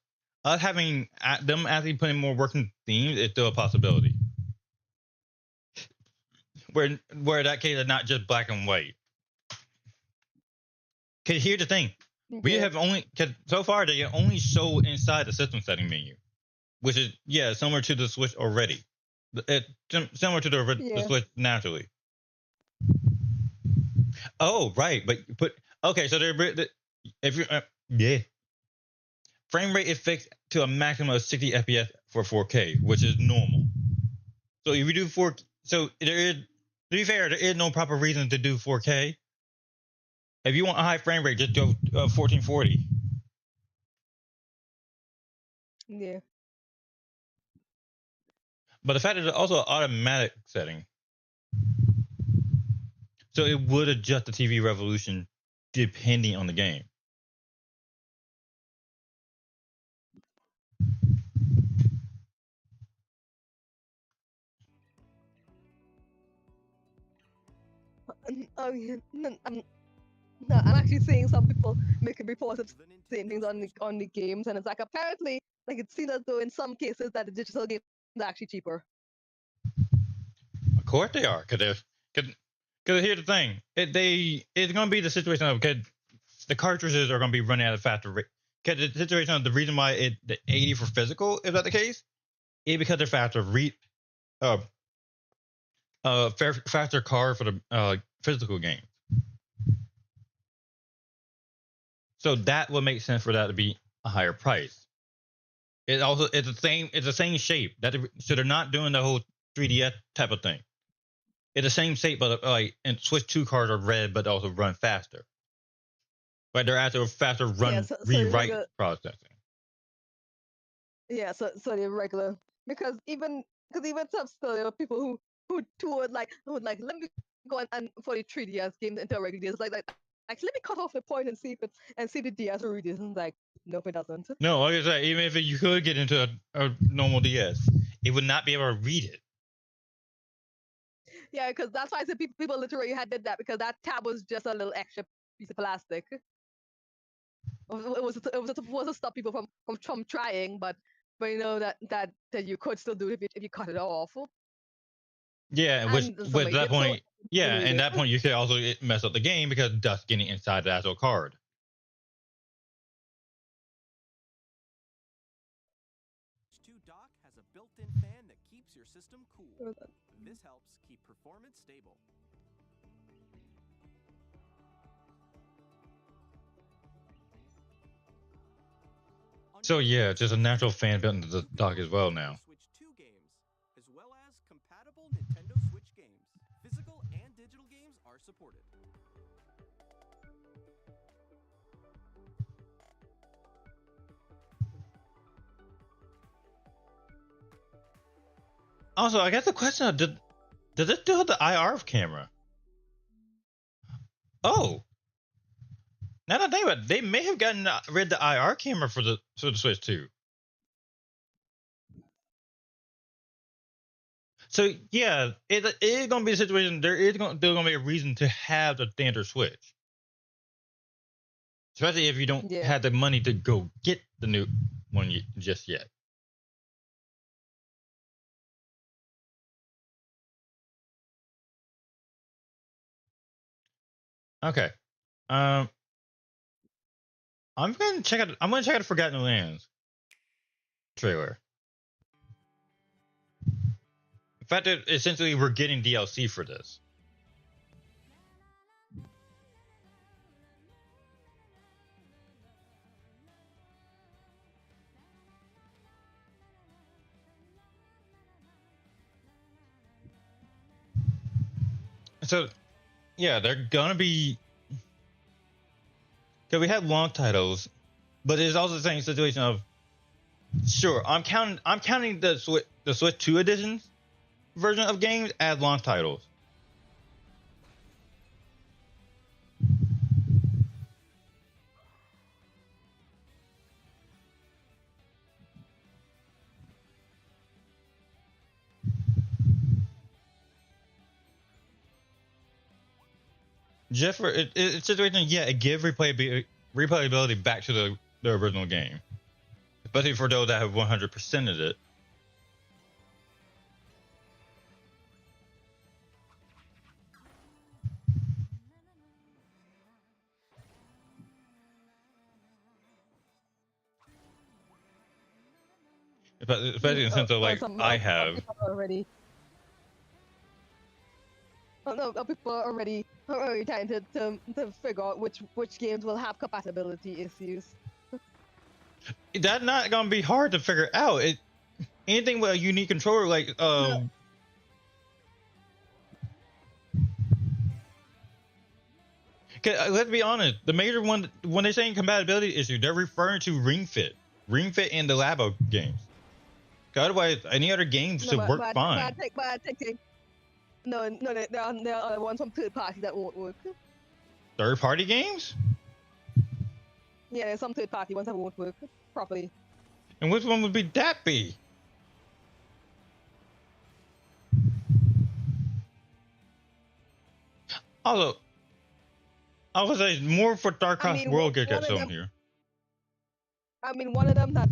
us having them actually putting more working themes is still a possibility. Where that case is not just black and white. Cause here's the thing, we have so far they only show inside the system setting menu, which is similar to the Switch already. It's similar to the Switch naturally. Oh right, but okay, so if you frame rate is fixed to a maximum of 60 FPS for 4K, which is normal. So if you do 4K, so there is, to be fair, there is no proper reason to do 4K. If you want a high frame rate, just go 1440. Yeah. But the fact that it's also an automatic setting, so it would adjust the TV resolution depending on the game. Oh, yeah. No, I'm actually seeing some people making reports of same things on the games, and it's like apparently, like it seems as though in some cases that the digital games are actually cheaper. Of course they are, because here's the thing, it's going to be the situation of, because the cartridges are going to be running at a faster rate. Because the situation of the reason why the 80 for physical is that the case, is because they're faster faster card for the physical game. So that would make sense for that to be a higher price. It's the same shape. So they're not doing the whole 3DS type of thing. It's the same shape, but and Switch 2 cards are red, but also run faster. But they're actually faster run rewrite processing. Yeah, so the regular, because even some still there are people who would like let me go and for the 3DS games into a regular DS, like let me cut off the point and see if the DS will read this, and like nope, it doesn't. No, like I said, even if you could get into a normal DS, it would not be able to read it. Yeah, because that's why I said people literally had did that, because that tab was just a little extra piece of plastic. It was supposed to stop people from trying, but you know that you could still do it if you cut it off. Yeah, with that point, and that point you could also mess up the game because dust getting inside the actual card. Dock has a built-in fan that keeps your system cool. This helps keep performance stable. So yeah, just a natural fan built into the dock as well now. Switch 2 games, as well as compatible Nintendo Switch games. Physical and digital games are supported. Also, I guess the question of, did it do the IR camera? Oh, now that I think about it, they may have gotten rid of the IR camera for the Switch 2. So yeah, it is going to be a situation. There's going to be a reason to have the standard Switch, especially if you don't have the money to go get the new one just yet. Okay, I'm going to check out. I'm going to check out Forgotten Lands trailer. In fact, essentially, we're getting DLC for this. So, yeah, they're gonna be. Because we have long titles, but it's also the same situation of. Sure, I'm counting the Switch 2 edition version of games as long titles. Just for it's situation, yeah, it gives replayability back to the original game, especially for those that have 100%ed it. Especially in the sense of like I have already. Oh no, people are already trying to figure out which games will have compatibility issues. That's not gonna be hard to figure out. Anything with a unique controller, like let's be honest. The major one when they're saying compatibility issue, they're referring to Ring Fit and the Labo games. Otherwise, any other game should work fine. But I think no, there are other ones from third party that won't work. Third party games? Yeah, there's some third party ones that won't work properly. And which one would that be? Also, I would say more for Starcraft World get something here. I mean, one of them that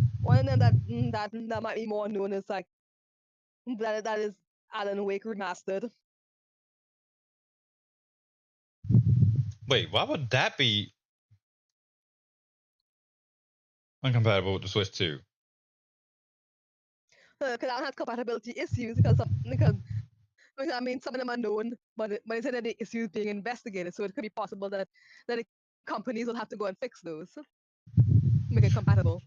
might be more known as like that is Alan Wake remastered. Wait, why would that be incompatible with the Switch 2? Because I don't have compatibility issues because I mean some of them are known, but they said that the issues being investigated, so it could be possible that the companies will have to go and fix those, make it compatible.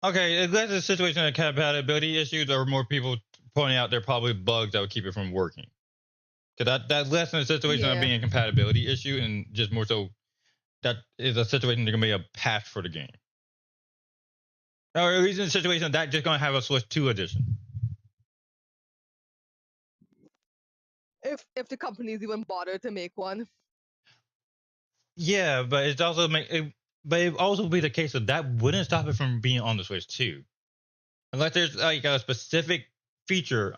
Okay, if that's a situation of compatibility issues, or more people pointing out there are probably bugs that would keep it from working. Because that's less than a situation of being a compatibility issue, and just more so that is a situation that can be a patch for the game. Or at least in a situation that just going to have a Switch 2 edition. If the companies even bother to make one. Yeah, but it's also but it also be the case that wouldn't stop it from being on the Switch 2. Unless there's like a specific feature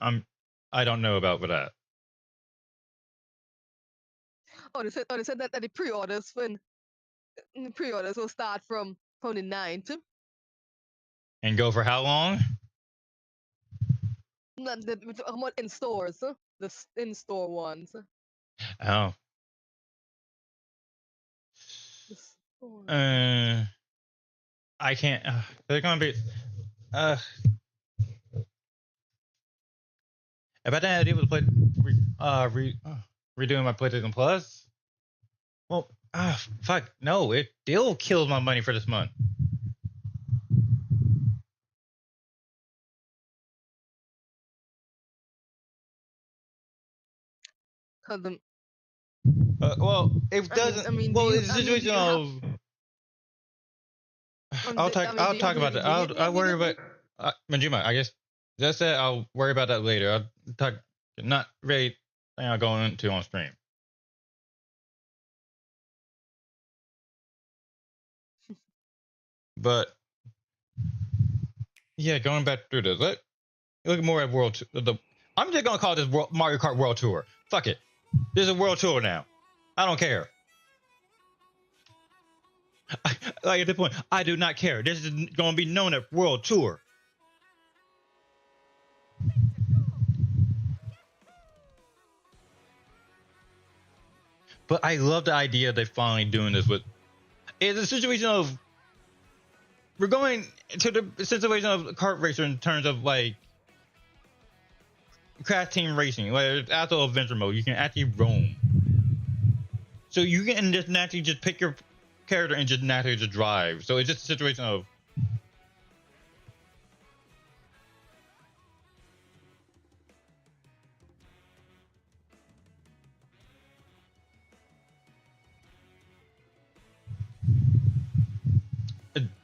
I don't know about for that. They said that the pre-orders will start from the 9th. And go for how long? In stores, the in-store ones. Oh. I can't. They're gonna be. If I didn't have to deal with redoing my PlayStation Plus, well, fuck no, it still kills my money for this month. Well, it doesn't. It's a situation of. I'll talk about that. I'll worry about Majima. I guess just said I'll worry about that later. I'll talk. Not really. I'm going into on stream. But yeah, going back through this. Look more at World. I'm just gonna call this Mario Kart World Tour. Fuck it. This is a World Tour now. I don't care. Like at this point, I do not care. This is going to be known as World Tour. But I love the idea of they finally doing this with. It's a situation of. We're going to the situation of kart racer in terms of like. Crash team racing, like it's actual adventure mode. You can actually roam. So you can just naturally just pick your character and just naturally just drive. So it's just a situation of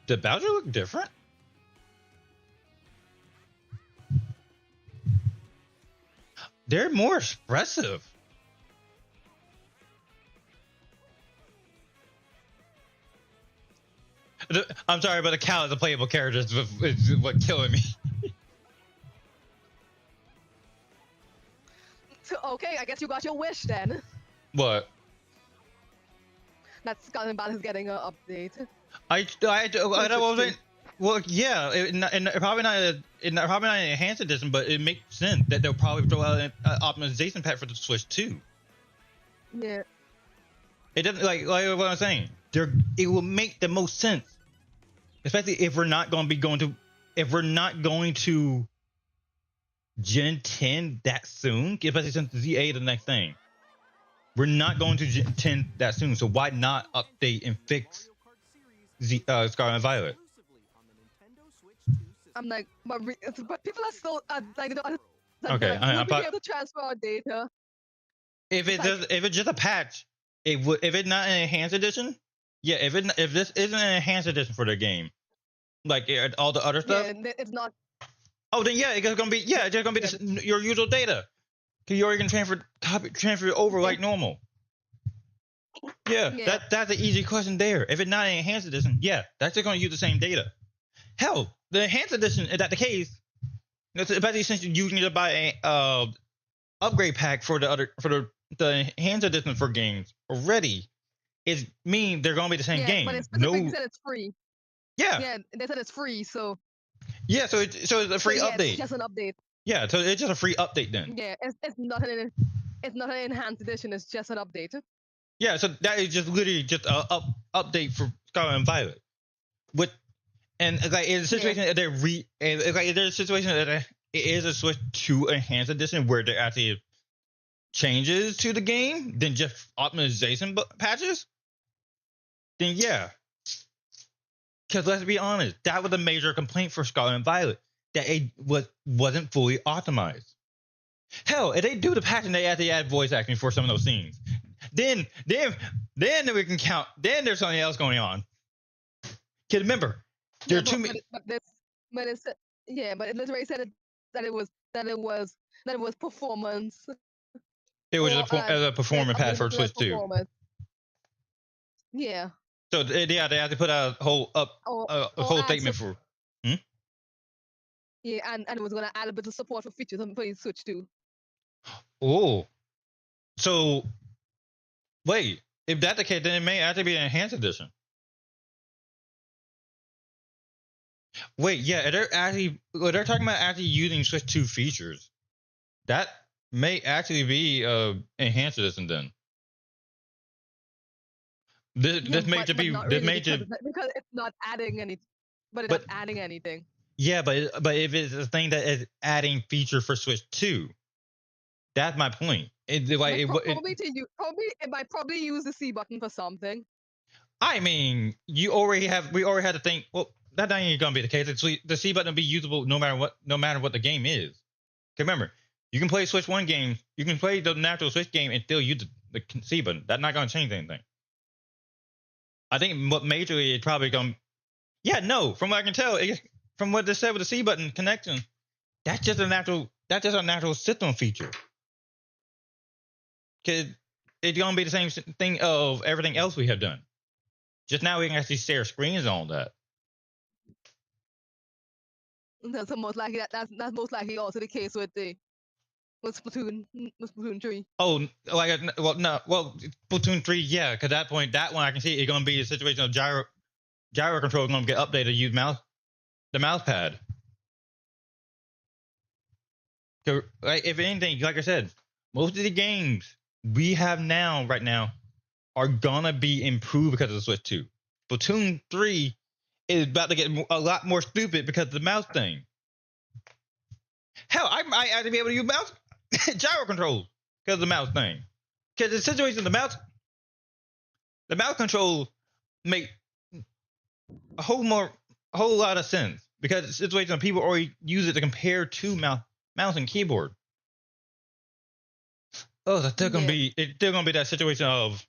did Bowser look different? They're more expressive. I'm sorry, but the cow as a playable character is what killing me. Okay, I guess you got your wish then. What? That Skull and Bones is getting an update. I wasn't. Well, yeah, probably not an enhanced edition, but it makes sense that they'll probably throw out an optimization pack for the Switch 2. Yeah. It doesn't like what I'm saying. It will make the most sense, especially if we're not going to Gen 10 that soon. Especially since ZA is the next thing, we're not going to Gen 10 that soon. So why not update and fix Scarlet and Violet? I'm like, but people are still like, okay, we'll be able to transfer our data. If it's just a patch, it would if it's not an enhanced edition. Yeah, if this isn't an enhanced edition for the game, like all the other stuff. Yeah, it's not. Oh, then yeah, it's just gonna be it's just gonna be your usual data. Cause you're already gonna transfer it over like normal. Yeah, that's an easy question there. If it's not an enhanced edition, yeah, that's just gonna use the same data. Hell, the enhanced edition, is that the case? Especially since you're using it to buy a upgrade pack for the enhanced edition for games already, it means they're gonna be the same game. But it's specific said it's free. Yeah. Yeah, they said it's free, so. Yeah, so it's a free update. It's just an update. Yeah, so it's just a free update then. Yeah, it's not an enhanced edition. It's just an update. Yeah, so that is just literally just a update for Scarlet and Violet. And like in a situation that there's a situation that it is a switch to enhanced edition where there actually changes to the game than just optimization patches. Then yeah, because let's be honest, that was a major complaint for Scarlet and Violet, that it wasn't fully optimized. Hell, if they do the patch and they actually add voice acting for some of those scenes, then we can count. Then there's something else going on. Because remember, there are too many. But it literally said that it was performance. It was a performance patch for Switch 2. Yeah. So they have to put out a whole statement for. Yeah, and it was gonna add a bit of support for features on Switch 2. Oh, so wait, if that's the case, then it may actually be an enhanced edition. Wait, yeah, they're talking about actually using Switch 2 features. That may actually be enhanced edition then. This may just be because it's not adding anything. But it's not adding anything. Yeah, but if it's a thing that is adding feature for Switch 2, that's my point. It might probably use the C button for something. I mean, we already had to think. Well, that ain't gonna be the case. The C button will be usable no matter what the game is. Remember, you can play Switch 1 game, you can play the natural Switch game and still use the C button. That's not gonna change anything. I think what majorly it's probably gonna. Yeah, no. From what I can tell, from what they said with the C button connection, that's just a natural system feature. Cause it's gonna be the same thing of everything else we have done. Just now we can actually share screens and all that. That's most likely that's most likely also the case with Splatoon 3. Oh, Splatoon 3, yeah. Cause that one I can see it's gonna be a situation of gyro control is gonna get updated to use the mouse pad. So, like, if anything, like I said, most of the games we have right now are gonna be improved because of the Switch 2. Splatoon 3 is about to get a lot more stupid because of the mouse thing. Hell, I might actually be able to use mouse gyro controls because of the mouse thing. Because the situation, the mouse controls make a whole lot of sense because the situation people already use it to compare to mouse and keyboard. Oh, it's still gonna be that situation of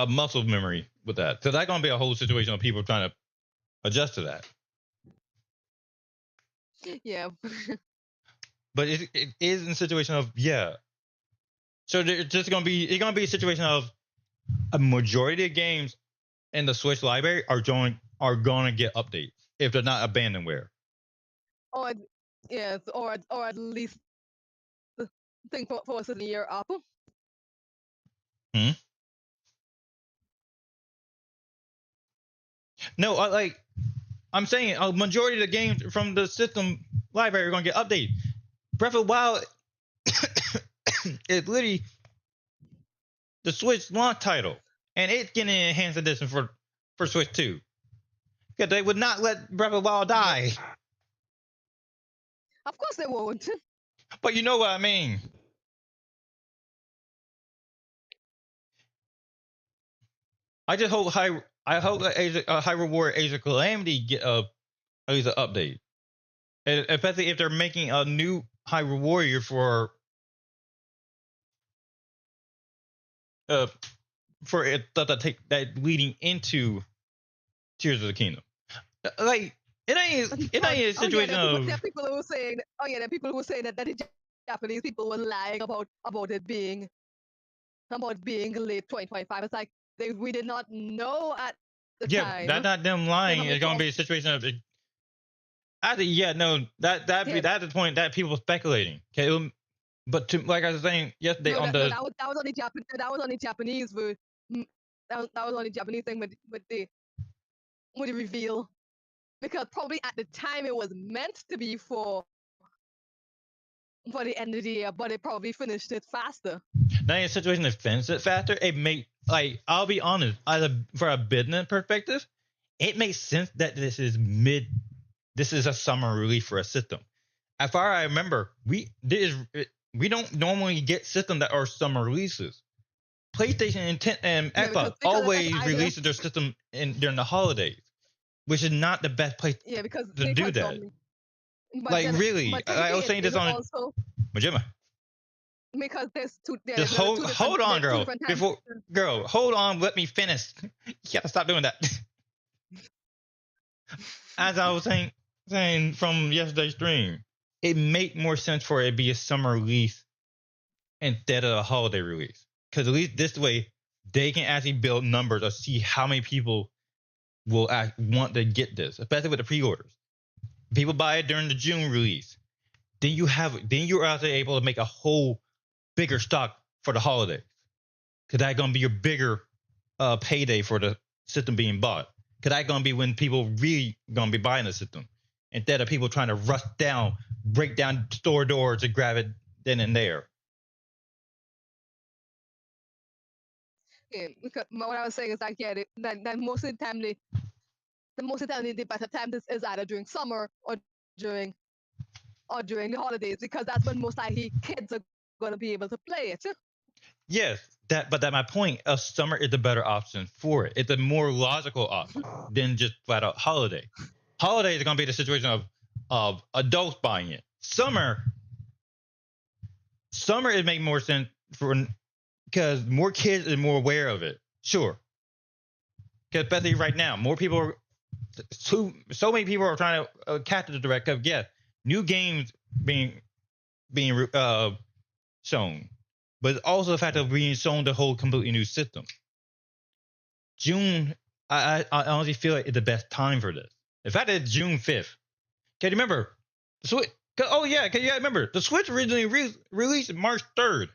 muscle memory with that. So that's gonna be a whole situation of people trying to adjust to that. Yeah. But it is in a situation of So it's gonna be a situation of a majority of games in the Switch library are gonna get updates if they're not abandonware. Or at least think for us in the year up. No, I'm saying a majority of the games from the system library are gonna get updated. Breath of the Wild is literally the Switch launch title, and it's getting an enhanced edition for Switch 2. Because they would not let Breath of the Wild die. Of course they won't. But you know what I mean. I just hope Hyrule Warrior Age of Calamity get at least an update, and especially if they're making a new Hyrule Warrior for for it that take that leading into Tears of the Kingdom. Like it ain't a situation there of are people who were saying, there are people who were saying that the Japanese people were lying about it being late 2025. It's like we did not know at the time. That's not them lying. It's gonna be a situation of that's the point that people speculating. Okay, but like I was saying yesterday that was only Japanese. That was only Japanese that was only Japanese thing with the reveal, because probably at the time it was meant to be for the end of the year, but it probably finished it faster. Now in a situation that finished it faster, it make I'll be honest, for a business perspective, it makes sense that this is a summer release for a system. As far as I remember, we don't normally get systems that are summer releases. PlayStation and Xbox always releases their system during the holidays, which is not the best place to do that. Really, I was saying this on Majima. Because there's two. Just hold on, girl. Hold on. Let me finish. You gotta stop doing that. As I was saying from yesterday's stream, it make more sense for it to be a summer release instead of a holiday release. Because at least this way, they can actually build numbers or see how many people will want to get this, especially with the pre-orders. People buy it during the June release. Then you're actually able to make a whole bigger stock for the holidays. Because that's going to be your bigger payday for the system being bought. Because that's going to be when people really going to be buying the system. Instead of people trying to break down store doors to grab it then and there. Yeah, because what I was saying is that most of the time the better time is either during summer or during the holidays, because that's when most likely kids are going to be able to play it. Yes, but my point. A summer is a better option for it. It's a more logical option than just flat out holiday. Holiday is going to be the situation of adults buying it. Summer it makes more sense because more kids are more aware of it. Sure. Because especially right now, so many people are trying to capture the direct. Because new games being shown, but it's also the fact of being shown the whole completely new system. June, I honestly feel like it's the best time for this. In fact, it's June 5th. Can you remember the Switch? Remember the Switch originally released March 3rd.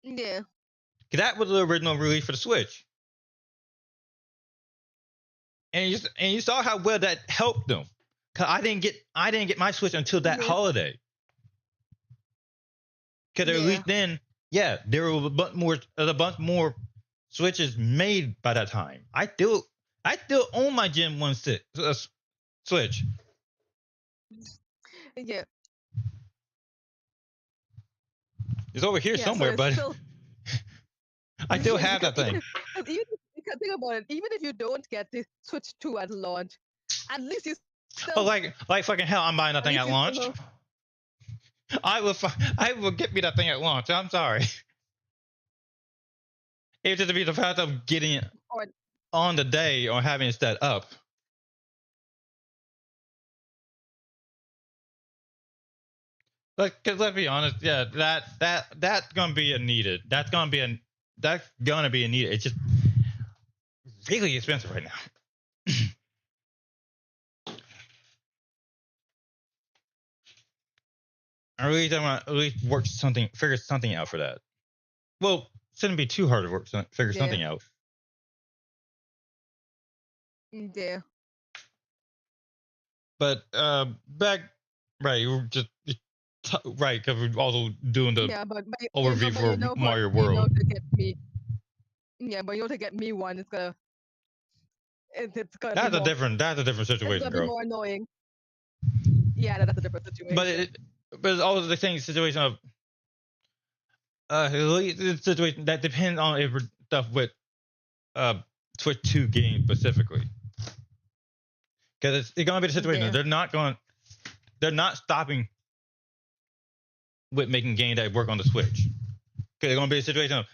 Yeah. That was the original release for the Switch. And you saw how well that helped them. Cause I didn't get my Switch until that holiday. Cause at least then, there were a bunch more Switches made by that time. I still own my Gen 1 Switch. Yeah. It's over here somewhere, but I still have that thing. Because think about it, even if you don't get the Switch 2 at launch, at least you still... like fucking hell, I'm buying that thing at launch. I will get me that thing at launch. I'm sorry. It's just to be the fact of getting it on the day or having it set up. Because let's be honest, that's gonna be a needed. That's gonna be a needed. It's just really expensive right now. I really don't want to at least figure something out for that. Well, shouldn't be too hard to figure something out. Yeah. But back, right, we're just right, because we're also doing the overview for Mario World. To get me one, it's gonna. That's a different situation, it's gonna be more annoying. Yeah, that's a different situation. But it's also the same situation of the situation that depends on stuff with Switch 2 games specifically. Because it's gonna be the situation they're not stopping with making games that work on the Switch. Because it's gonna be a situation of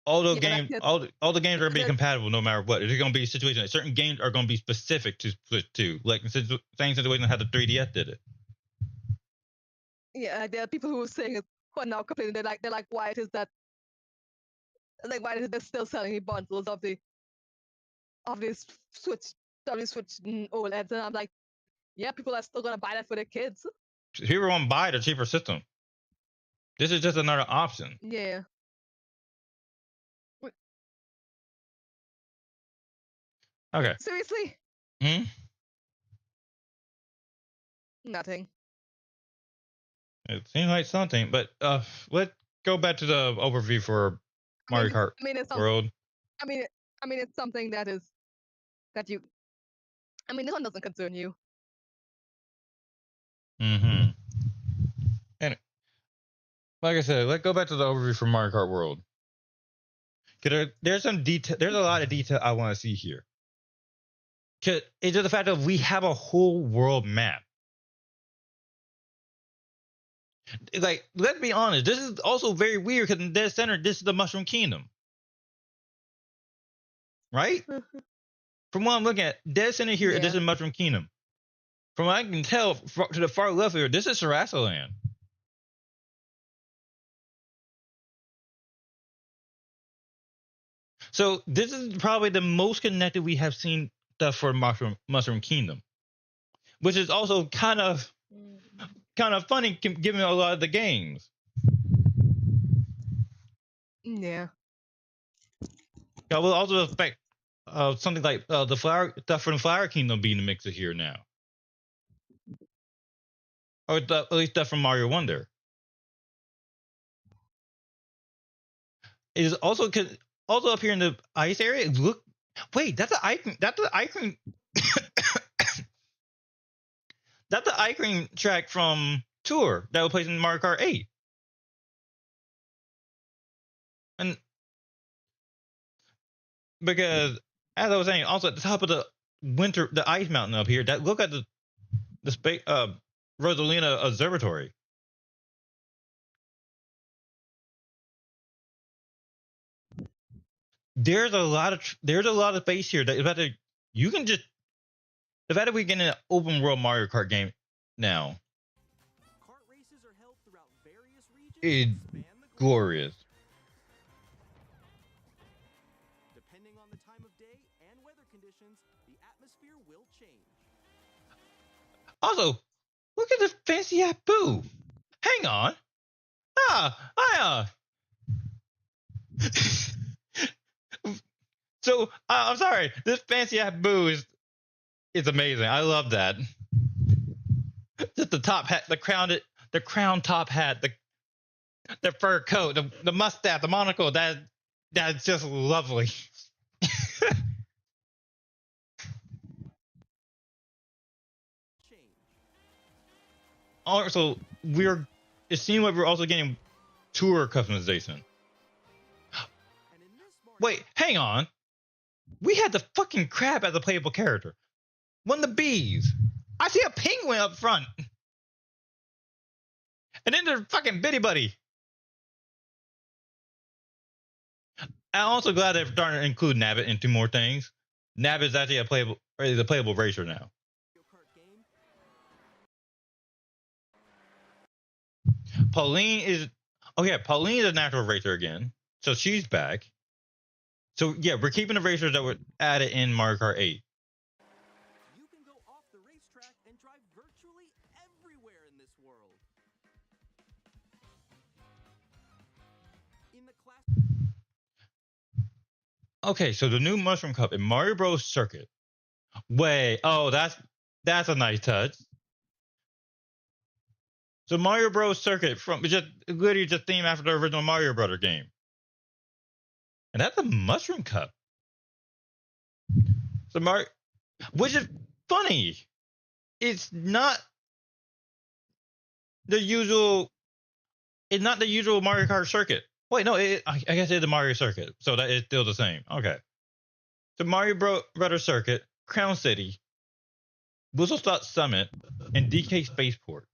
all those Yeah, games, that's it. all the games are gonna be That's- compatible no matter what. It's gonna be a situation. Like, certain games are gonna be specific to Switch 2. Like the same situation how the 3DS did it. Yeah, there are people who are saying it, who are now complaining. They're like, why it is that, like, why is they're still selling bundles of this Switch, OLEDs? And I'm like, yeah, people are still gonna buy that for their kids. People won't buy the cheaper system. This is just another option. Yeah. Okay. Seriously? Hmm. Nothing. It seems like something, but let's go back to the overview for Mario Kart World. I mean, it's something that you. I mean, this one doesn't concern you. Mm-hmm. And like I said, let's go back to the overview for Mario Kart World. There's some detail. There's a lot of detail I want to see here. Cause it's just the fact that we have a whole world map. Like, let's be honest, this is also very weird because in Dead Center, this is the Mushroom Kingdom. Right? From what I'm looking at, Dead Center here, Yeah. this is Mushroom Kingdom. From what I can tell, to the far left here, this is Sarasa Land. So this is probably the most connected we have seen stuff for Mushroom Kingdom. Which is also kind of funny given a lot of the games. Yeah. I will also expect something like the flower stuff from Flower Kingdom being the mixer here now, or at least stuff from Mario Wonder. It is also up here in the ice area. Look, wait, that's the ice cream. That's the ice cream. That's the ice cream track from Tour that was placed in Mario Kart 8. And because, as I was saying, also at the top of the ice mountain up here, that look at the space Rosalina Observatory. There's a lot of space here that about to you can just the fact that we get an open world Mario Kart game now is glorious. Depending on the time of day and weather conditions, the atmosphere will change. Also, look at the fancy ass boo. Hang on. So I'm sorry. This fancy ass boo is amazing. I love that. Just the top hat, the crown top hat, the fur coat, the mustache, the monocle. That's just lovely. Also, it seems like we're also getting tour customization. Wait, hang on. We had the fucking crab as a playable character. One of the bees. I see a penguin up front. And then there's fucking Bitty Buddy. I'm also glad they're starting to include Nabbit into more things. Nabbit is actually a playable racer now. Pauline is a natural racer again. So she's back. So yeah, we're keeping the racers that were added in Mario Kart 8. You can go off the racetrack and drive virtually everywhere in this world. In the class. Okay, so the new Mushroom Cup in Mario Bros. Circuit. That's a nice touch. So Mario Bros. Circuit literally just themed after the original Mario Brothers game. And that's a Mushroom Cup. So which is funny. It's not the usual Mario Kart circuit. Wait, no, I guess it's the Mario circuit. So that is still the same. Okay. So Mario Brothers Circuit, Crown City, Whistlestop Summit, and DK Spaceport.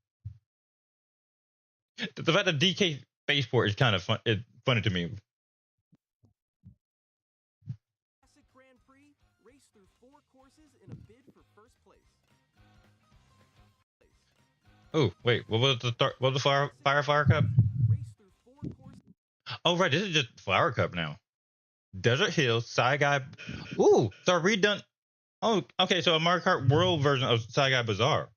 The fact that DK Spaceport is kind of fun. funny to me. Classic Grand Prix, race through 4 courses in a bid for first place. Oh wait, what was the Fire Cup? Oh right, this is just Flower Cup now. Desert Hills, Saigai. Ooh, so redone. Oh, okay, so a Mario Kart World version of Saigai Bazaar.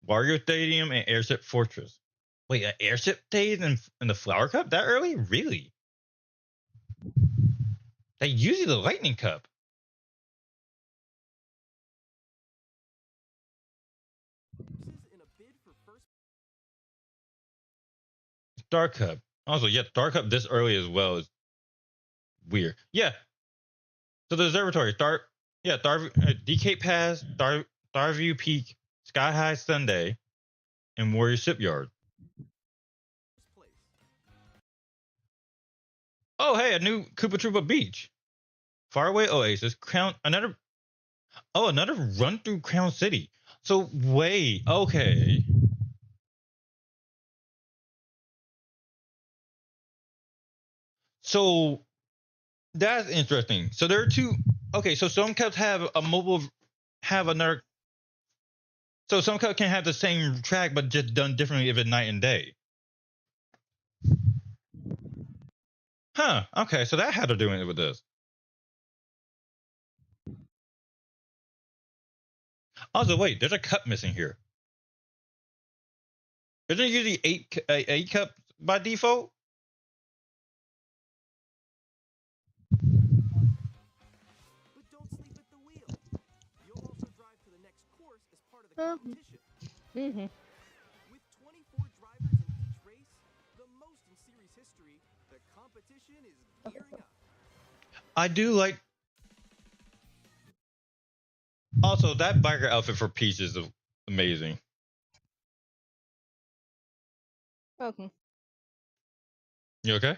Wario Stadium and Airship Fortress. Wait, an airship stage in the Flower Cup that early? Really? They usually the Lightning Cup. Star Cup. Also, yeah, Star Cup this early as well is weird. Yeah. So the observatory, DK Pass, Starview Peak, Sky High Sunday, and Warrior Shipyard. Oh, hey, a new Koopa Troopa Beach. Faraway Oasis, another run through Crown City. So wait, okay. So that's interesting. So there are two. Okay, so some cups have another. So some cups can have the same track, but just done differently if it's night and day. Huh. Okay, so that had to do with this. Also, wait, there's a cup missing here. Isn't it usually eight cups by default? But don't sleep at the wheel. You'll also drive to the next course as part of the competition. With 24 drivers in each race, the most in series history, the competition is gearing up. I do like. Also, that biker outfit for Peach is amazing. Okay. You okay?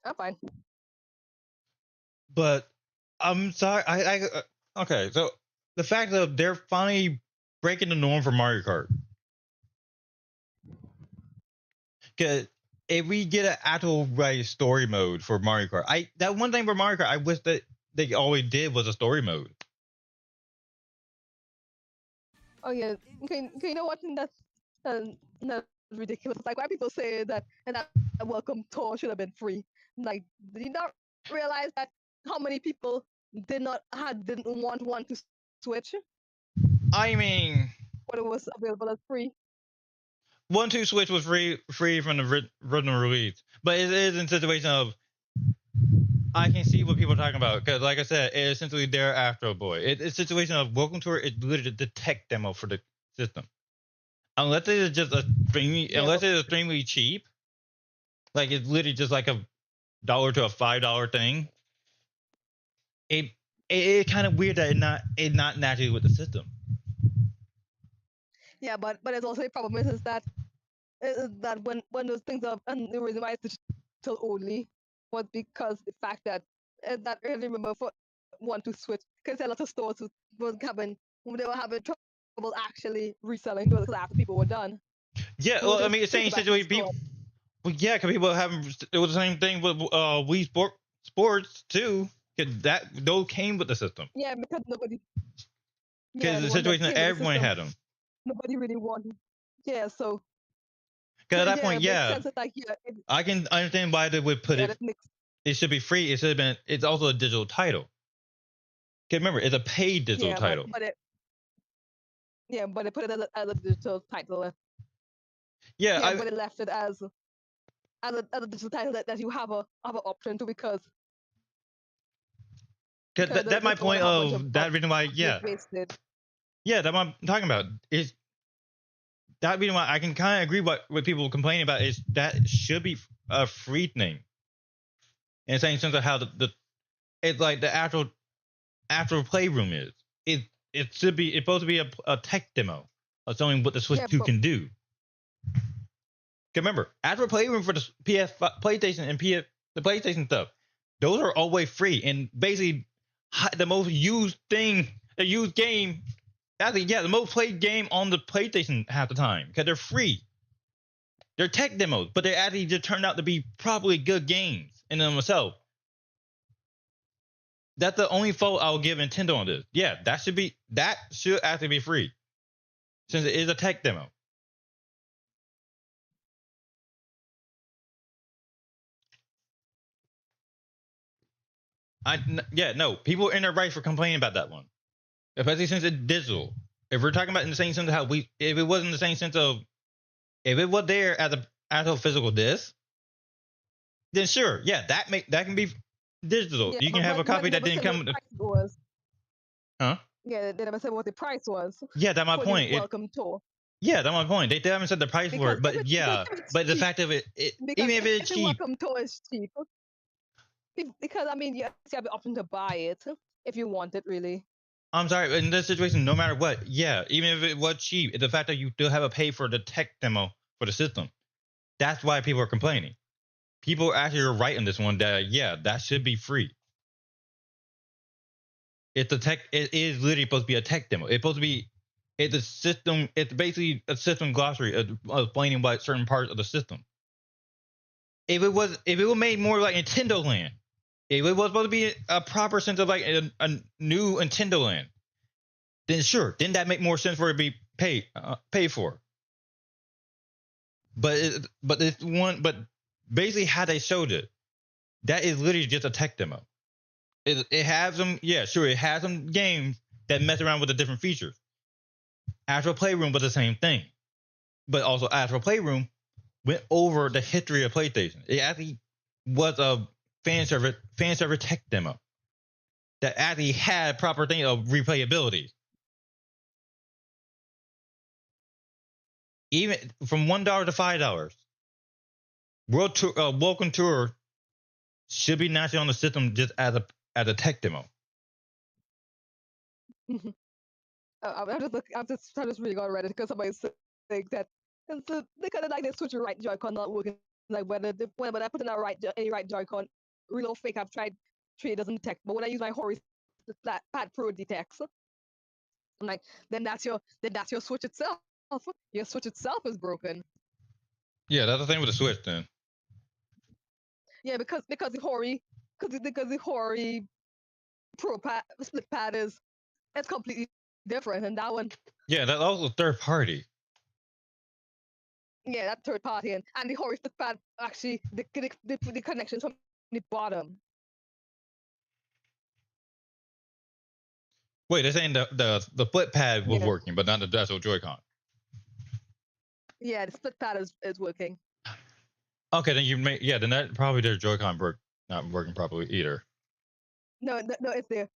I'm fine. But I'm sorry. Okay. So the fact that they're finally breaking the norm for Mario Kart. Because if we get an actual story mode for Mario Kart, that one thing for Mario Kart, I wish that they always did was a story mode. Oh yeah. Okay, you know what? That's ridiculous. Like why people say that and that welcome tour should have been free. Like, did you not realize that how many people didn't want to switch? I mean, when it was available as free. 1-2 Switch was free from the original release, but it is in a situation of I can see what people are talking about because, like I said, it's essentially their Astro Boy. It's a situation of Welcome Tour is literally the tech demo for the system. Unless it is just unless it's extremely cheap, like it's literally just like $1 to a $5 thing. It's kind of weird that it's not naturally with the system. Yeah, but it's also a problem is that when those things are, and the reason why it's digital only was because the fact that that early remember for 1-2 Switch, because a lot of stores they were having trouble actually reselling those after people were done. Yeah, well, I mean, it's same situation. People, well, yeah, because people having it was the same thing with Wii Sports too. Because those came with the system. Yeah, because nobody. Because the situation that everyone had them. Nobody really wanted. Yeah, so. Because at that point, yeah, I can understand why they would put it. It should be free. It should have been. It's also a digital title. Because remember, it's a paid digital title. But they put it as a digital title. Yeah, but it left it as a digital title that you have an option to because that's my point of that reason why yeah that's what I'm talking about is that reason why I can kind of agree what people complaining about is that should be a free thing in the same sense of how the it's like the actual playroom is it should be it's supposed to be a tech demo of showing what the Switch 2 can do. Remember, actual playroom for the PlayStation and the PlayStation stuff, those are always free and basically the most used game. Actually, yeah, the most played game on the PlayStation half the time because they're free. They're tech demos, but they actually just turned out to be probably good games in themselves. That's the only fault I'll give Nintendo on this. Yeah, that should actually be free, since it is a tech demo. People are in their rights for complaining about that one, especially since it's digital. If we're talking about in the same sense of if it wasn't the same sense of, if it was there as a physical disc, then sure, yeah, that can be digital. Yeah, you can have a copy that didn't come with the. Huh? Yeah, they never said what the price was. Yeah, that's my point. Welcome tour. Yeah, that's my point. They haven't said the price for it, but but the fact of it even if it's cheap. Welcome tour is cheap. Because I mean, you have the option to buy it if you want it, really. I'm sorry, in this situation, no matter what, yeah, even if it was cheap, it's the fact that you still have to pay for the tech demo for the system. That's why people are complaining. People actually are right in this one that that should be free. It is literally supposed to be a tech demo. It's supposed to be it's a system. It's basically a system glossary explaining what certain parts of the system. If it was made more like Nintendo Land, if it was supposed to be a proper sense of like a new Nintendo Land, then sure, then that make more sense for it to be paid for. But basically how they showed it, that is literally just a tech demo. It has some, it has some games that mess around with the different features. Astral Playroom was the same thing, but also Astral Playroom went over the history of PlayStation. It actually was a fan server tech demo that actually had proper thing of replayability. Even from $1 to $5, Welcome Tour should be naturally on the system just as a tech demo. I'm just reading on Reddit because somebody said that they kind of like they switch your right Joy-Con not working. Like whether I put in a right Joy-Con, real fake. I've tried. It doesn't detect, but when I use my Hori Pad Pro, it detects. I'm like, then that's your Switch itself. Your Switch itself is broken. Yeah, that's the thing with the Switch then. Yeah, because the Hori Pro pad split pad it's completely different, and that one. Yeah, that's also third party. Yeah, that's third party, and the Hori split pad actually the connections from the bottom. Wait, they're saying the flip pad was working, but not the actual Joy-Con. Yeah, the split pad is working. Okay, then then that probably their Joy-Con not working properly either. No, it's there.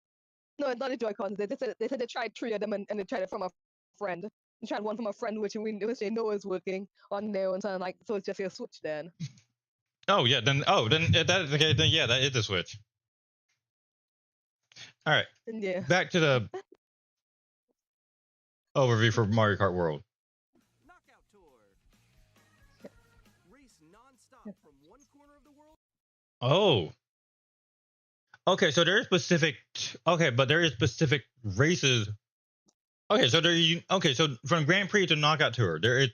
No, it's not the Joy-Cons. They said they tried 3 of them and they tried it from a friend. They tried one from a friend which they know is working on their own, so so it's just a Switch then. Oh yeah, then if that is the case, then yeah, that is the Switch. All right. Yeah. Back to the overview for Mario Kart World. Knockout Tour. Race non-stop from one corner of the world. Oh. Okay, so there is specific. Okay, but there is specific races. Okay, so from Grand Prix to Knockout Tour, there is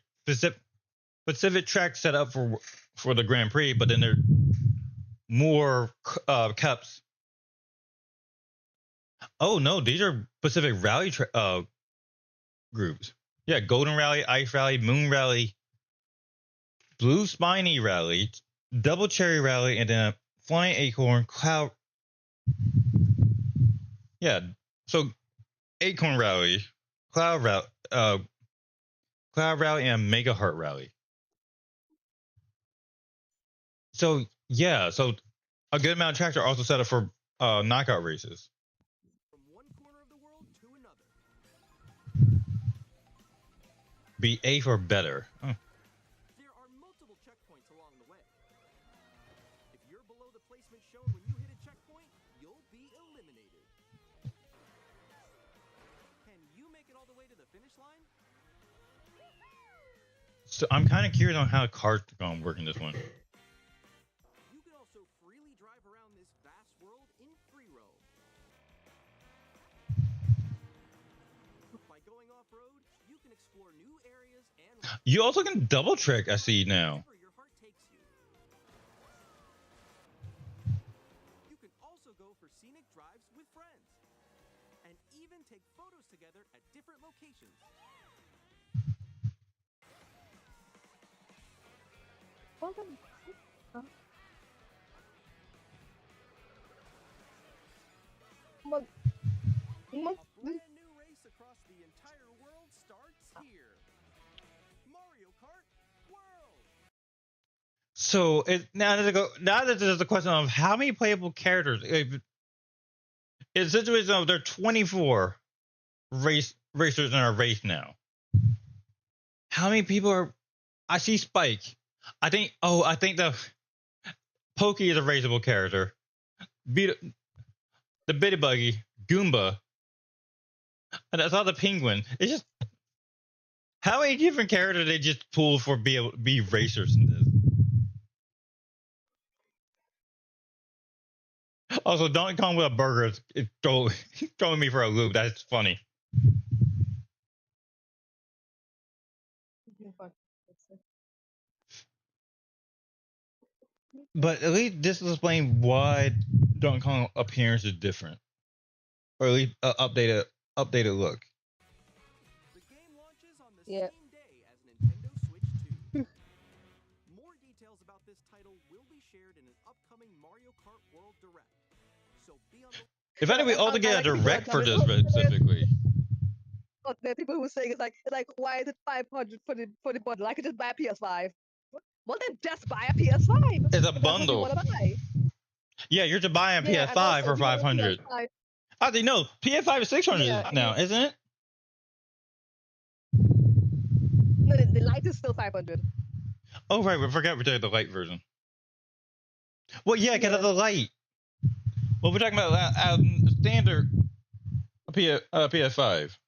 specific tracks set up for the Grand Prix, but then there are more cups. Oh no, these are Pacific Rally groups. Yeah, Golden Rally, Ice Rally, Moon Rally, Blue Spiny Rally, Double Cherry Rally, and then Flying Acorn, Cloud. Yeah, so Acorn Rally, Cloud Rally, and Mega Heart Rally. So yeah, so a good amount of tracks are also set up for knockout races. From one corner of the world to another. Be eighth or better. There are multiple checkpoints along the way. If you're below the placement shown when you hit a checkpoint, you'll be eliminated. Can you make it all the way to the finish line? So I'm kind of curious on how cars are going to work in this one. You can also freely drive around this vast world in free roam. By going off-road, you can explore new areas and... You also can double trick, I see now. Wherever your heart takes you. You can also go for scenic drives with friends. And even take photos together at different locations. A brand new race across the entire world starts here. Mario Kart World. So now that there's a question of how many playable characters. In the situation of there are 24 racers in our race now. How many people are? I see Spike. I think the Pokey is a raceable character. The Bitty Buggy, Goomba, and I saw the Penguin. It's just how many different characters they just pull for be able to be racers in this. Also, Donkey Kong with a burger is throwing me for a loop. That's funny. But at least this will explain why Donkey Kong appearance is different, or at least updated look. The game launches on the Yeah. same day as Nintendo Switch 2. More details about this title will be shared in an upcoming Mario Kart World Direct. So be on the If only we all I together like people direct that for come this in- specifically. But there are people who say it's like why is it 500 for the bundle? I could just buy a PS5. Well then just buy a PS5. It's a if that's what you bundle. wanna buy. Yeah, you're to buy a Yeah, and PS5 also, for if you want a 500. PS5 I think no, PS5 is 600 Yeah, now, isn't it? No, the light is still 500. Oh right, we forgot we're talking the light version. Well, yeah, because Yeah. of the light. Well, we're talking about standard PS5.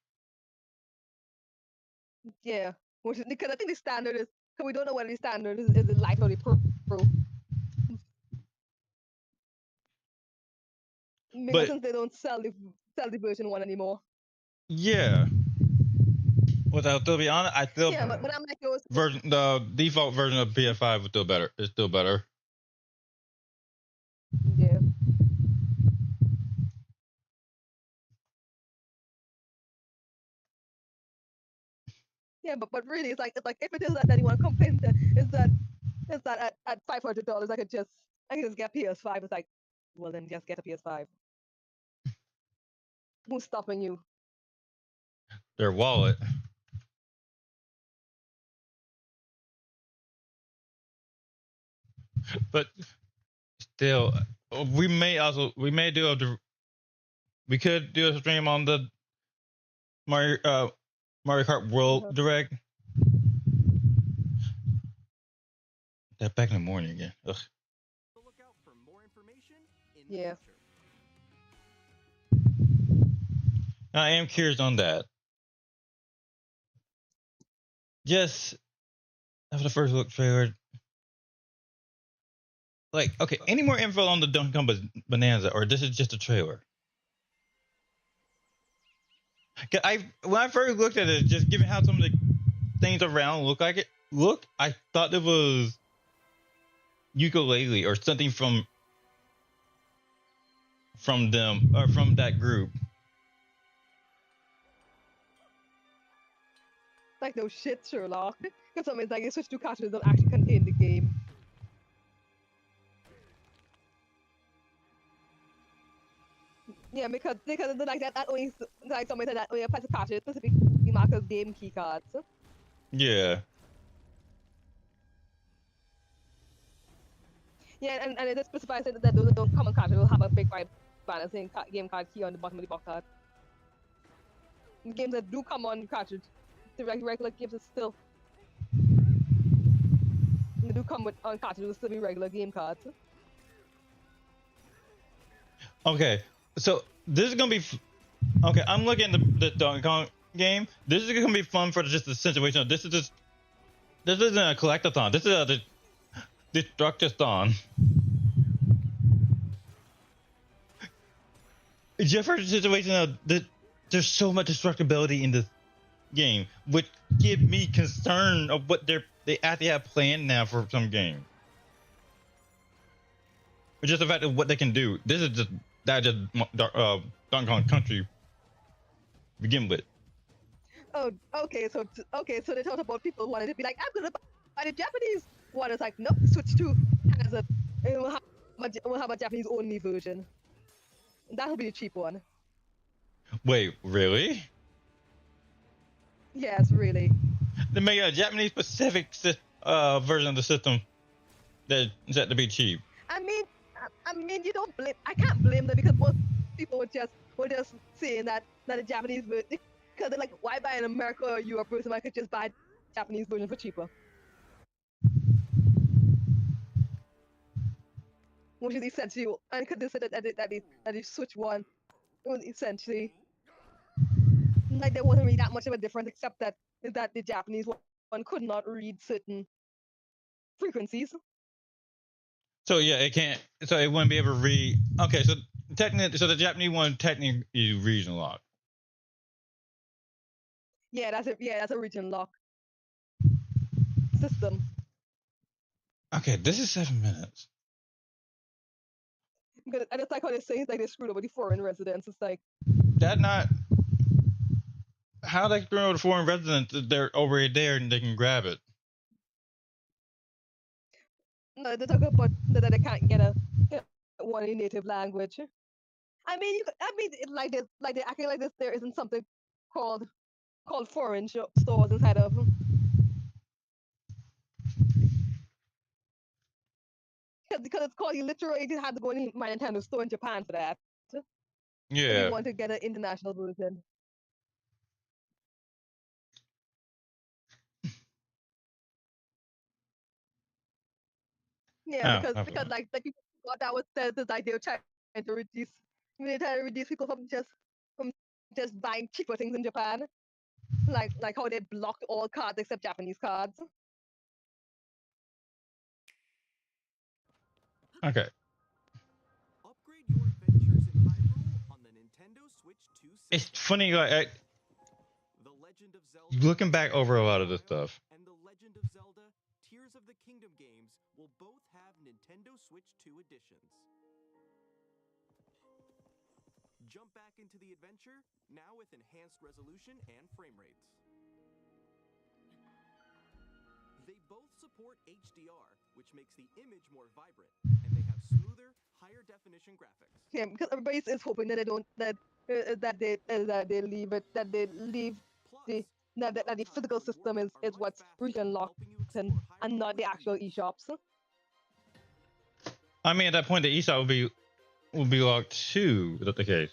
Yeah, which is, because I think the standard is because we don't know whether the standard is the light or the pro. Because But since they don't sell the version 1 anymore. yeah, without to be honest, I still Yeah, but I'm like yours. the default version of PS5 is still better. It's still better. Yeah. Yeah, but really, it's like if it is that you want to complain, is that at $500 I can just get PS5. It's like, well then just get a PS5. Who's stopping you? Their wallet. But still, we could do a stream on the Mario Kart World Direct. That back in the morning again. Ugh. look out for more information in Yeah. the future. I am curious on that. Just after the first look trailer. Like, okay, any more info on the Donkey Kong Bonanza, or this is just a trailer? When I first looked at it, just given how some of the things around look, I thought it was ukulele or something from them or from that group. Like no shit, Sherlock. Because something like Switch 2 cartridges don't actually contain the game. Yeah, because like that only like something that only applies to cartridges specifically marked as game key cards. Yeah. Yeah, and it specifies that those that don't come on cartridge will have a big white banner saying game card key on the bottom of the box card. The games that do come on cartridge, the regular games are still. They do come on cartridge, will still be regular game cards. Okay, so this is gonna be okay. I'm looking at the Donkey Kong game. This is gonna be fun for just the situation of this isn't a collectathon. This is a destructathon. Just for the situation of there's so much destructibility in this game, which give me concern of what they actually have planned now for some game. But just the fact of what they can do. This is just Donkey Kong Country to begin with. Oh, okay. So they thought about people wanting to be like, I'm gonna buy the Japanese one. It's like, nope. Switch 2 has it will have a Japanese only version. That'll be a cheap one. Wait, really? Yes, really. They make a Japanese specific version of the system that's set to be cheap. I mean, you don't blame. I can't blame them because most people were just saying that the Japanese version, because they're like, why buy in America or Europe version? I could just buy Japanese version for cheaper. Which is essentially, and could consider that the Switch one was essentially like there wasn't really that much of a difference, except that the Japanese one could not read certain frequencies. So yeah, it can't. So it wouldn't be able to read. Okay, so technically, so the Japanese one technically is region locked. Yeah, that's it. Yeah, that's a region lock system. Okay, this is 7 minutes. Because I just like how they say like they screwed over the foreign residents. It's like that not how they screw over the foreign residents. They're already there and they can grab it. No, they talk about that they can't get one in native language. I mean, like this, like they're acting like this. There isn't something called foreign stores inside of them. Because it's called, you literally had to go in my Nintendo store in Japan for that. Yeah. If you want to get an international version. Yeah, because like people thought that was the idea of trying to reduce people from just buying cheaper things in Japan. Like how they blocked all cards except Japanese cards. Okay. Upgrade your adventures in Hyrule on the Nintendo Switch 2 system. It's funny, like The Legend of Zelda looking back over a lot of this stuff. and The Legend of Zelda Tears of the Kingdom games will both have Nintendo Switch 2 editions. Jump back into the adventure, now with enhanced resolution and frame rates. They both support HDR, which makes the image more vibrant, and they have smoother, higher definition graphics. Yeah, because everybody is hoping that they don't that they leave the physical system is what's region locked and not the actual eShops. I mean, at that point, the eShop would be locked too. Is that the case?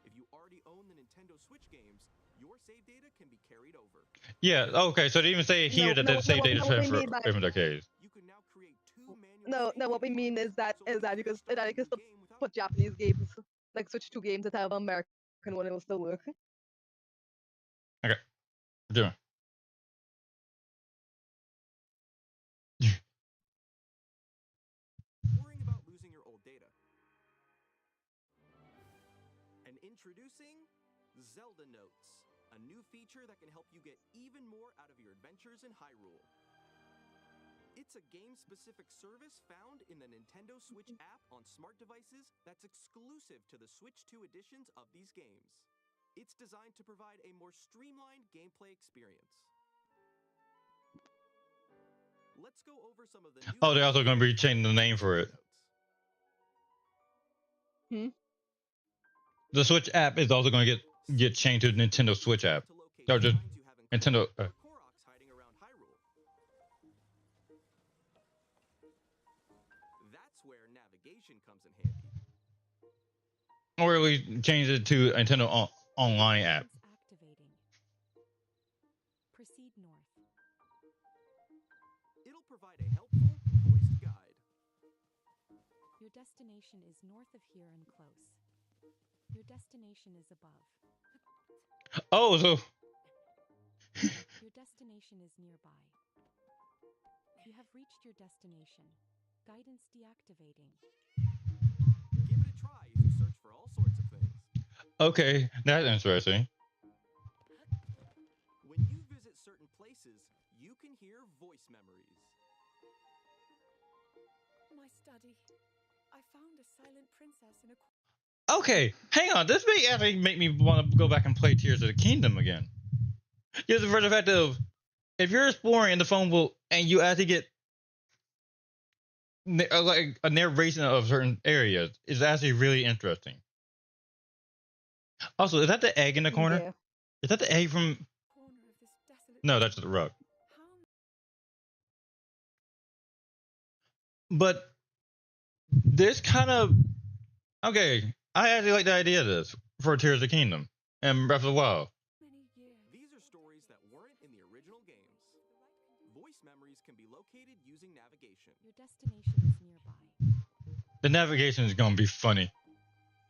If you already own the Nintendo Switch games, your save data can be carried over. Yeah. Okay. So they even say here that the save data transfer in the case. You can now create two manual. No. What we mean is that you can still put Japanese games, like Switch 2 games that have American one, it will still work. Okay. We're doing. Worrying about losing your old data. And introducing Zelda Notes, a new feature that can help you get even more out of your adventures in Hyrule. It's a game-specific service found in the Nintendo Switch app on smart devices that's exclusive to the Switch 2 editions of these games. It's designed to provide a more streamlined gameplay experience. Let's go over some of the new. Oh, they're also going to be changing the name for it. The Switch app is also going to get changed to the Nintendo Switch app. Or just Nintendo. That's where navigation comes in handy. Or we change it to Nintendo Online app. Activating. Proceed north. It'll provide a helpful voiced guide. Your destination is north of here and close. Your destination is above. Oh, so Your destination is nearby. You have reached your destination. Guidance deactivating. Give it a try as you search for all sorts of things. Okay, that's interesting. When you visit certain places, you can hear voice memories. My study. I found a silent princess in a Okay, hang on. This may actually make me want to go back and play Tears of the Kingdom again. Just for the fact of, if you're exploring in the phone book and you actually get like a narration of certain areas, it's actually really interesting. Also, is that the egg in the corner? Yeah. Is that the egg from? No, that's the rug. But this kind of okay. I actually like the idea of this for Tears of the Kingdom and Breath of the Wild. These are stories that weren't in the original games. Voice memories can be located using navigation. Your destination is nearby. The navigation is gonna be funny.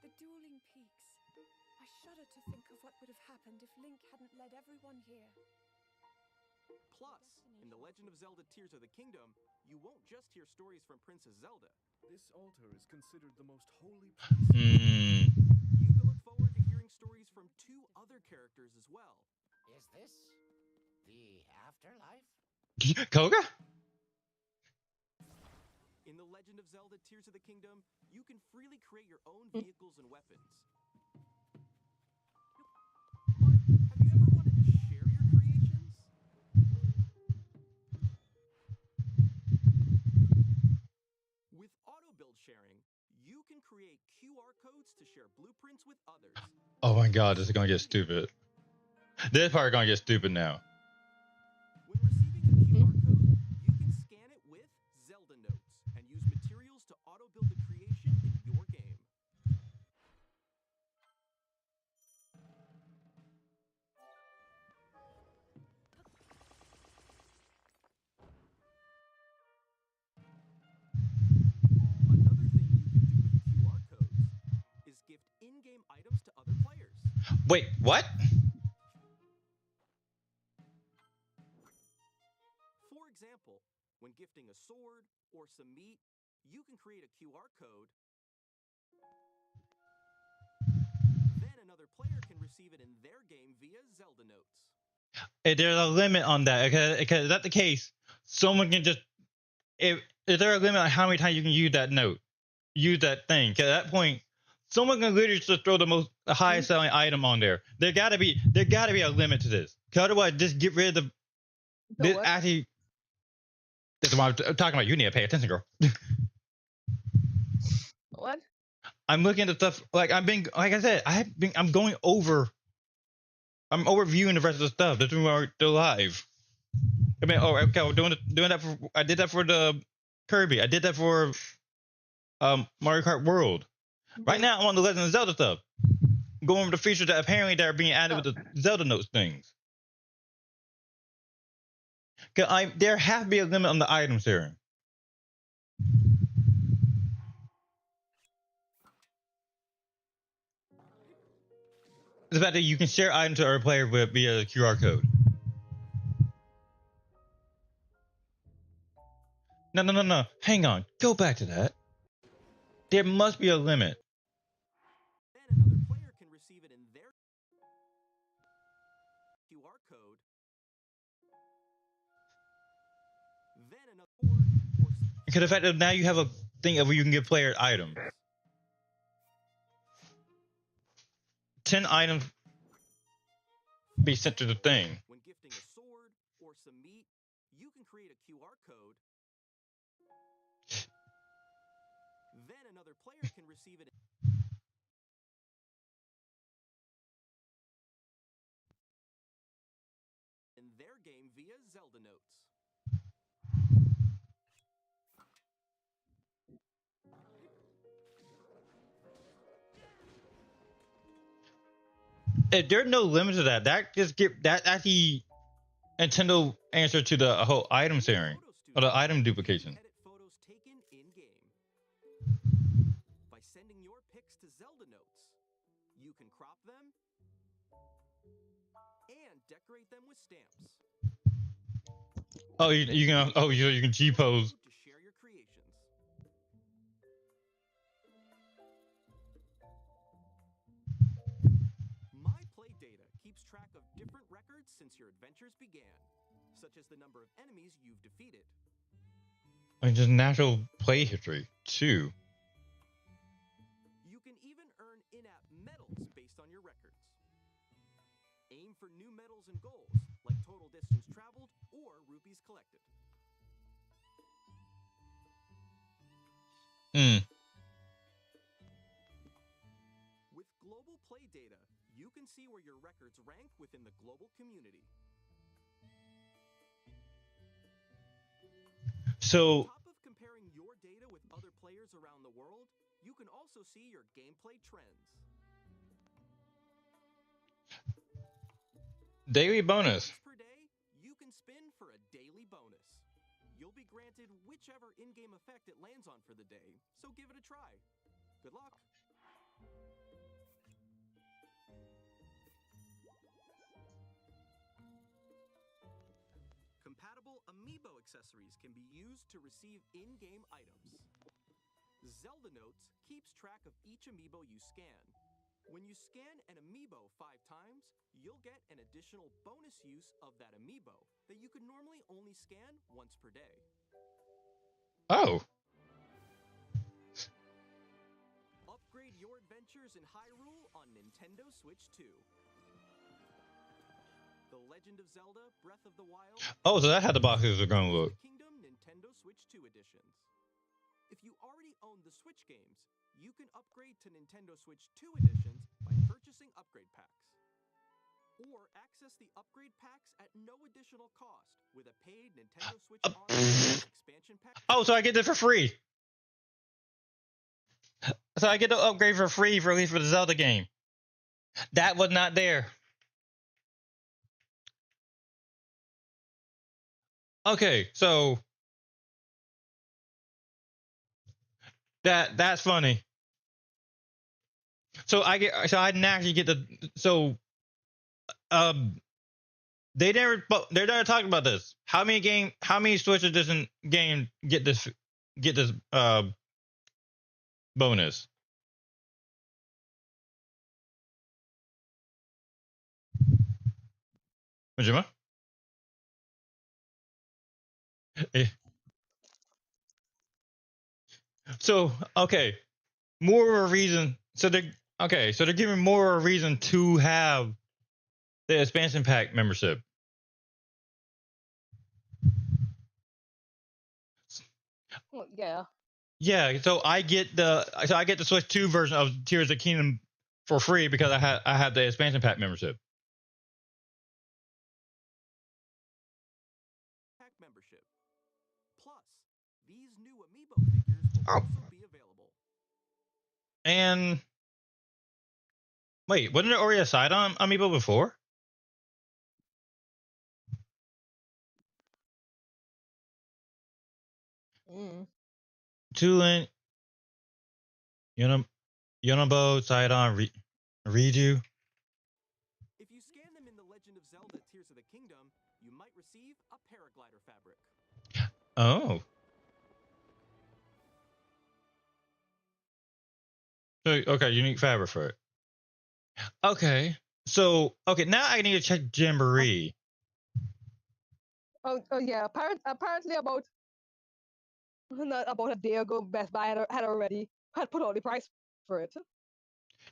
The dueling peaks. I shudder to think of what would have happened if Link hadn't led everyone here. Plus, in The Legend of Zelda Tears of the Kingdom, you won't just hear stories from Princess Zelda. This altar is considered the most holy place. You can look forward to hearing stories from 2 other characters as well. Is this the afterlife? Koga? In The Legend of Zelda Tears of the Kingdom, you can freely create your own vehicles and weapons. But have you ever wanted to share your creations? With auto-build sharing, you can create QR codes to share blueprints with others. Oh my god, this is gonna get stupid. This part is gonna get stupid now. When receiving a QR code, you can scan it with Zelda Notes and use materials to auto-build the creation in your game. Another thing you can do with QR codes is gift in-game items to other players. Wait, what? For example, when gifting a sword or some meat, you can create a QR code. Then another player can receive it in their game via Zelda Notes. If there's a limit on that. Because if that's the case, someone can just. Is there a limit on how many times you can use that note? Use that thing? Because at that point, someone can literally just throw the highest selling item on there. There gotta be a limit to this. Because otherwise, just get rid of this what? actually. This is what I'm talking about. You need to pay attention, girl. What? I'm looking at stuff like I said, I'm going over. I'm overviewing the rest of the stuff. This is when we're still live. I mean, oh, okay, I'm doing that for. I did that for the Kirby. I did that for Mario Kart World. Right now, I'm on the Legend of Zelda stuff. Going over the features that apparently that are being added with the Zelda Notes things. Cause there has to be a limit on the item sharing. The fact that you can share items to other players via the QR code. No. Hang on. Go back to that. There must be a limit. Then another player can receive it in their QR code. Then another Because the fact that now you have a thing of where you can give player items. 10 items be sent to the thing. When gifting a sword or some meat, you can create a QR code. Then another player can receive it in their game via Zelda Notes. If there's no limit to that, that's the Nintendo answer to the whole item sharing or the item duplication. Edit photos taken in game. By sending your pics to Zelda Notes, you can crop them and decorate them with stamps. Oh, you can G-pose. To share your creations. such as the number of enemies you've defeated. I mean, just natural play history too. You can even earn in-app medals based on your records. Aim for new medals and goals, like total distance traveled or rupees collected. With global play data, you can see where your records rank within the global community. So, On top of comparing your data with other players around the world, you can also see your gameplay trends. daily bonus. Per day, you can spin for a daily bonus. You'll be granted whichever in-game effect it lands on for the day, so give it a try. Good luck. Compatible amiibo accessories can be used to receive in-game items. Zelda Notes keeps track of each amiibo you scan. When you scan an amiibo 5 times, you'll get an additional bonus use of that amiibo that you could normally only scan once per day. Oh. Upgrade your adventures in Hyrule on Nintendo Switch 2. The Legend of Zelda Breath of the Wild. Oh, so that's how the boxes are going to look. Kingdom Nintendo Switch 2 editions. If you already own the Switch games, you can upgrade to Nintendo Switch 2 editions by purchasing upgrade packs. Or access the upgrade packs at no additional cost with a paid Nintendo Switch Online expansion pack. Oh, so I get it for free. So I get the upgrade for free for at least for the Zelda game. That was not there. Okay, so that's funny. So I didn't actually get the they're never talking about this. How many Switch edition games get this bonus? Majima? So okay, more of a reason. So they're giving more of a reason to have the expansion pack membership. Well, yeah. Yeah, so I get the Switch 2 version of Tears of the Kingdom for free because I have the expansion pack membership. Pack membership. Plus, these new amiibo figures will also be available. And wait, wasn't there already a side-on amiibo before? Tulin, Yonobo, side-on, redo. If you scan them in The Legend of Zelda Tears of the Kingdom, you might receive a paraglider fabric. Oh. So, okay, unique fabric for it. Okay. So, now I need to check Jamboree. Oh yeah. Apparently about a day ago, Best Buy had put all the price for it.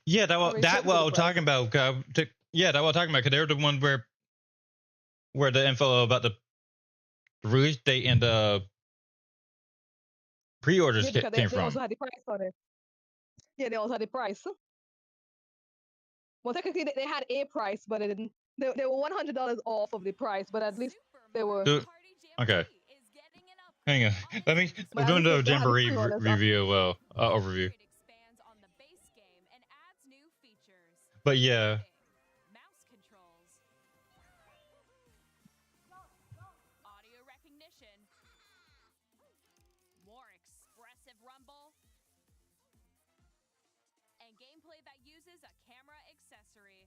Yeah, that's what I was talking about. Yeah, that's what I was talking about. Because they're the ones where the info about the release date and the pre-orders came they from. They also had the price on it. Yeah, they also had the price. Well, technically they had a price, but they were $100 off of the price. But at least they were. Okay. Hang on. We're doing the Jamboree review overview. But yeah. Audio recognition. More expressive rumble. And gameplay that uses a camera accessory.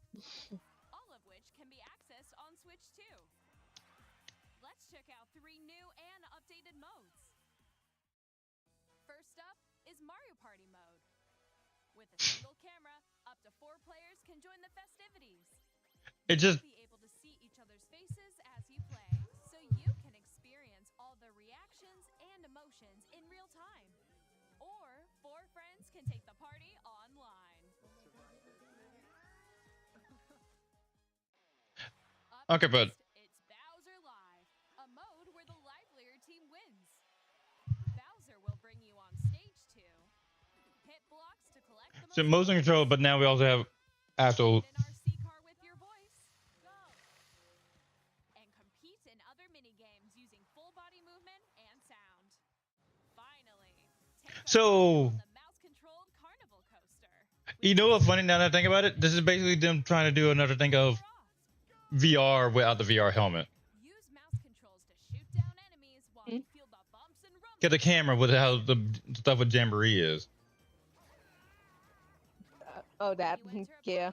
All of which can be accessed on Switch 2. Let's check out 3 new and updated modes. First up is Mario Party mode. With a single camera, up to 4 players can join the festivities. It just You'll be able to see each other's faces as you play, so locations in real time. Or 4 friends can take the party online. Okay, but It's Bowser Live, a mode where the livelier team wins. Bowser will bring you on stage 2. Hit blocks to collect the so motion control, but now we also have actual. in RC car with your voice. Go! And compete in other mini games using full body movement and sound. Finally, So the mouse-controlled carnival coaster. you know what's funny now that I think about it? This is basically them trying to do another thing of VR without the VR helmet. Use mouse controls to shoot down enemies while you feel the bumps and rumbles. Get the camera with how the stuff with Jamboree is. Oh, that. Yeah.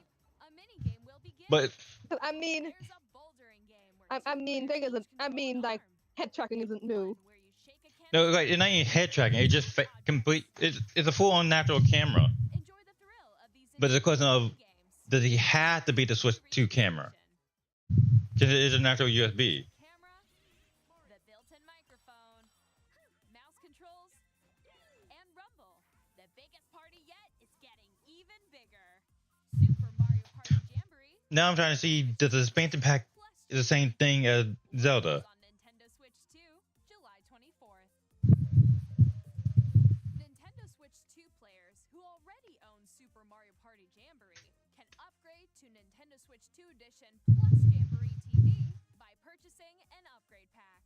But I mean, thing isn't. I mean, like head tracking isn't new. no, like it's not even head tracking. It just complete. It's a full-on natural camera. But it's a question of does he have to be the Switch 2 camera? Because it is a natural USB. The built-in microphone, mouse controls, and rumble. The biggest party yet is getting even bigger. Super Mario Party Jamboree. Now I'm trying to see does the expansion pack is the same thing as Zelda. On Nintendo Switch 2, July 24th. Nintendo Switch 2 players who already own Super Mario Party Jamboree can upgrade to Nintendo Switch 2 Edition plus Jamboree TV by purchasing an upgrade pack.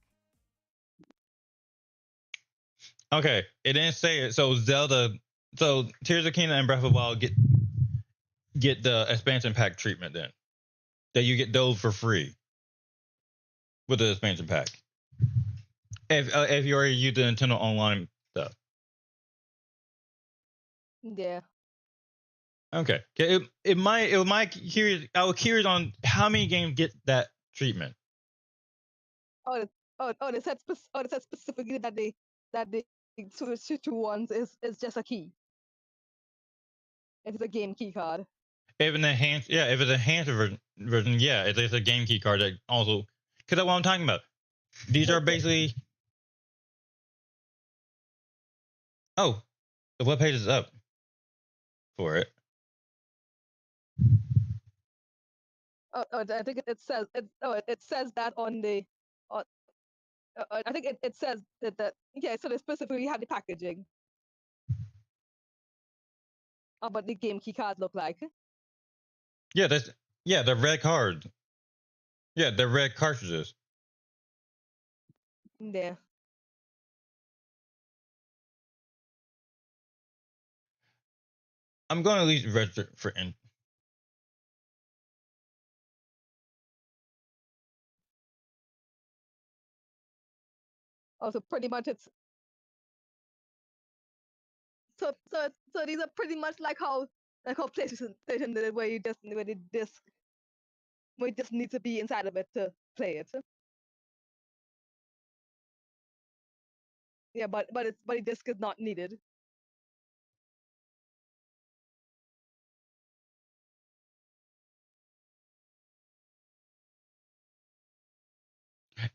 Okay, it didn't say it. So Zelda, so Tears of the Kingdom and Breath of the Wild get the expansion pack treatment then. That you get those for free with the expansion pack. If you already use the Nintendo Online stuff. Yeah. Okay. It might curious. I was curious on how many games get that treatment. They said specifically that the Switch 2 ones is just a key. It's a game key card. If it's an enhanced version, yeah, it's a game key card that also, because that's what I'm talking about. These are basically. Oh, the webpage is up for it. I think it says it says that on the. I think it says that yeah. So they specifically have the packaging. But the game key cards look like. Yeah, the red card. Yeah, the red cartridges. Yeah. I'm going to at least register for Also, pretty much it's. So these are pretty much like how PlayStation did it, where the disc needs to be inside of it to play it. Yeah, but the disc is not needed.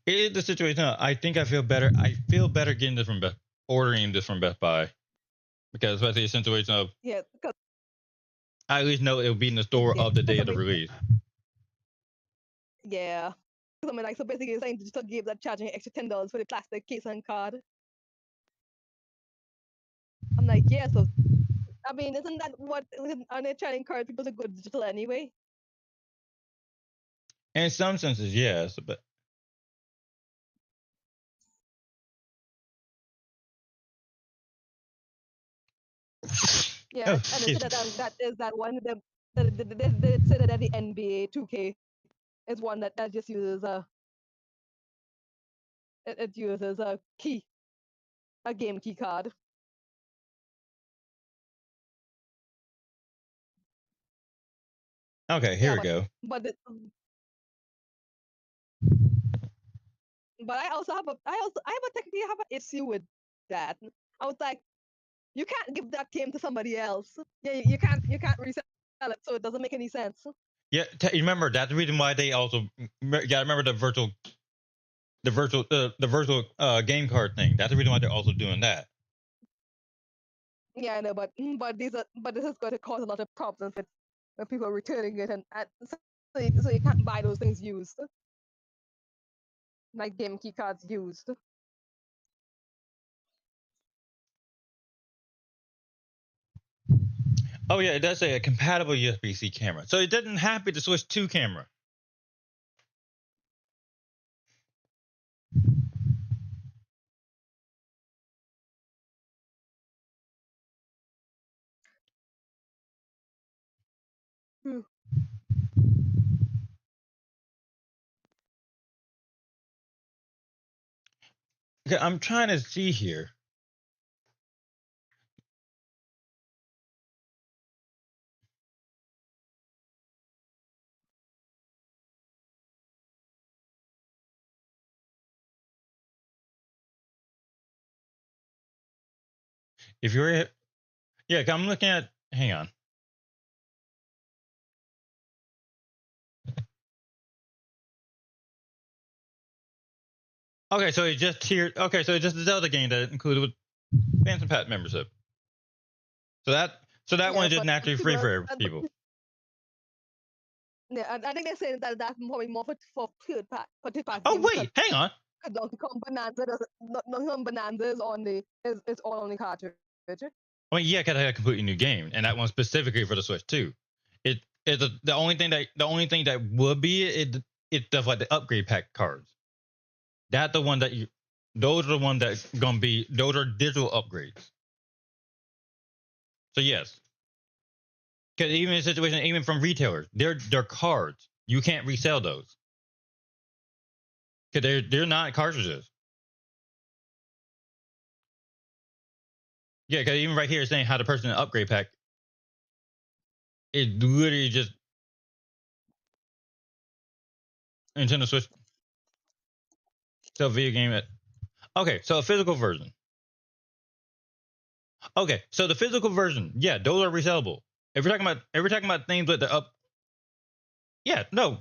It is the situation. I think I feel better. I feel better getting this from ordering this from Best Buy, because especially a situation of I at least know it'll be in the store of the day of the release. Yeah, I mean, like, so basically, it's saying digital games are charging extra $10 for the plastic case and card. I'm like, yeah. So, I mean, isn't that what are they trying to encourage people to go digital anyway? In some senses, yes, but. Yeah, and they said that is that one of them. They said that the NBA 2K is one that just uses it uses a game key card. Okay, here we go. But I also have technically have an issue with that. I was like, you can't give that game to somebody else. Yeah, you can't resell it, so it doesn't make any sense. Yeah, remember that's the reason why they also gotta remember the virtual. the virtual game card thing. That's the reason why they're also doing that. Yeah, I know, but this is going to cause a lot of problems with people returning it, and so you can't buy those things used, like game key cards used. Oh yeah, it does say a compatible USB-C camera, so it doesn't have the Switch 2 camera. Okay, I'm trying to see here. If you're, yeah, I'm looking at. Hang on. Okay, so it just tiered. Okay, so it's just the Zelda game that included with Phantom Pass membership. So that one is just naturally free for people. Yeah, I think they're saying that that's probably more for third party. Oh wait, hang on. Donkey Kong Bonanza Donkey Kong Bonanza is it's all on the cartridge. I mean, yeah, because I had a completely new game, and that one specifically for the Switch too. The only thing that would be it's stuff like the upgrade pack cards. That's the one that you. Those are the ones that gonna be. Those are digital upgrades. So yes, because even in a situation, even from retailers, they're cards. You can't resell those because they're not cartridges. Yeah, because even right here, it's saying how to purchase an upgrade pack. It literally just Nintendo Switch. So video game at. Okay, so a physical version. Okay, so the physical version, yeah, those are resellable. If we're talking about things with the up. Yeah, no.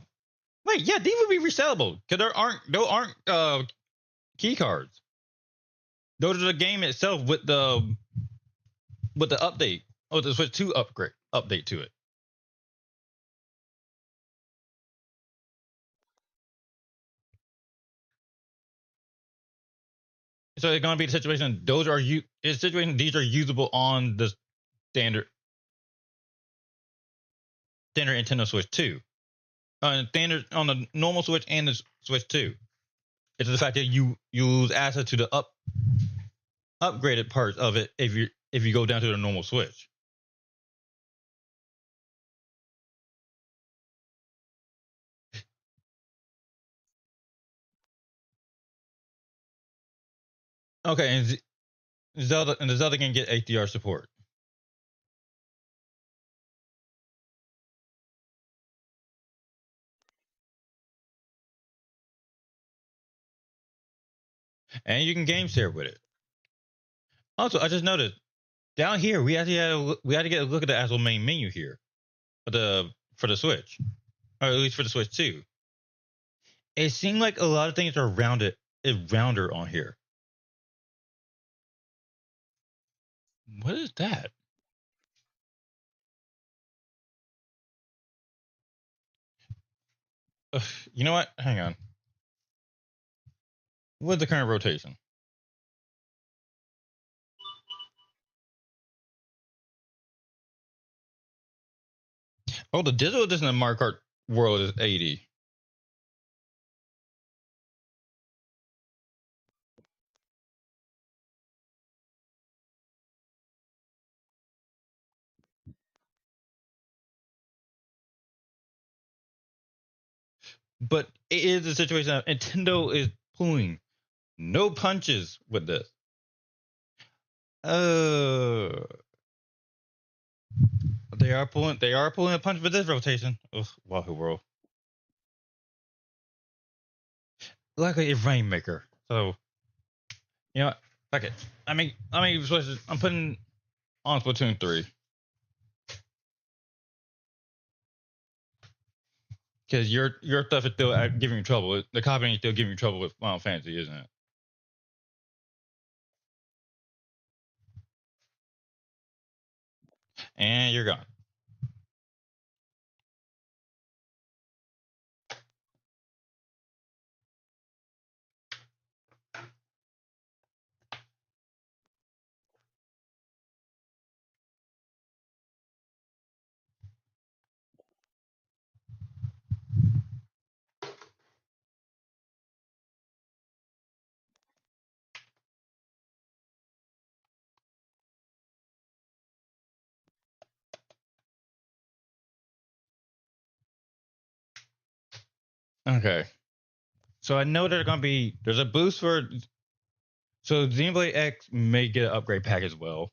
Wait, yeah, these would be resellable because there aren't key cards. Those are the game itself with the update or the Switch 2 update to it. So it's gonna be the situation. These are usable on the standard Nintendo Switch 2, standard on the normal Switch and the Switch 2. It's the fact that you lose access to the upgraded parts of it if you go down to the normal Switch. Okay, and the Zelda can get HDR support. And you can game share with it. Also, I just noticed down here we had to get a look at the actual main menu here for the Switch, or at least for the Switch 2. It seemed like a lot of things are rounder on here. What is that? Ugh, you know what? Hang on. What's the current rotation? Oh, the digital edition of Mario Kart World is 80. But it is a situation that Nintendo is pulling no punches with this. They are pulling a punch with this rotation. Ugh, Wahoo World. Luckily, it's Rainmaker, so you know what? Fuck it. I'm putting on Splatoon 3. Because your stuff is still giving you trouble. The copying is still giving you trouble with Final Fantasy, isn't it? And you're gone. Okay. So I know there's a boost for. So Xenoblade X may get an upgrade pack as well.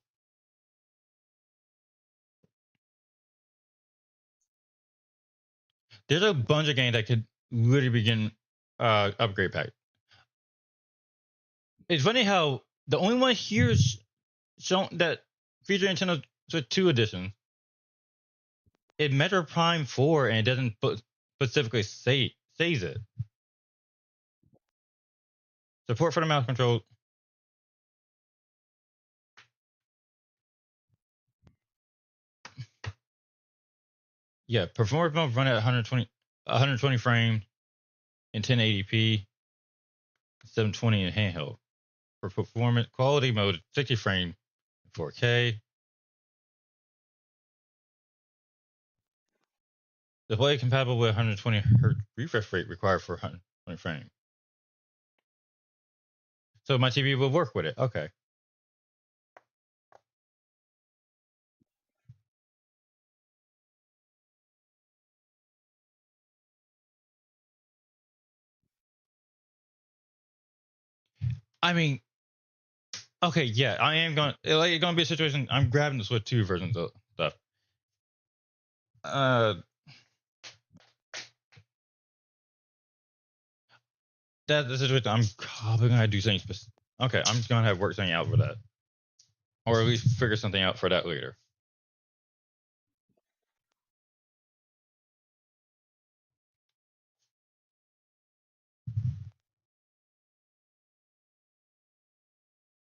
There's a bunch of games that could literally begin upgrade pack. It's funny how the only one here shown that feature Nintendo Switch 2 edition, it Metro Prime 4 and it doesn't specifically says it. Support for the mouse control. Yeah, performance mode run at 120 frames in 1080p, 720 in handheld. For performance quality mode, 60 frames, 4K. Display compatible with 120 Hz refresh rate required for 120 frames. So my TV will work with it. Okay. I mean, okay, yeah, I am going. It's going to be a situation. I'm grabbing the Switch 2 versions of stuff. That's the situation. I'm probably going to do something specific. Okay, I'm just going to have work something out for that, or at least figure something out for that later.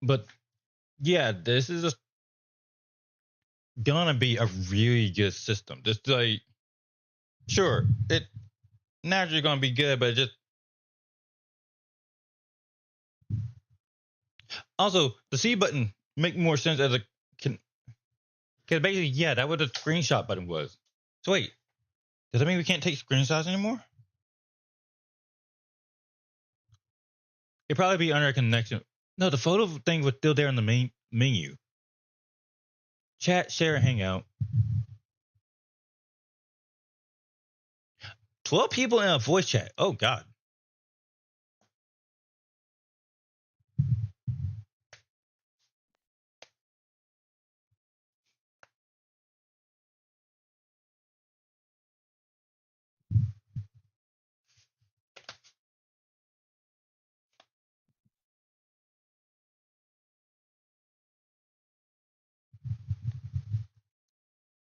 But yeah, this is gonna be a really good system. Just like, sure, it naturally gonna be good, but just also the C button make more sense as a can, because basically, yeah, that what the screenshot button was. So wait, does that mean we can't take screenshots anymore? It'd probably be under a connection. No, the photo thing was still there in the main menu. Chat, share, hangout. 12 people in a voice chat. Oh God.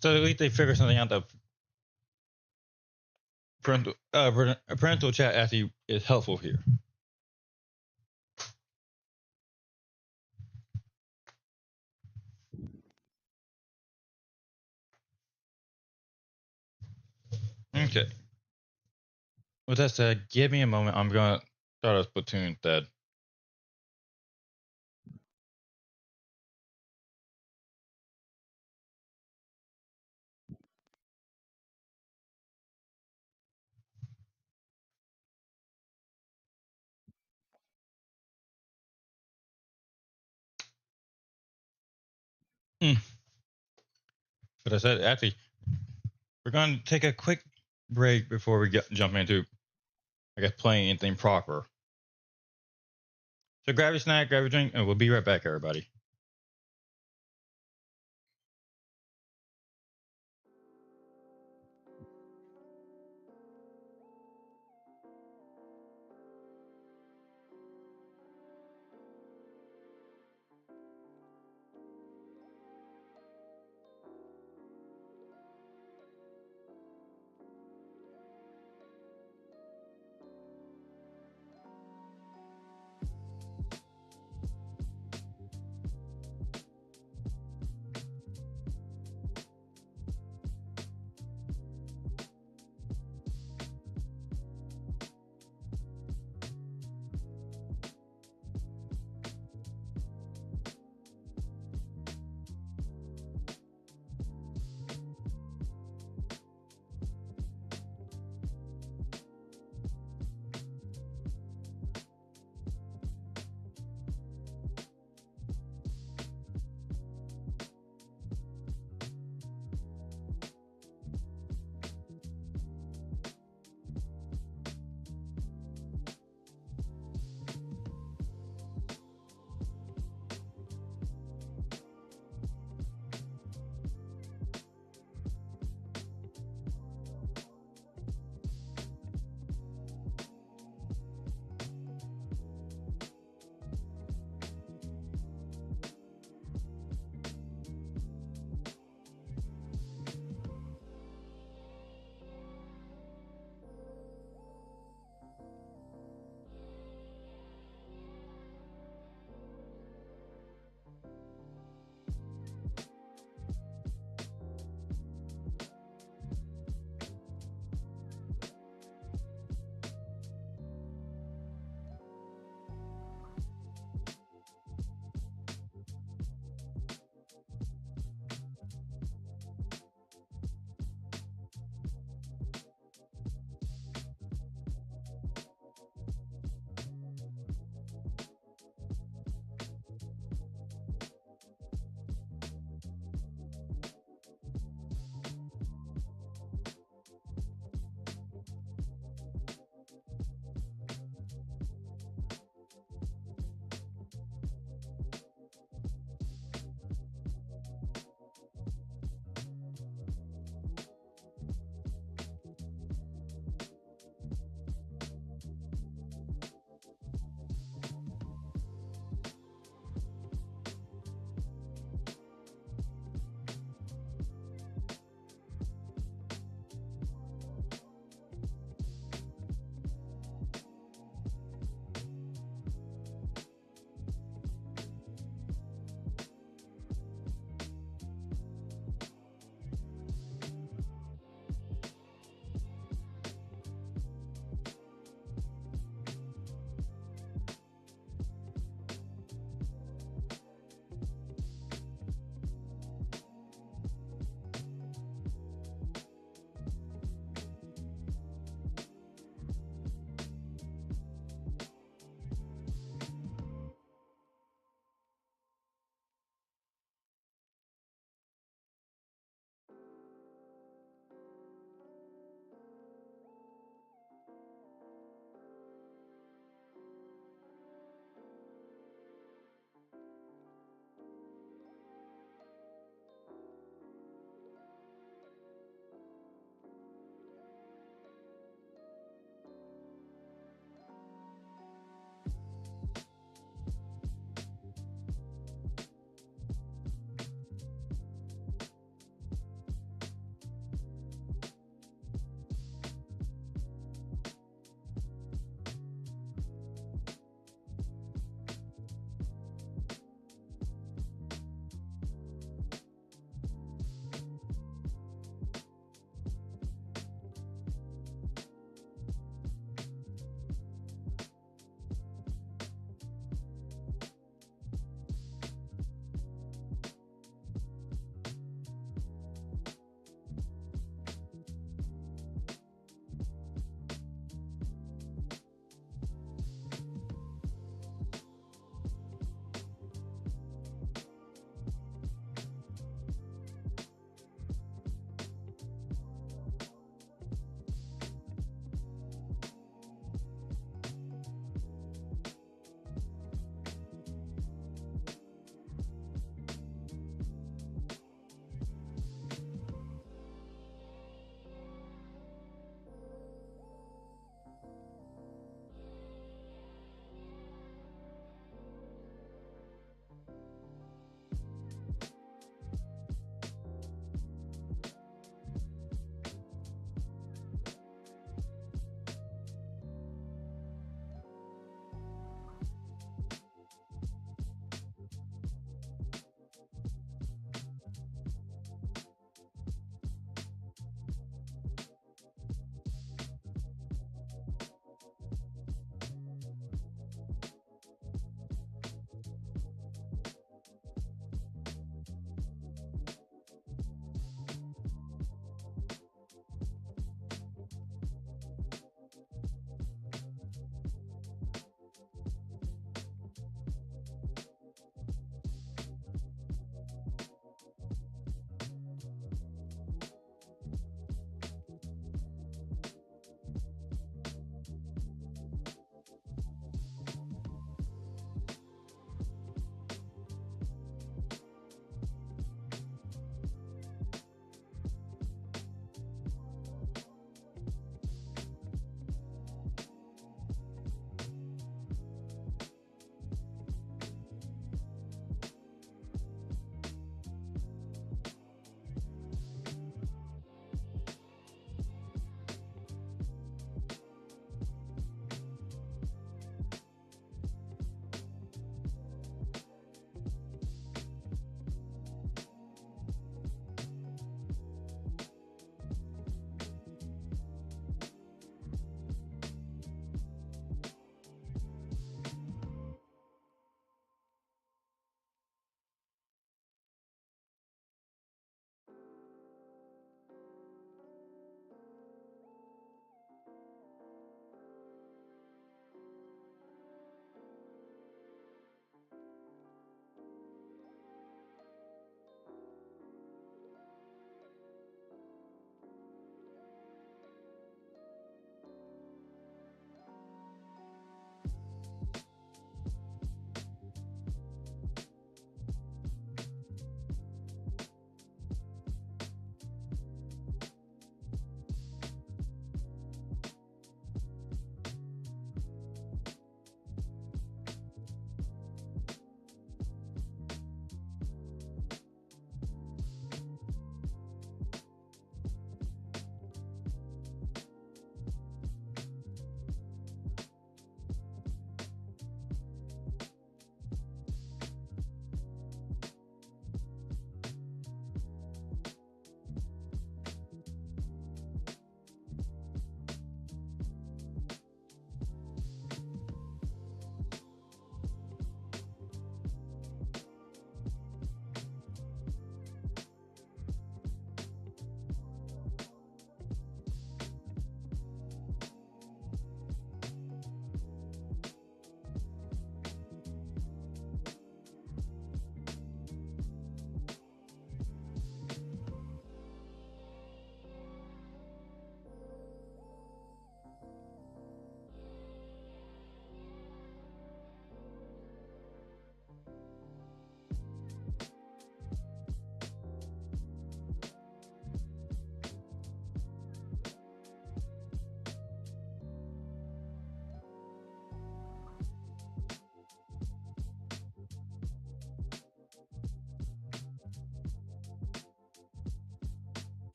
So at least they figure something out. The parental chat actually is helpful here. Okay. With that said, give me a moment. I'm gonna start a Splatoon instead. But I said, actually, we're going to take a quick break before we jump into, I guess, playing anything proper. So grab your snack, grab your drink, and we'll be right back, everybody.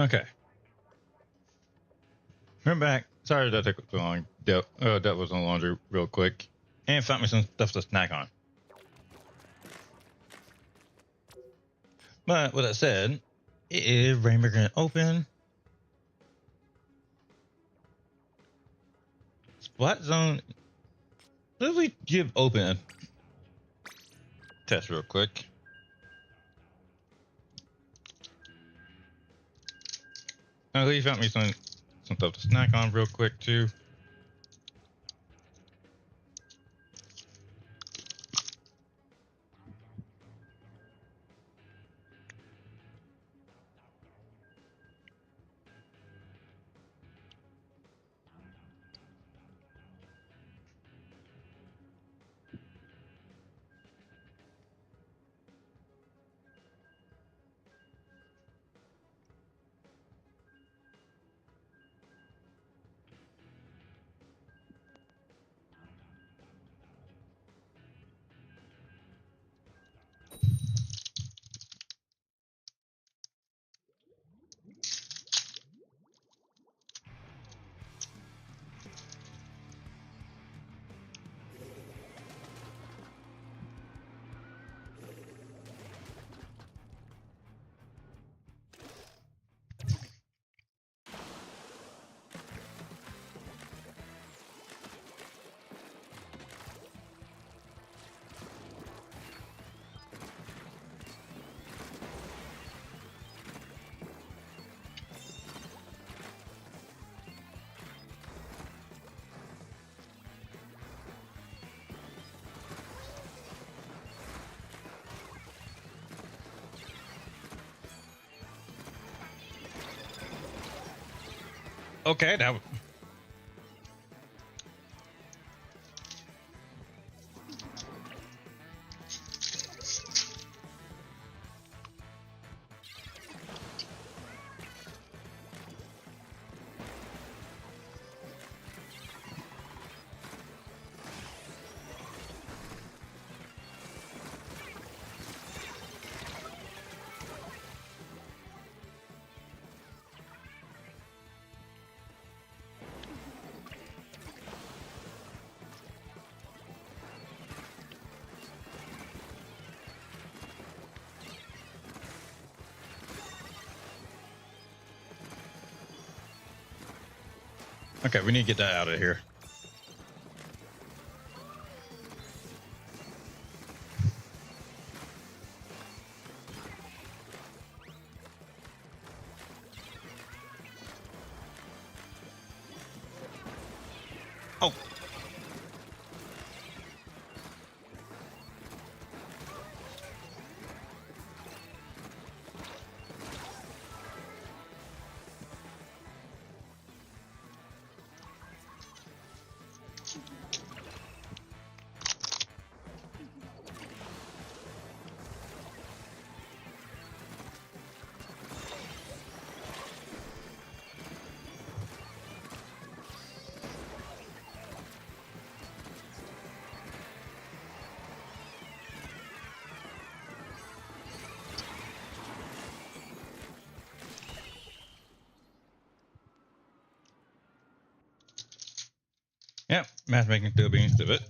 Okay. We're back. Sorry that took so long. That was on laundry real quick. And found me some stuff to snack on. But with that said, it is Rainbow Green open. Splat Zone. Let's we give open a test real quick. He found me some stuff to snack on real quick too. Okay, that. Okay, we need to get that out of here. Oh. Yep, matchmaking still being stupid.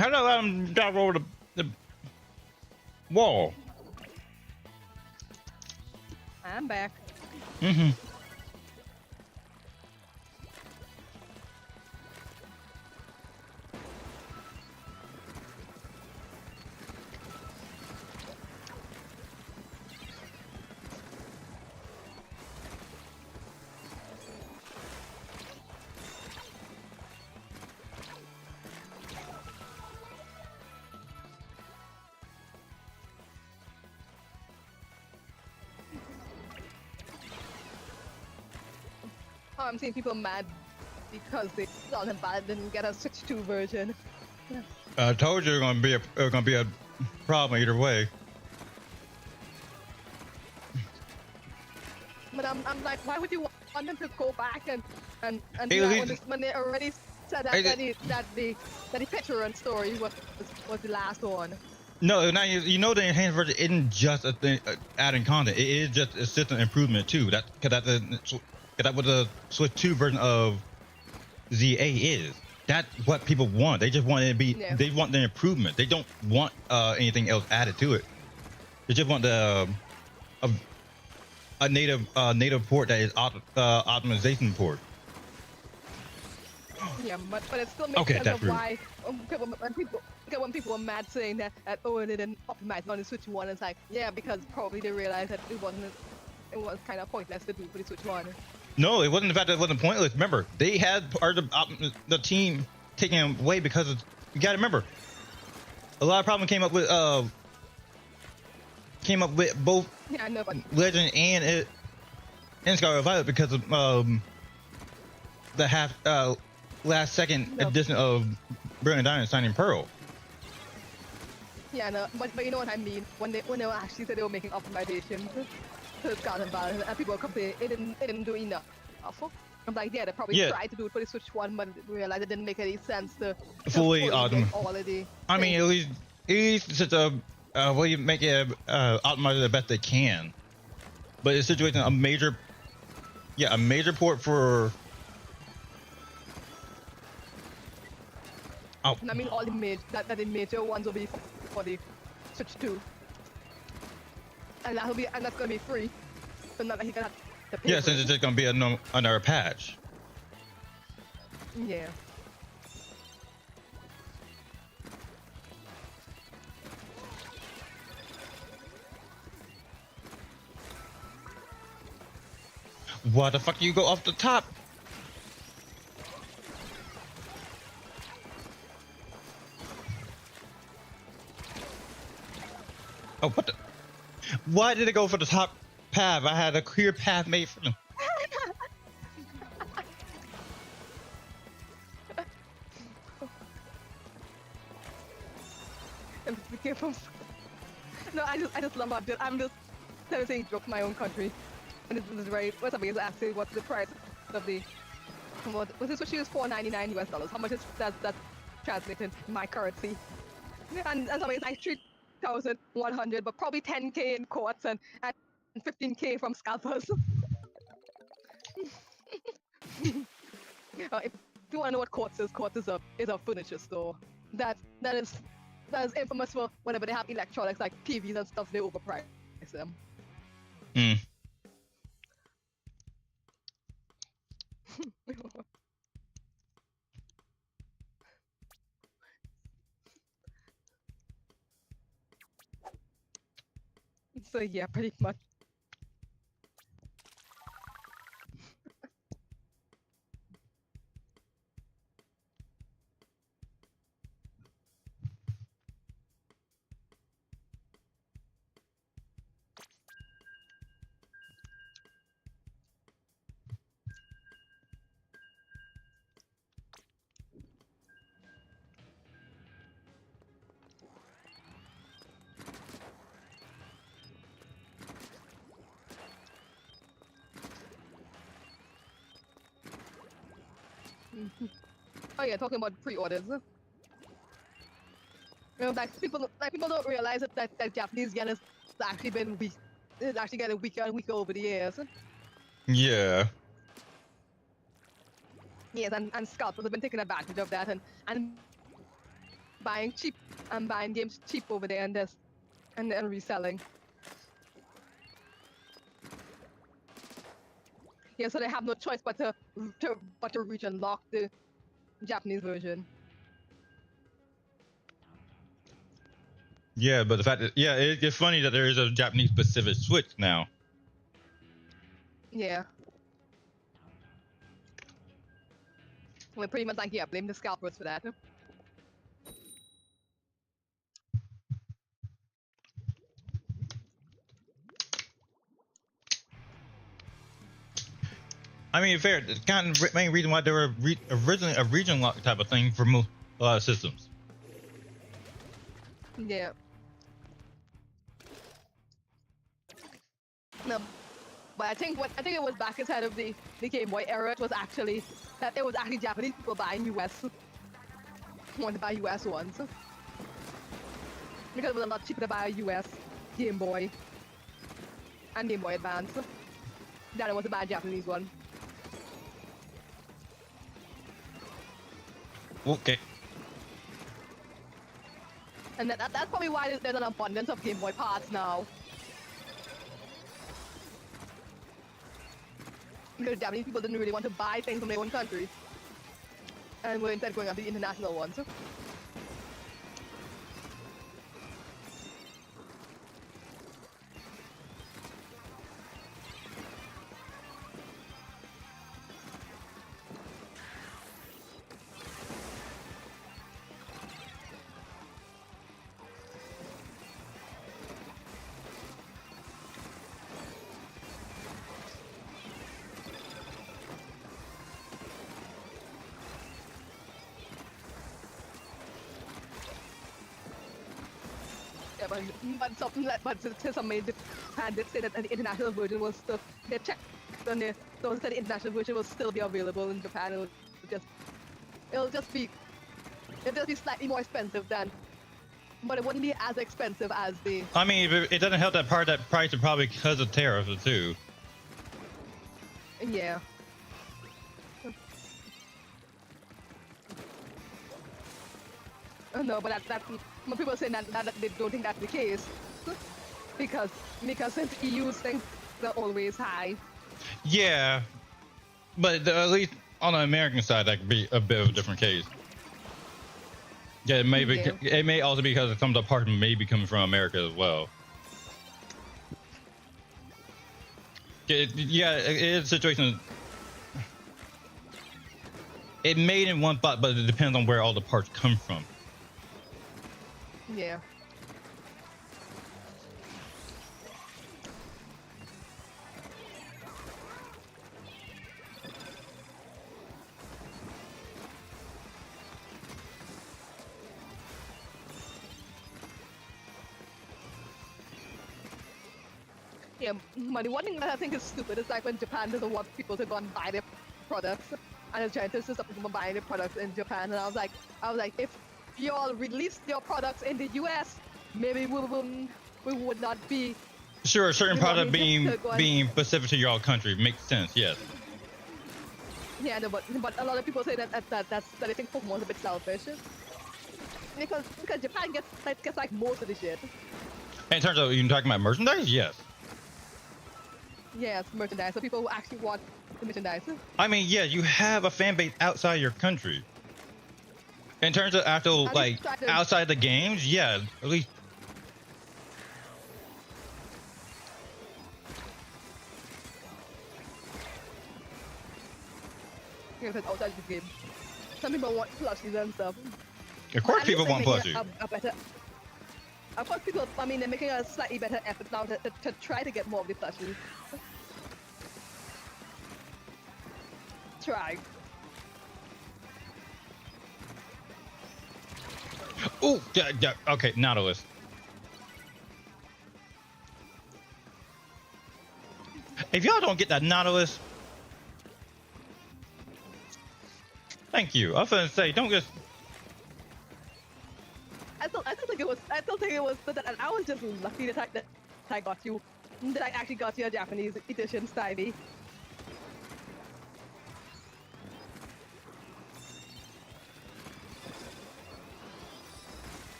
How did I let him dive over the wall? I'm back. Mm-hmm. Oh, I'm seeing people mad because they thought about didn't get a Switch 2 version. I told you it was gonna be a problem either way. But I'm like, why would you want them to go back and Hey, do that Elise- when they already said that, Hey, that the picture and story was the last one. No, now you know the enhanced version isn't just a thing adding content. It is just a system improvement too. That what the Switch 2 version of ZA is. That's what people want. They just want it to be. Yeah. They want the improvement. They don't want anything else added to it. They just want the a native port that is optimization port. Yeah, but it still makes Okay, sense that's of rude. why when people were mad saying that oh, they didn't optimize on the Switch 1. It's like, yeah, because probably they realized that it was kind of pointless to do for the Switch 1. No, it wasn't the fact that it wasn't pointless. Remember, they had part of the team taking him away because of, you gotta remember, a lot of problems came up with both Yeah, I know, but Legend and Scarlet Violet because of the last second edition of Brilliant Diamond Shining Pearl. yeah, no, but you know what I mean when they actually said they were making optimizations to Scarlet and Violet, and people were complaining it didn't do enough. I'm like, yeah, they probably tried to do it for the Switch 1, but realized it didn't make any sense to Fully get all of the. I mean, at least it's a way you make it optimize it the best they can. But it's situating a major port for. Oh. I mean, all the the major ones will be for the Switch 2, and that's gonna be free. So not like you gonna have to pay. Yeah, since it's just gonna be another patch. Yeah. Why the fuck do you go off the top? Oh, what the? Why did it go for the top path? I had a clear path made for them. No, I just love it. I'm just saying joke my own country, and this is very. What's somebody is asking what's the price of the. What was this? What she was $4.99 US. How much is that translated in my currency? And somebody is like 3,100, but probably 10K in quartz and 15K from scalpers. If you want to know what quartz is a furniture store. That is infamous for whenever they have electronics like TVs and stuff, they overprice them. So yeah, pretty much. Oh yeah, talking about pre-orders. You know, people don't realize that Japanese yen has actually been weak. It's actually getting weaker and weaker over the years. Yeah. Yes, and scalpers have been taking advantage of that and buying cheap and buying games cheap over there and then reselling. Yeah, so they have no choice but to reach and lock the Japanese version. Yeah, but the fact that it's funny that there is a Japanese specific Switch now. Yeah. Well, pretty much like, yeah, blame the scalpers for that. I mean, fair. It's kind of the main reason why they were originally a region lock type of thing for most systems. Yeah. No, but I think it was back inside of the Game Boy era. It was actually that there was actually Japanese people buying US, wanted to buy US ones because it was a lot cheaper to buy a US Game Boy and Game Boy Advance than it was to buy a Japanese one. Okay. And that's probably why there's an abundance of Game Boy parts now. Because Japanese people didn't really want to buy things from their own country. And were instead going after the international ones. But something that, but somebody had did say that the international version was still, they checked on there, those said the international version will still be available in Japan. It'll just be slightly more expensive than, but it wouldn't be as expensive as the. I mean, it doesn't help that price is probably because of tariffs too. Yeah. No, but that's when people say that they don't think that's the case because since EU's things are always high. Yeah, but at least on the American side, that could be a bit of a different case. Yeah, it may be. Yeah. It may also be because some of the parts may be coming from America as well. It is a situation. It made in one spot, but it depends on where all the parts come from. Yeah. Yeah, but the one thing that I think is stupid is like when Japan doesn't want people to go and buy their products, and it's trying to stop people from buying their products in Japan. And I was like, if you all released your products in the US, maybe we would not be. Sure, a certain product being specific to your country makes sense. Yes. Yeah, no, but a lot of people say that I think Pokemon's a bit selfish because Japan gets like most of the shit. In terms of you talking about merchandise, yes. Yeah, it's merchandise. So people who actually want the merchandise. I mean, yeah, you have a fan base outside your country. In terms of actual, like, outside the games, yeah, at least. Yeah, outside the game. Some people want plushies and stuff. Of course, people want plushies. Of course, people. I mean, they're making a slightly better effort now to try to get more of the plushies. Try. Oh, yeah, okay, Nautilus. If y'all don't get that Nautilus, thank you. I was gonna say, don't just. I still think it was that I was just lucky that I got you. That I actually got you a Japanese edition Stevie.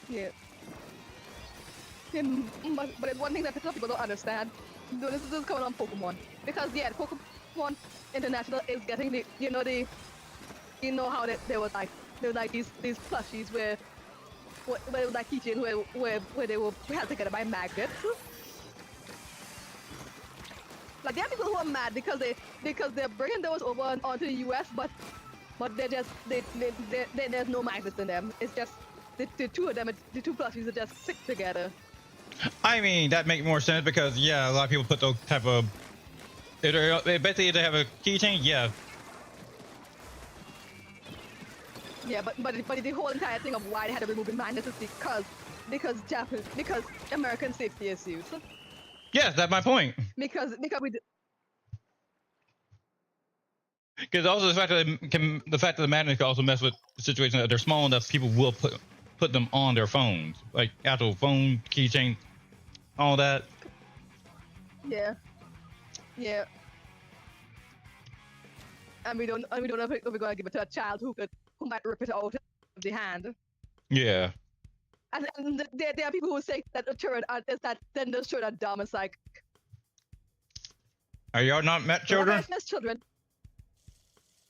Yeah. But it's one thing that some people don't understand. This is coming on Pokemon. Because yeah, Pokemon International is getting the how there was like these plushies where it was like keychains where they were held together by magnets. Like there are people who are mad because they're bringing those over onto the US, but they're just there's no magnets in them. It's just the two of them, the two plushies are just stick together. I mean, that makes more sense because yeah, a lot of people put those type of. Basically, they have a keychain. Yeah. Yeah, but the whole entire thing of why they had to remove the magnets is because American safety issues. Yeah, that's my point. Because we. Because also the fact that the magnets can also mess with the situation that they're small enough, people will put them on their phones, like actual phone keychain, all that. Yeah. Yeah. And we don't know if we're gonna give it to a child who might rip it out of the hand. Yeah. And there are people who say that the children are dumb. It's like. Are y'all not met children? Yes, children.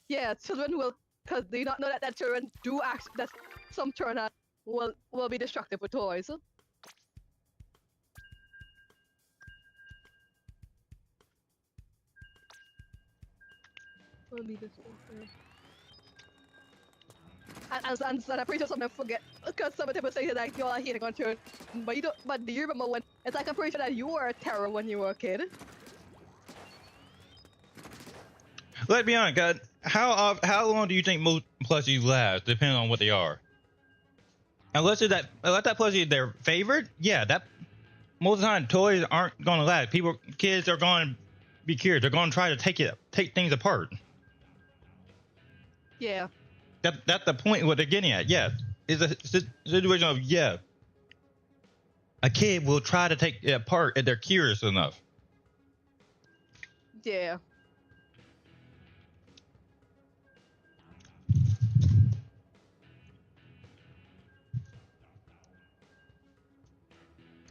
Yeah, children will, because do you not know that children do act that some children will be destructive with toys. Will be destructive. And I'm pretty sure some of them forget, because some of them say that you all are hating on children, but you don't. But do you remember when? It's like I'm pretty sure that you were a terror when you were a kid. Let's be honest, God. How long do you think most plushies last, depending on what they are? Unless that plushie is their favorite, yeah, that most of the time toys aren't gonna last. Kids are gonna be curious. They're gonna try to take things apart. Yeah. That's the point what they're getting at. Yeah, it's a situation of a kid will try to take it apart if they're curious enough. Yeah.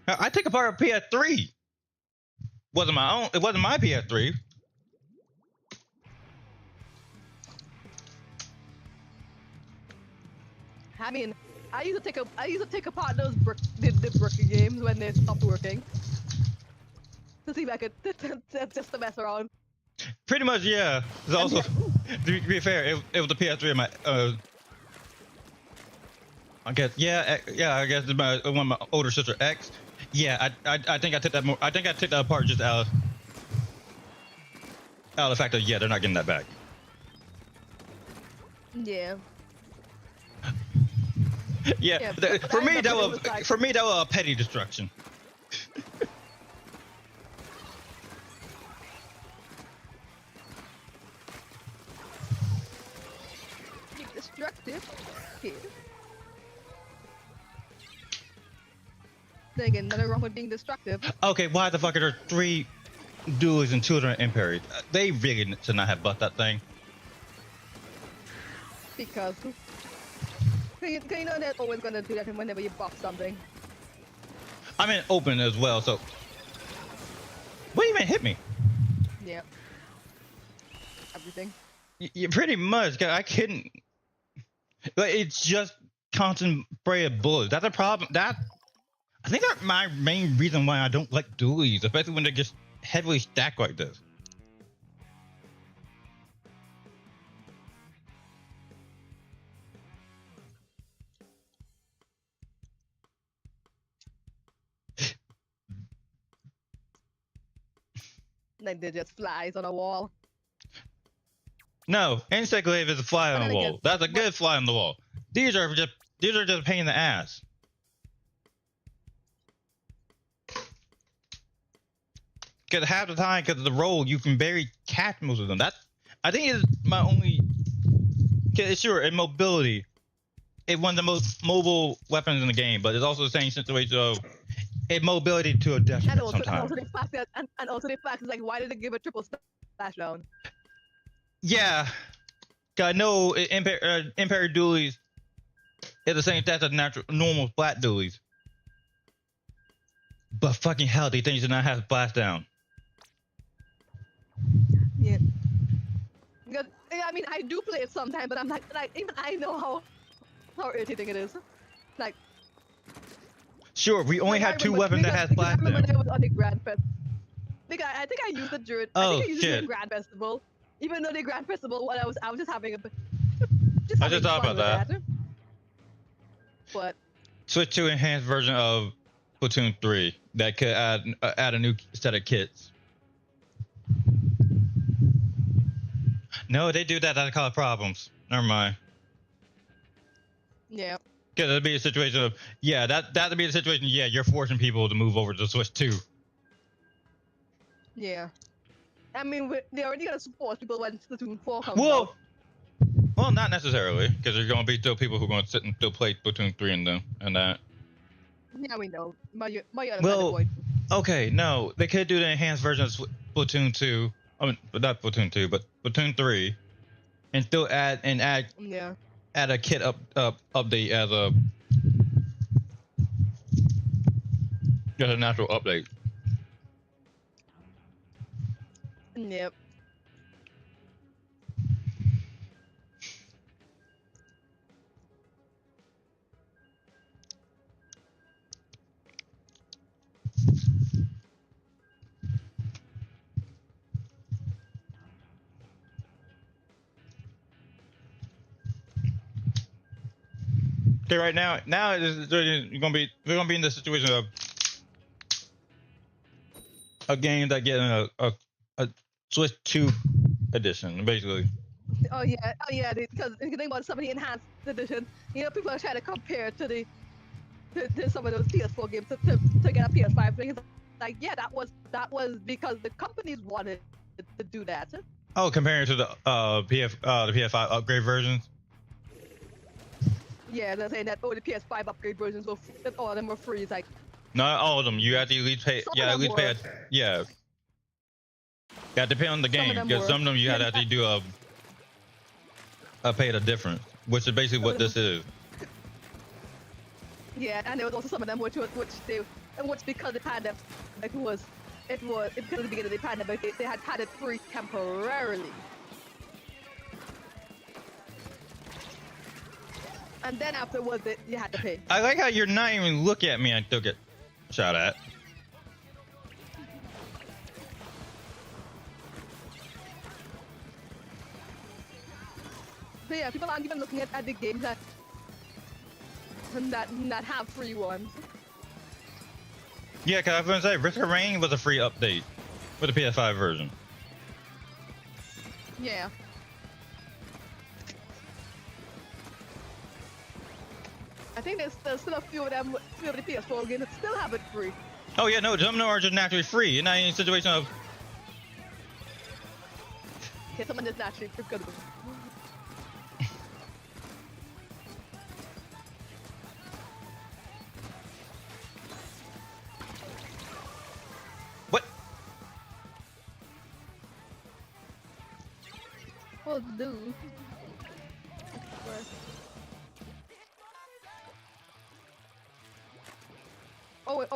I took apart a PS3. Wasn't my own. It wasn't my PS3. I mean, I used to take apart those brick games when they stopped working. To see if I could just to mess around. Pretty much, yeah. It's also, to be fair, it was the PS3 of my. I guess I guess it's one of my older sister X. Yeah, I think I took that more. I think I took that apart just out of the fact that they're not getting that back. Yeah. Yeah, for me that was a petty destruction. Destructive. Okay. Then again, nothing wrong with being destructive. Okay, why the fuck are there 3 duels and children impaired? They really should not have bought that thing. Because you know they're always gonna do that whenever you buff something. I mean open as well, so what even hit me? Yeah. Everything. You pretty much. I couldn't. Like, it's just constant spray of bullets. That's a problem. I think that's my main reason why I don't like dualies, especially when they're just heavily stacked like this. Like they're just flies on a wall. No, insect wave is a fly on the wall. That's a good fly on the wall. These are just a pain in the ass. Because half the time, because of the roll, you can barely catch most of them. I think it's my only. Cause sure, in mobility, it's one of the most mobile weapons in the game, but it's also the same situation of mobility to a detriment sometimes. And also the fact is like, why did they give a triple splashdown? Yeah, I know impaired dualies. It's the same stats as natural, normal flat dualies. But fucking hell, these things do not have blast down. Yeah. Because, I mean, I do play it sometimes, but I'm like even I know how irritating it is. Like. Sure, we only have two weapons that has blast down. I remember that was on the Grand Fest. Because I think I used it during. I think I used it during Grand Festival. Even though the Grand Festival, what I was just having a. I just thought about that. What? Switch to enhanced version of Splatoon 3 that could add a new set of kits. No, they do that. That cause problems. Never mind. Yeah. Because it'd be a situation of that'd be the situation. Yeah, you're forcing people to move over to Switch 2. Yeah. I mean, they already gonna support people when Splatoon 4 comes out. Well, not necessarily, because there's gonna be still people who are gonna sit and still play Splatoon 3 and that. Yeah, we know. My Well, okay, no, they could do the enhanced version of Splatoon 2. I mean, not Splatoon 2, but Splatoon 3, and still add a kit update as a natural update. Yep. Okay, right now we're gonna be in the situation of a game that getting a Switch 2 edition, basically. Oh yeah, because if you think about some of the enhanced edition, you know, people are trying to compare it to some of those PS4 games to get a PS5 thing. It's like, yeah, that was because the companies wanted to do that. Oh, comparing to the PS5 upgrade versions. Yeah, they're saying that the PS5 upgrade versions all of them were free. It's like not all of them. You have to at least pay. Yeah, at least pay. Yeah. Yeah, depend on the game. Because some of them you had to actually do a pay the difference, which is basically what this is. Yeah, and there was also some of them which because the pandemic because at the beginning of the pandemic they had it free temporarily. And then afterwards, you had to pay. I like how you're not even looking at me and still get shot at. So yeah, people aren't even looking at the games that have free ones. Yeah, because I was going to say, Risk of Rain was a free update for the PS5 version. Yeah. I think there's still a few of the PS4 games that still have it free. Oh yeah, no, some of them are just naturally free. You're not in a situation of... Okay, some of them just naturally free. What? Oh, dude.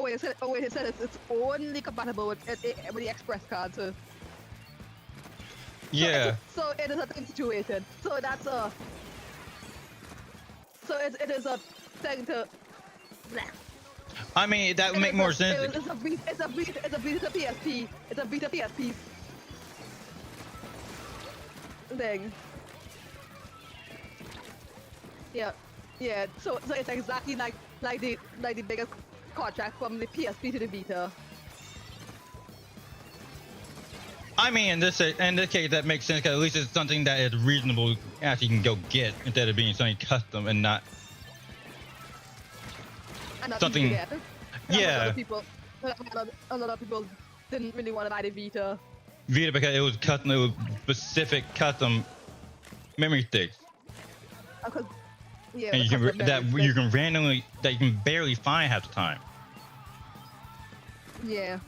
Wait, it said it's only compatible with the Express card, so... Yeah. So it is a thing situation. So that's a... So it is a thing to... I mean, that would make more sense. It's a Vita PSP. It's a Vita PSP thing. Yeah. So it's exactly like the biggest contract from the PSP to the Vita. I mean, in this case, that makes sense because at least it's something that is reasonable, actually you can go get instead of being something custom and not something. Yeah. A lot of people didn't really want to buy the Vita. Vita because it was custom, it was specific custom memory sticks. Yeah, and you can barely find half the time. Yeah.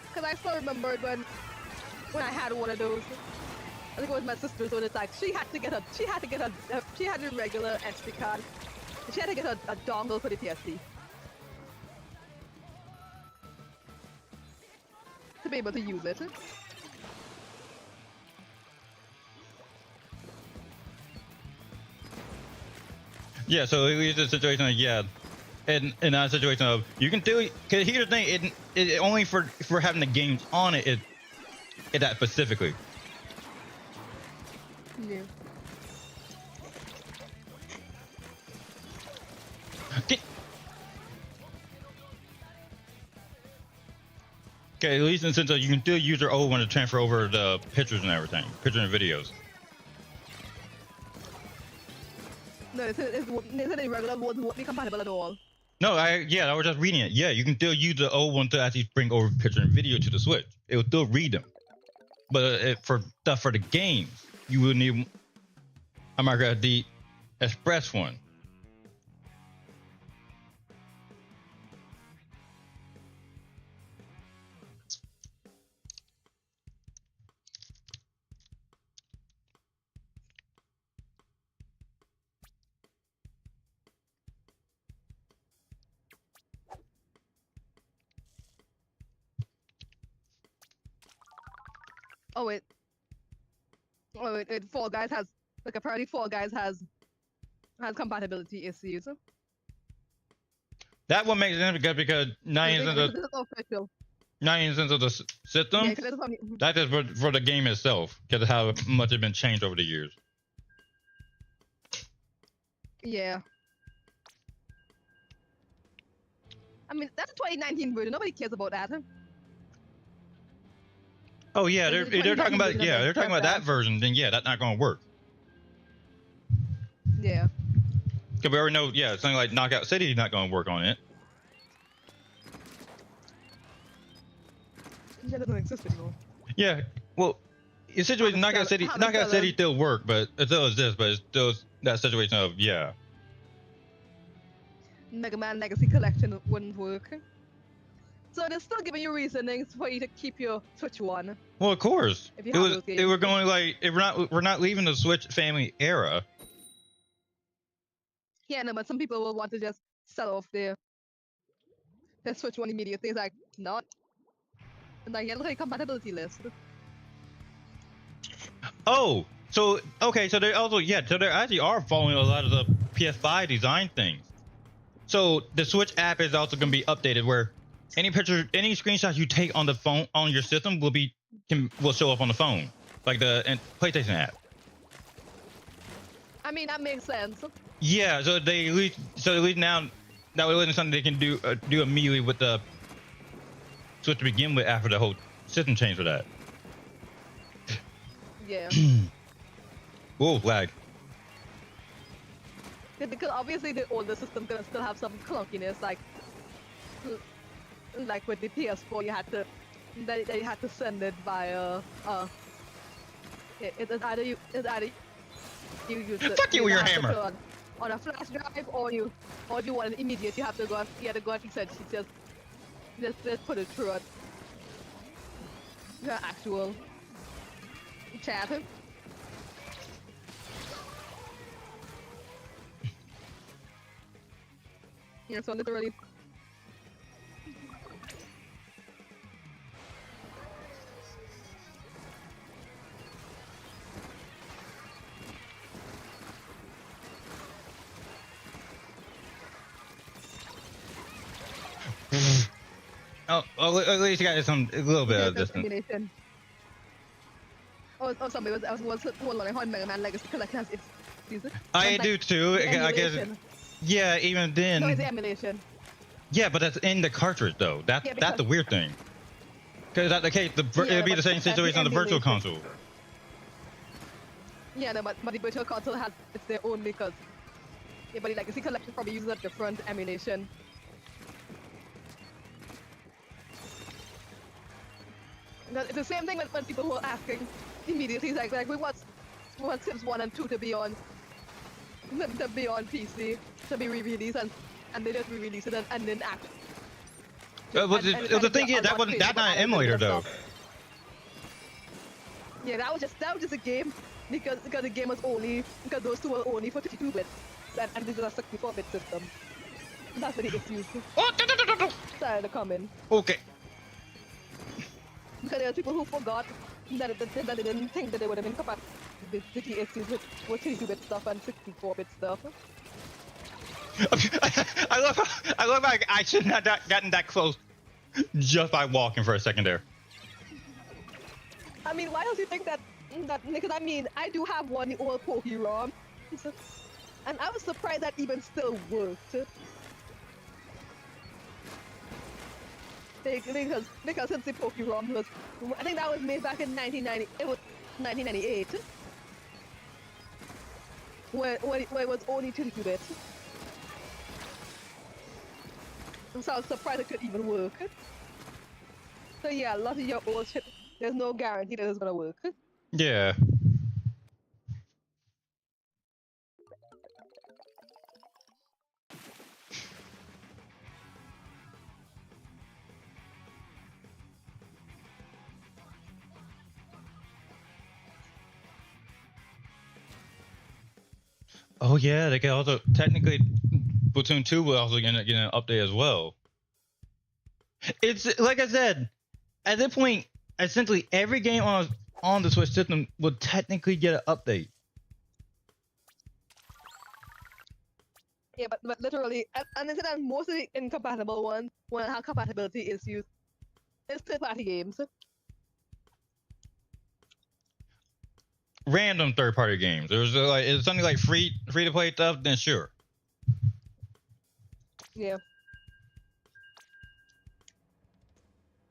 Because I still remembered when I had one of those. I think it was my sister's, so it's like she had a regular SD card, She had to get a dongle for the PSP to be able to use it. Yeah, so it leads to a situation like, yeah, in that situation of, you can do it, because here's the thing, it only for having the games on it that specifically. Yeah. Okay, at least in the sense that you can still use your old one to transfer over the pictures and everything, pictures and videos. No, it's the regular ones won't be compatible at all. No, I was just reading it. Yeah, you can still use the old one to actually bring over picture and video to the Switch. It will still read them. But for stuff for the games, you will need the Express one. Oh wait, Fall Guys has, like, apparently Fall Guys has compatibility issues. That one makes sense because 90% of This is official. 90% of the system, Yeah, 'cause it's on- that is for the game itself, because of how much it's been changed over the years. Yeah. I mean, that's a 2019 version. Nobody cares about that. Oh yeah, Like, they're talking about they're talking about that that. version. Then yeah, that's not going to work. Yeah. Because we already know, yeah, something like Knockout City is not going to work on it. That doesn't exist anymore. Yeah, well, the situation Knockout City still work, but it still exists, but it's still that situation of Mega Man Legacy Collection wouldn't work. So they're still giving you reasonings for you to keep your Switch on. Well, of course, If you have those games. we're going like if we're not leaving the Switch family era. Yeah, no, but some people will want to just sell off their Switch One immediately. It's like, not. And like, look at the compatibility list. Oh, so okay, so they also so they actually are following a lot of the PS5 design things. So the Switch app is also going to be updated where any pictures, any screenshots you take on the phone on your system will show up on the phone, like the PlayStation app. I mean, that makes sense. Yeah, so at least now that way it's something they can do immediately with the Switch to begin with after the whole system change for that. Yeah. Whoa, lag. Yeah, because obviously the older system gonna still have some clunkiness, like with the PS4, you had to send it via it's either you use it. Fuck you with your hammer. On a flash drive, or you want it immediate. You have to go on essentially just put it through the actual chat. Yeah, so literally. Oh, at least you got a little bit of distance. Oh, somebody was wondering how Mega Man Legacy Collection has its season. I do too. I guess. Yeah, even then. No, it's emulation. Yeah, but that's in the cartridge though. That's the weird thing. Because that's the case, it'd be the same situation on the Virtual Console. Yeah, no, but the Virtual Console has their own because. Yeah, but the Legacy Collection probably uses a different emulation. It's the same thing when people were asking immediately, like we want Sims 1 and 2 to be on PC, to be re-released, and they just re-released it and didn't act. The thing is, that's not an emulator though. Yeah, that was just a game because the game was because those two were only for 32 bits. and this is a 64-bit system. That's what the issues started to come in. Okay. Because there are people who forgot that they didn't think that they would have been compatibility issues with 32-bit stuff and 64-bit stuff. I love how I shouldn't have gotten that close just by walking for a second there. I mean, why don't you think that because I mean, I do have one old Poke-ROM, and I was surprised that even still worked. Because since the Poke-ROM was, I think that was made back in 1990. It was 1998, when it was only 32-bit. So I was surprised it could even work. So yeah, a lot of your old shit, there's no guarantee that it's gonna work. Yeah. Oh yeah, they can also technically Splatoon 2 will also get an update as well. It's like I said, at this point, essentially every game on the Switch system will technically get an update. Yeah, but literally, and instead of most of the incompatible ones, when have compatibility issues, it's third-party games. Random third-party games. There's like it's something like free to play stuff, then sure. Yeah.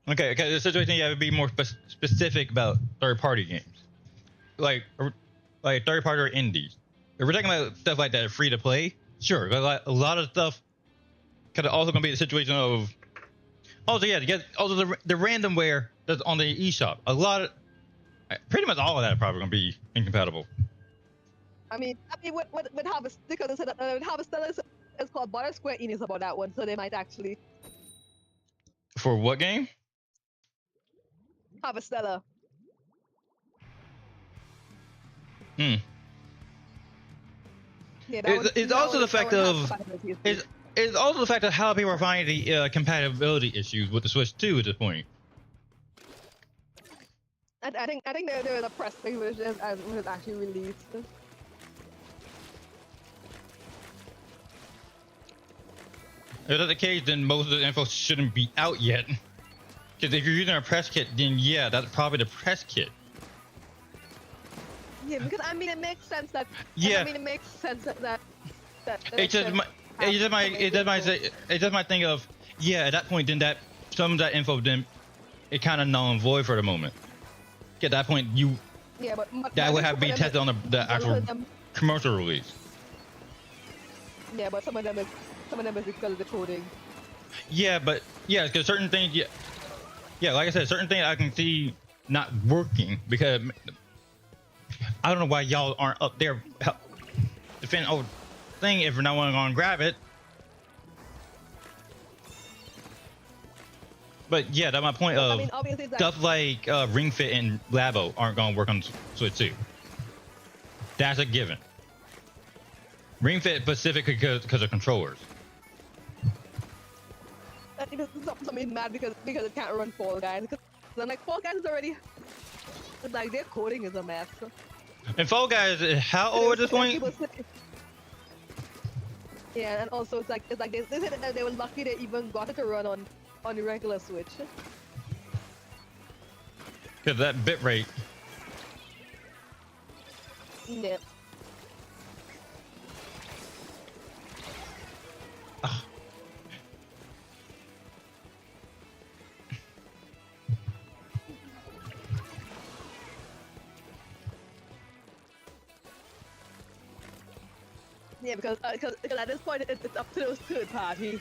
Okay, the situation you have to be more specific about third-party games, like third-party or indies. If we're talking about stuff like that, free to play, sure. But like, a lot of stuff could also gonna be the situation of also yeah, to get also the randomware that's on the eShop. A lot of pretty much all of that are probably gonna be incompatible. I mean, with Harvest, because Harvester is called Butter Square Enix about that one, so they might actually. For what game? Harvester. Hmm. Yeah, it's also the fact of it's also the fact of how people are finding the compatibility issues with the Switch 2 at this point. I think there was a press thing which was actually released. If that's the case, then most of the info shouldn't be out yet. Because if you're using a press kit, then yeah, that's probably the press kit. Yeah, because I mean it makes sense that. Yeah. I mean it makes sense that. It just might think of yeah. At that point, then that some of that info then it kind of null and void for the moment. At that point, you yeah, but that would have been tested on the actual commercial release. Yeah, but some of them is because of the coding. Yeah, but yeah, because certain things, yeah, like I said, certain things I can see not working because I don't know why y'all aren't up there defending old thing if no one gonna grab it. But yeah, that's my point of stuff like Ring Fit and Labo aren't gonna work on Switch 2. That's a given. Ring Fit specifically because of controllers. It something mad because it can't run Fall Guys. Because I'm like, Fall Guys is already like their coding is a mess. And Fall Guys, how old at this point? Yeah, and also it's like they said that they were lucky they even got it to run on the regular Switch. Because that bitrate. Yeah. Yeah, because at this point it's up to those third-party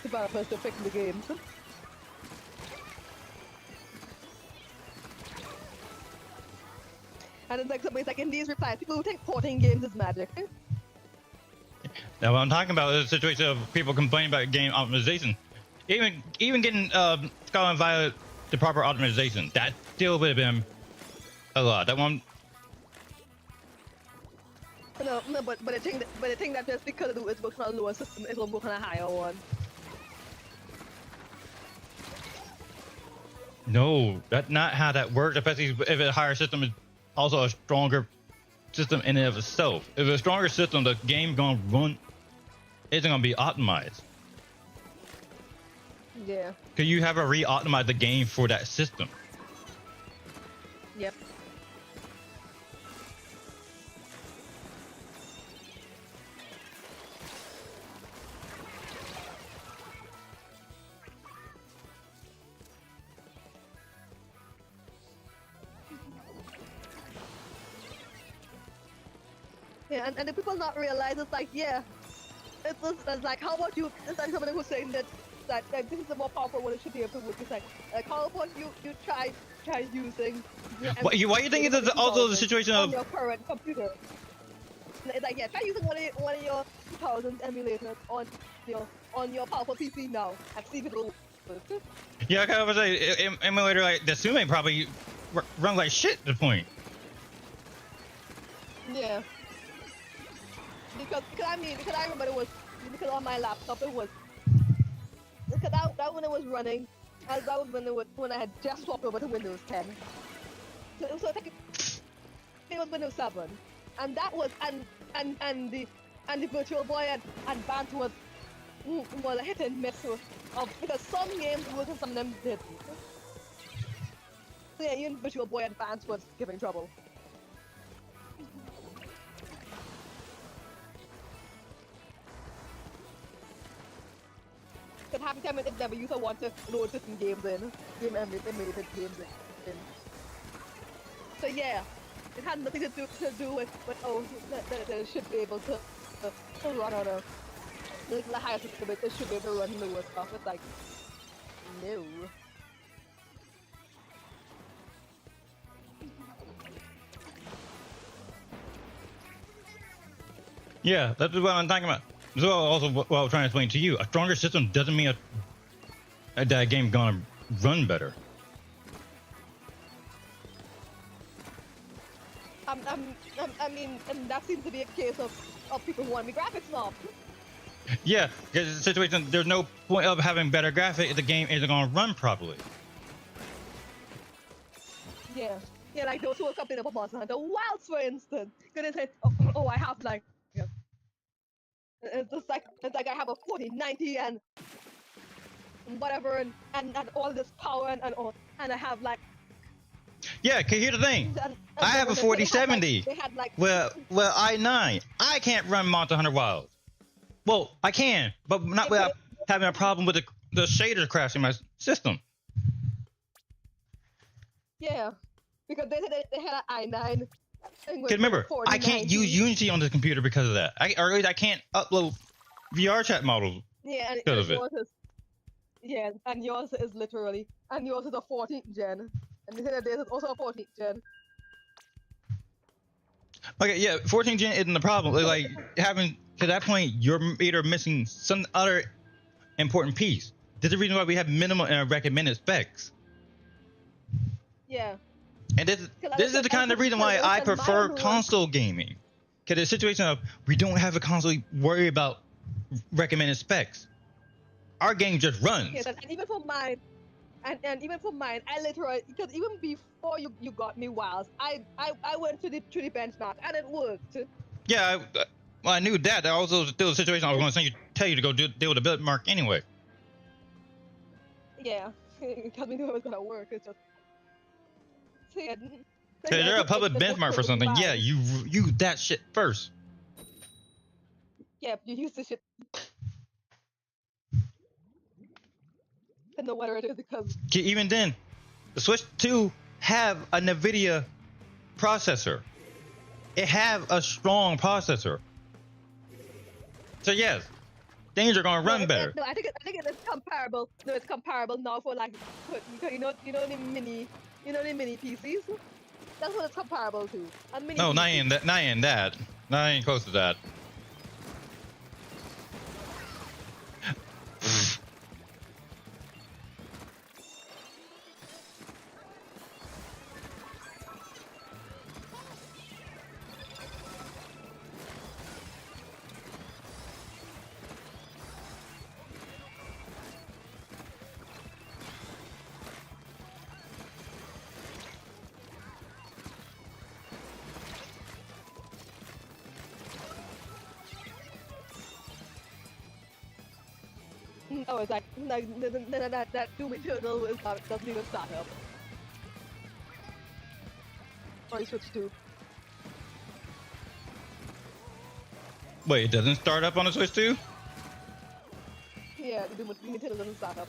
developers to fix the games. And it's like somebody's like in these replies, people who think porting games is magic. Now what I'm talking about is a situation of people complaining about game optimization. Even getting Scarlet and Violet the proper optimization, that still would have been a lot. That one. No, but I think that just because it's working on a lower system, it will work on a higher one. No, that's not how that works. Especially if a higher system is also a stronger system in and of itself. If it's a stronger system, the game gonna run. It's gonna be optimized. Yeah. Cause you have to re-optimize the game for that system. Yep. Yeah, and the people not realize it's like, yeah, it's like, how about you? It's like somebody who's saying that this is a more powerful one, it should be able to work. It's like how about you try using. Why you think it's also the situation on of your current computer? It's like, yeah, try using one of your 2000 emulators on your powerful PC now and see if it will work. Yeah, I kind of was like emulator like the Sume probably run like shit at the point. Yeah. Because I remember it was because on my laptop it was because that when it was running, that was when I had just swapped over to Windows 10. So I think it was Windows 7, and that was and the Virtual Boy Advance was a hit and miss because some games worked and some of them didn't. So yeah, even Virtual Boy Advance was giving trouble. Because half the time it never used to want to load certain games in, emulated games in. So yeah, it had nothing to do with that it should be able to run on a the higher system. It should be able to run lower stuff. It's like no. Yeah, that's what I'm talking about. So also what I was trying to explain to you, a stronger system doesn't mean that game gonna run better. I mean, and that seems to be a case of people who want me graphics now. Yeah, because the situation, there's no point of having better graphics if the game isn't gonna run properly. Yeah, like those who are complaining about Monster Hunter Wilds, for instance, because they say, oh, I have like. It's like I have a 4090 and whatever and all this power and all, and I have like. Yeah, cause here's the thing. I have a 4070. Well, i9. I can't run Monster Hunter Wilds. Well, I can, but not without having a problem with the shaders crashing my system. Yeah, because they had an i9. Cause remember, I can't use Unity on this computer because of that. Or at least I can't upload VR chat models because of it. Yeah, and yours is literally, and yours is a 14th gen, and this is also a 14th gen. Okay, yeah, 14th gen isn't the problem. Like having to that point, you're either missing some other important piece. This is the reason why we have minimum and recommended specs. Yeah. And this is the kind of reason why I prefer console gaming. Because the situation of we don't have a console worry about recommended specs. Our game just runs. Yeah, and even for mine, and even for mine, I literally, because even before you got me Wilds, I went to the benchmark and it worked. Yeah, I knew that. That also still a situation I was going to tell you to go deal with the benchmark anyway. Yeah, because we knew it was gonna work. It's just. Because they're a public benchmark for something. Yeah, you use that shit first. Yeah, you use the shit. I know whether it is because. Even then, the Switch 2 have a NVIDIA processor. It have a strong processor. So yes, things are gonna run better. No, I think it's comparable. No, it's comparable now for like, you know the mini PCs. That's what it's comparable to. No, not in that. Not even close to that. Oh, it's like that Doom Eternal is not, doesn't even start up. Or you switch to. Wait, it doesn't start up on the Switch 2? Yeah, the Doom Eternal doesn't start up.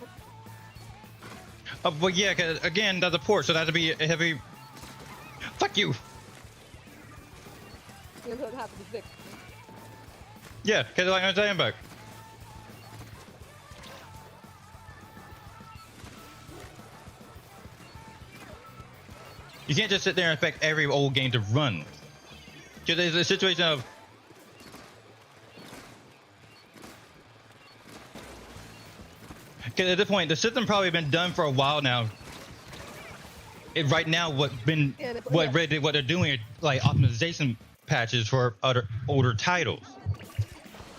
But yeah, 'cause again, that's a port, so that'd be a heavy. Fuck you. It doesn't have to be fixed. Yeah, because like I'm saying back. You can't just sit there and expect every old game to run. Because there's a situation of because at this point the system probably been done for a while now. Right now, what they're doing is like optimization patches for other older titles,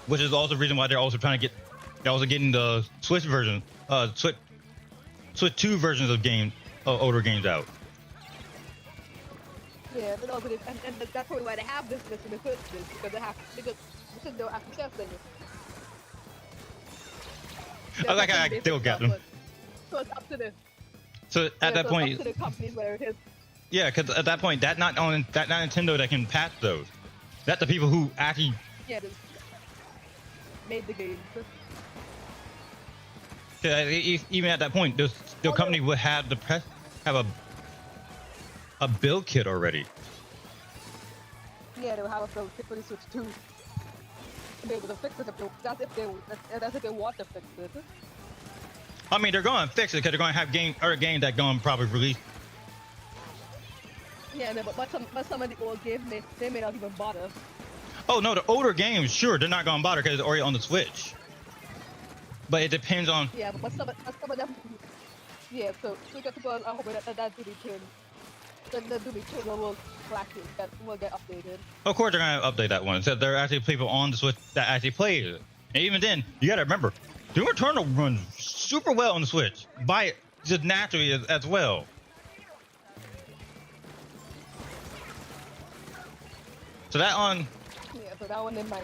which is also the reason why they're also trying to get they're also getting the Switch version, Switch 2 versions of older games out. Yeah, but also, and that's probably why they have this in the first place, because they'll have to test it. I like how I still got them. So it's up to the. So at that point, up to the companies where it is. Yeah, because at that point, that's not Nintendo that can patch those. That's the people who actually. Yeah, made the games. Even at that point, the company would have a build kit already. Yeah, they will have a build kit for the Switch 2. Be able to fix it that's if they want to fix it. I mean, they're going to fix it because they're going to have other games that going to probably release. Yeah, no, but some of the old games they may not even bother. Oh no, the older games, sure, they're not going to bother because it's already on the Switch. But it depends on. Yeah, but some of them. Yeah, so we got to go. I hope that do return. The do return will get updated. Of course, they're going to update that one. So there are actually people on the Switch that actually play it. And even then, you got to remember, Doom Eternal runs super well on the Switch, just naturally as well. So that on. Yeah, so that one in my.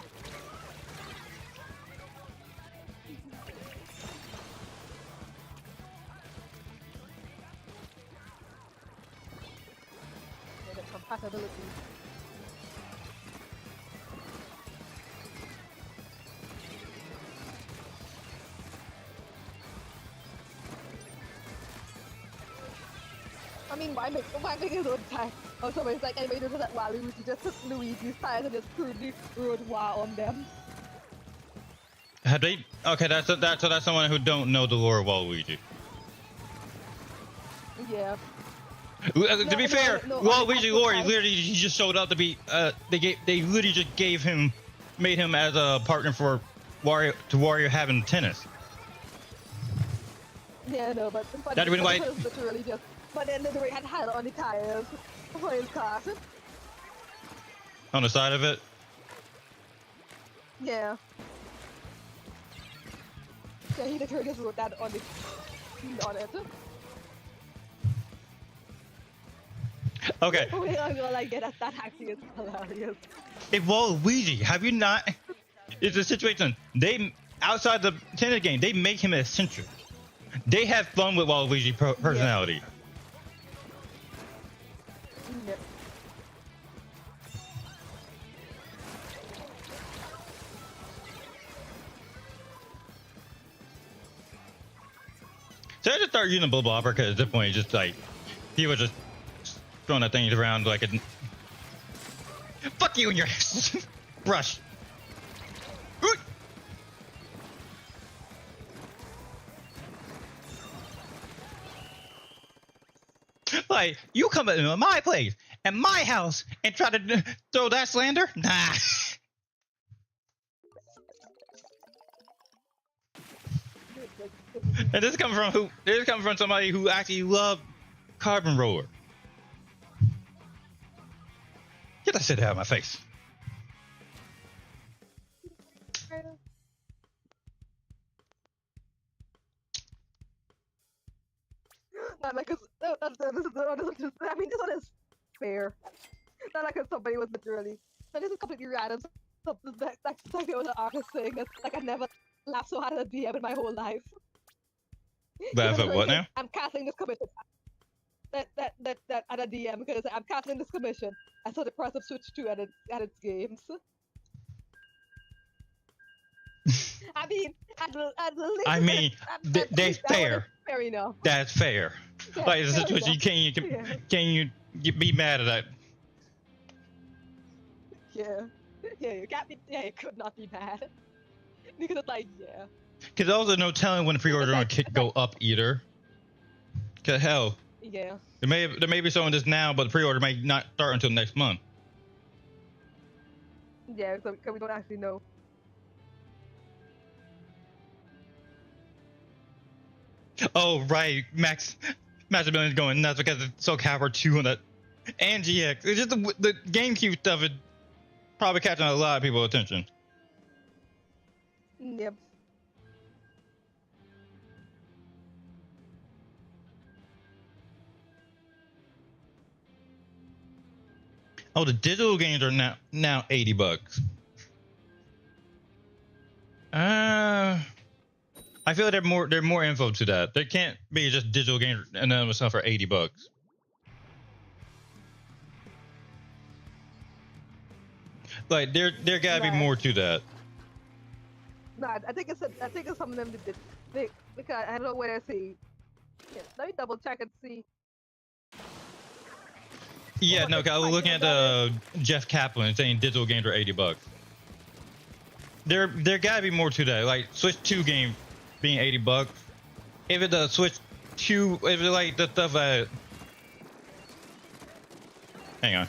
Yeah, the compatibility. I mean, why make his own time? Also, it's like anybody does that while Luigi just took Luigi's tires and just threw the road wire on them. Have they? Okay, that's someone who don't know the lore of Waluigi. Yeah. To be fair, Waluigi lore he just showed up to be. They literally just made him as a partner for Wario having tennis. Yeah, no, but that's really why. Literally just. But then the way had on the tires for his car. On the side of it? Yeah. Yeah, he literally just wrote that on it. Okay. I'm gonna like that actually is hilarious. If Waluigi, have you not? It's a situation. Outside the tennis game, they make him eccentric. They have fun with Waluigi personality. Yeah. Yep. So I just started using Bubble Bobber because at this point, it's just like he was just throwing that thing around like a. Fuck you and your brush. Like, you come into my place and my house and try to throw that slander? Nah. And this comes from who? This comes from somebody who actually loved Carbon Roller. Get that shit out of my face. Not like I mean, this one is fair. Not like somebody was literally. This is completely random. Something that like there was an artist saying that like I never laughed so hard at a DM in my whole life. Laugh at what now? I'm canceling this commission. That at a DM because I'm canceling this commission. I saw the price of Switch 2 at its games. I mean, they fair. Fair enough. That's fair. Yeah, Like, it's a fair situation enough. can you be mad at that? Yeah, you can't be. Yeah, you could not be mad because it's like, yeah. Because also no telling when the pre-order gonna go up either. Cause hell, yeah, there may be someone this now, but the pre-order may not start until next month. Yeah, so we don't actually know. Oh right, Maximilian's going nuts because it's so Calibur 2 on that, and GX. It's just the GameCube stuff is probably catching a lot of people's attention. Yep. Oh, the digital games are now $80. I feel like there's more info to that. There can't be just digital games and then stuff for $80. Like there gotta be more to that. Nah, I think it's some of them that did because I don't know where I see. Yeah, let me double check and see. Yeah, no, I was looking at Jeff Kaplan saying digital games are $80. There gotta be more to that. Like Switch 2 game being $80. If it's a Switch 2, if it's like the stuff that, hang on.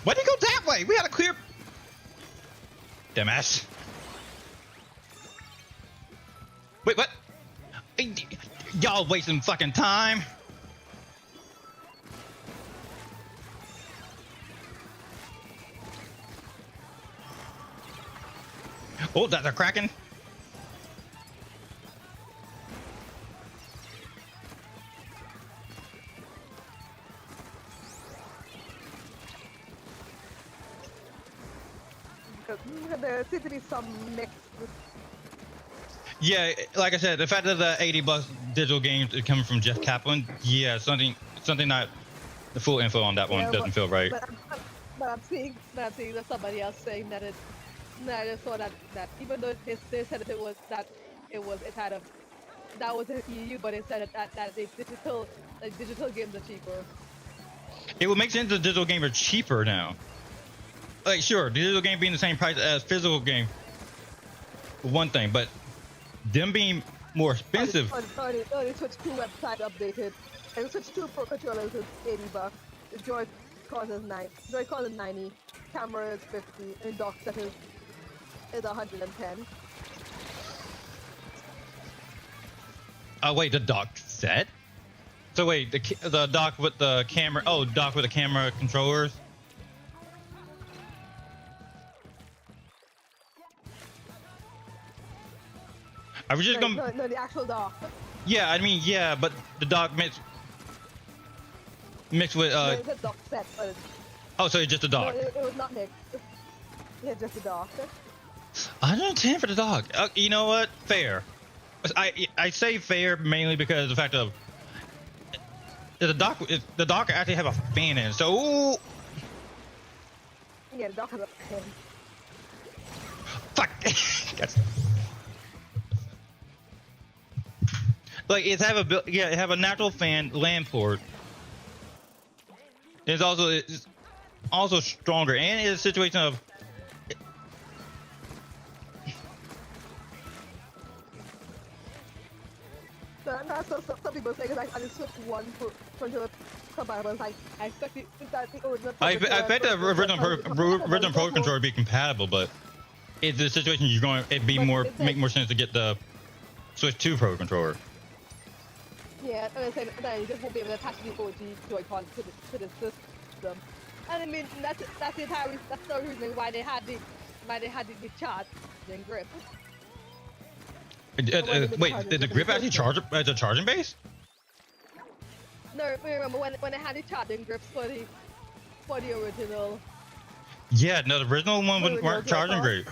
Why'd he go that way? We had a clear. Dumbass. Wait, what? Y'all wasting fucking time. Oh, that's a Kraken. There seems to be some mix. Yeah, like I said, the fact that the $80 digital games is coming from Jeff Kaplan, yeah, something not the full info on that one doesn't feel right. But I'm seeing that somebody else saying that it. I just saw that even though they said that that was in EU, but it said that the digital games are cheaper. It would make sense the digital games are cheaper now. Like, sure, digital game being the same price as physical game, one thing, but them being more expensive. The Switch 2 website updated, and the Switch 2 Pro controllers is $80. The Joy-Con is 90, camera is 50, and dock set is 110. Oh wait, the dock set? So wait, the dock with the camera? Oh, dock with the camera controllers. I was just no, the actual dock. Yeah, I mean, yeah, but the dock mixed with It's a dock set. Oh, so it's just a dock. No, it was not mixed. Yeah, just a dock. 110 for the dock. You know what? Fair. I say fair mainly because of the fact of the dock actually have a fan in it. So yeah, the dock has a fan. Fuck. Like it have a natural fan LAN port. It's also stronger, and it's a situation of That's what some people say, because I just switched one controller compatible. I expect the original. I expect the original Pro controller to be compatible, but it's the situation make more sense to get the Switch 2 Pro controller. Yeah, and I said then you just won't be able to attach the OG Joy-Con to the system. And I mean that's the entire that's the reason why they had the charging grip. Wait, did the grip actually charge as a charging base? No, remember when they had the charging grips for the original. Yeah, no, the original one weren't charging grip.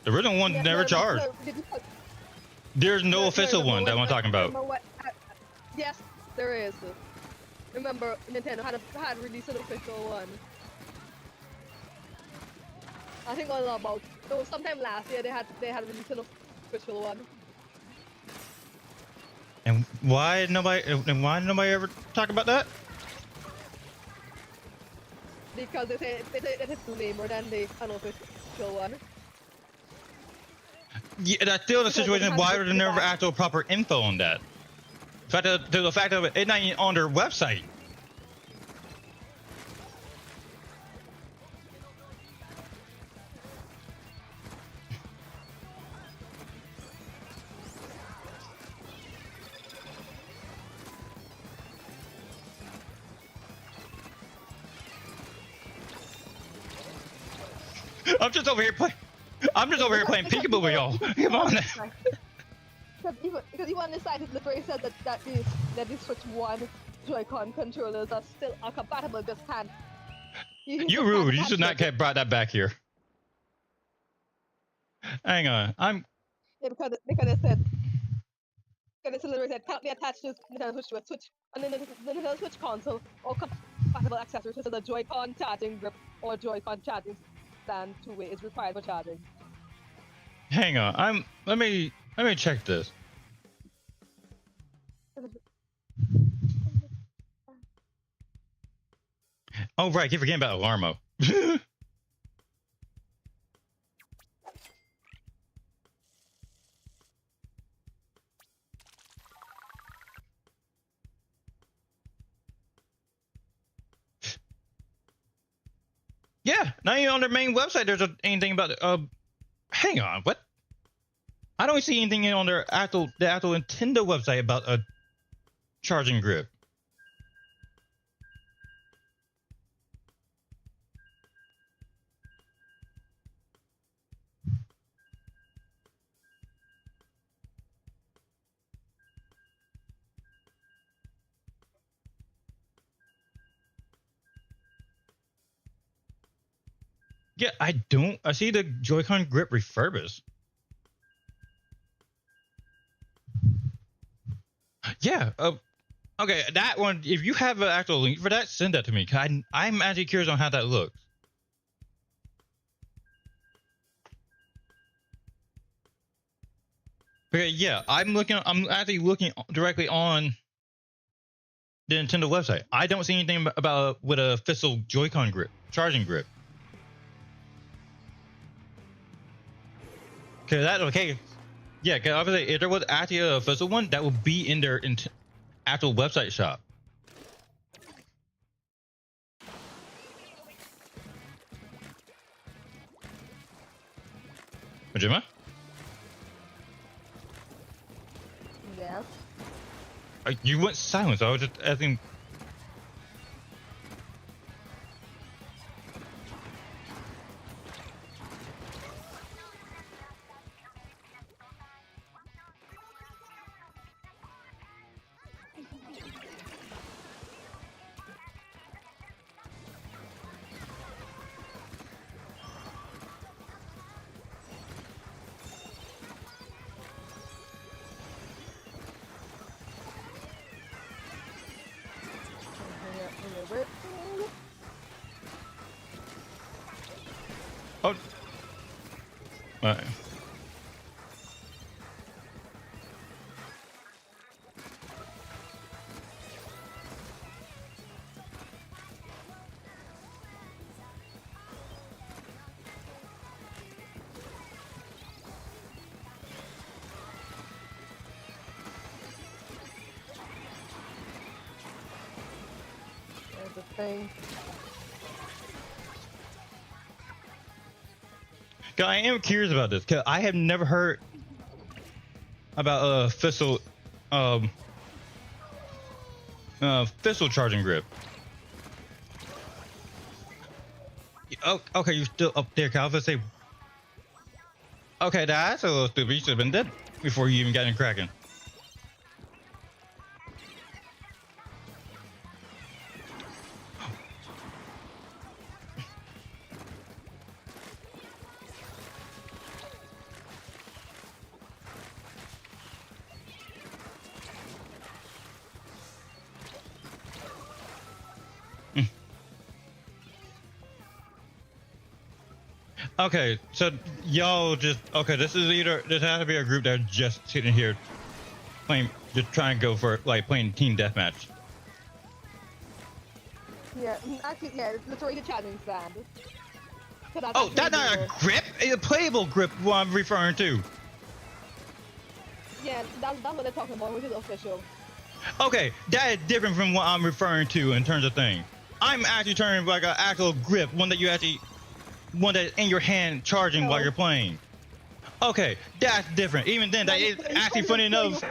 The original one never charged. There's no official one that I'm talking about. Yes, there is. Remember, Nintendo had released an official one. I think it was sometime last year they had released an official one. And why did nobody ever talk about that? Because they say it's lamer than the unofficial one. Yeah, that's still the situation. Why would they never actual proper info on that? The fact of it's not even on their website. I'm just over here playing peekaboo with y'all. Come on. Because even the scientists literally said that the Switch 1 Joy-Con controllers are still compatible, just can't. You rude. You should not have brought that back here. Hang on. Because they said literally said can't be attached to Nintendo Switch to a Switch and then the Nintendo Switch console or compatible accessories such as a Joy-Con charging grip or Joy-Con charging stand 2-way is required for charging. Hang on. Let me check this. Oh right, keep forgetting about Alarmo. Yeah, not even on their main website there's anything about hang on, what? I don't see anything on their actual Nintendo website about a charging grip. Yeah, I see the Joy-Con grip refurbished. Yeah, okay, that one, if you have an actual link for that, send that to me. I'm actually curious on how that looks. Okay, yeah, I'm actually looking directly on the Nintendo website. I don't see anything about with a official Joy-Con grip, charging grip. Okay. Yeah, because obviously if there was actually an official one, that would be in their actual website shop. Majima? Yes. You went silent, so I was just asking. Oh. Alright. There's a thing. I am curious about this because I have never heard about a official Pistol charging grip. Oh, okay, you're still up there, Cal. Let's say. Okay, that's a little stupid. You should have been dead before you even got in cracking. Okay, so y'all just this is either this has to be a group that's just sitting here playing, just trying to go for like playing team deathmatch. Yeah, actually, yeah, it's literally the charging stand. Oh, that's not a grip. It's a playable grip. What I'm referring to. Yeah, that's what they're talking about, which is official. Okay, that is different from what I'm referring to in terms of thing. I'm actually turning like an actual grip, one that's in your hand charging while you're playing. Okay, that's different. Even then, that is actually funny enough.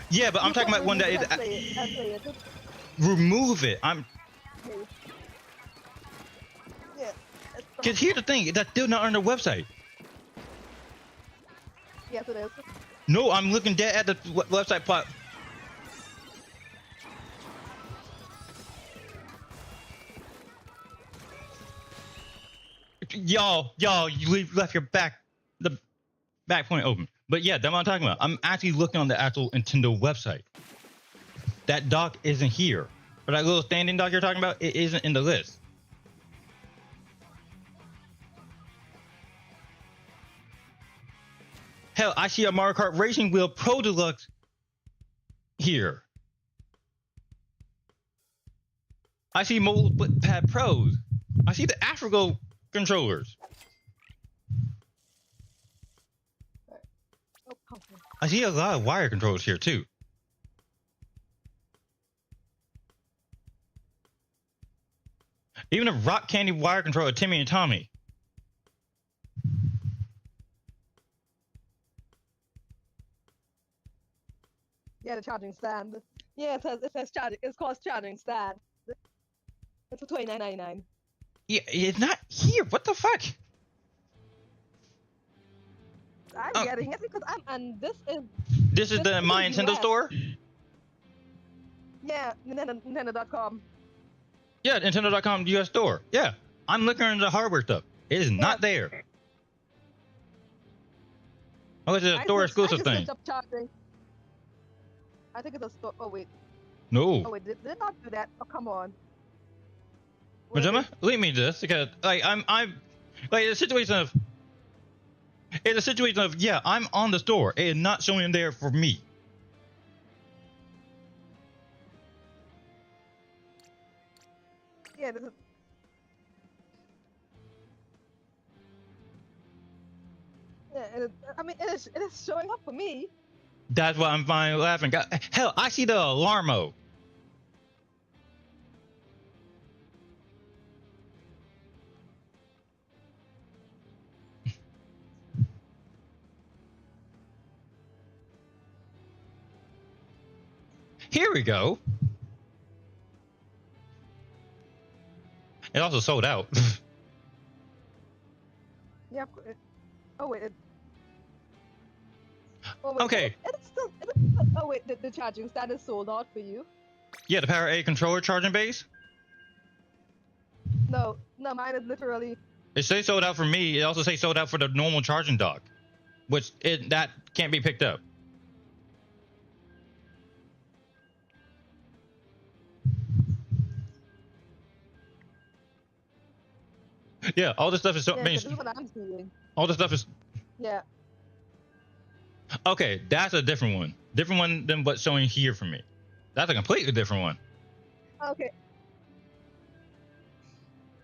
Yeah, but I'm talking about one that is. Remove it. Because here's the thing, that's still not on their website. Yes, it is. No, I'm looking dead at the website plot. Y'all, you left the back point open. But yeah, that's what I'm talking about. I'm actually looking on the actual Nintendo website. That dock isn't here. But that little standing dock you're talking about, it isn't in the list. Hell, I see a Mario Kart Racing Wheel Pro Deluxe here. I see mobile pad pros. I see the AfriGo controllers. I see a lot of wire controllers here too. Even a rock candy wire controller, Timmy and Tommy. Yeah, the charging stand. Yeah, it says charging. It's called charging stand. It's for $29.99. Yeah, it's not here. What the fuck? I'm getting it because and this is. This is the My Nintendo store? Yeah, Nintendo.com. Yeah, Nintendo.com US store. Yeah, I'm looking into the hardware stuff. It is not there. Oh, it's a store exclusive thing. I think it's a store. Oh wait. No. Oh wait, did it not do that? Oh come on. Majima, leave me this because like I'm like the situation of. It's a situation of yeah, I'm on the store. It is not showing there for me. Yeah, this is. Yeah, I mean, it is showing up for me. That's why I'm finally laughing. Hell, I see the Alarmo. Here we go. It also sold out. Yeah. Oh wait. Okay. Oh wait, the charging stand is sold out for you. Yeah, the Power A controller charging base. No, mine is literally. It says sold out for me. It also says sold out for the normal charging dock, which that can't be picked up. Yeah, all this stuff is so This is what I'm seeing. all this stuff is. Yeah. Okay, that's a different one. Different one than what's showing here for me. That's a completely different one. Okay.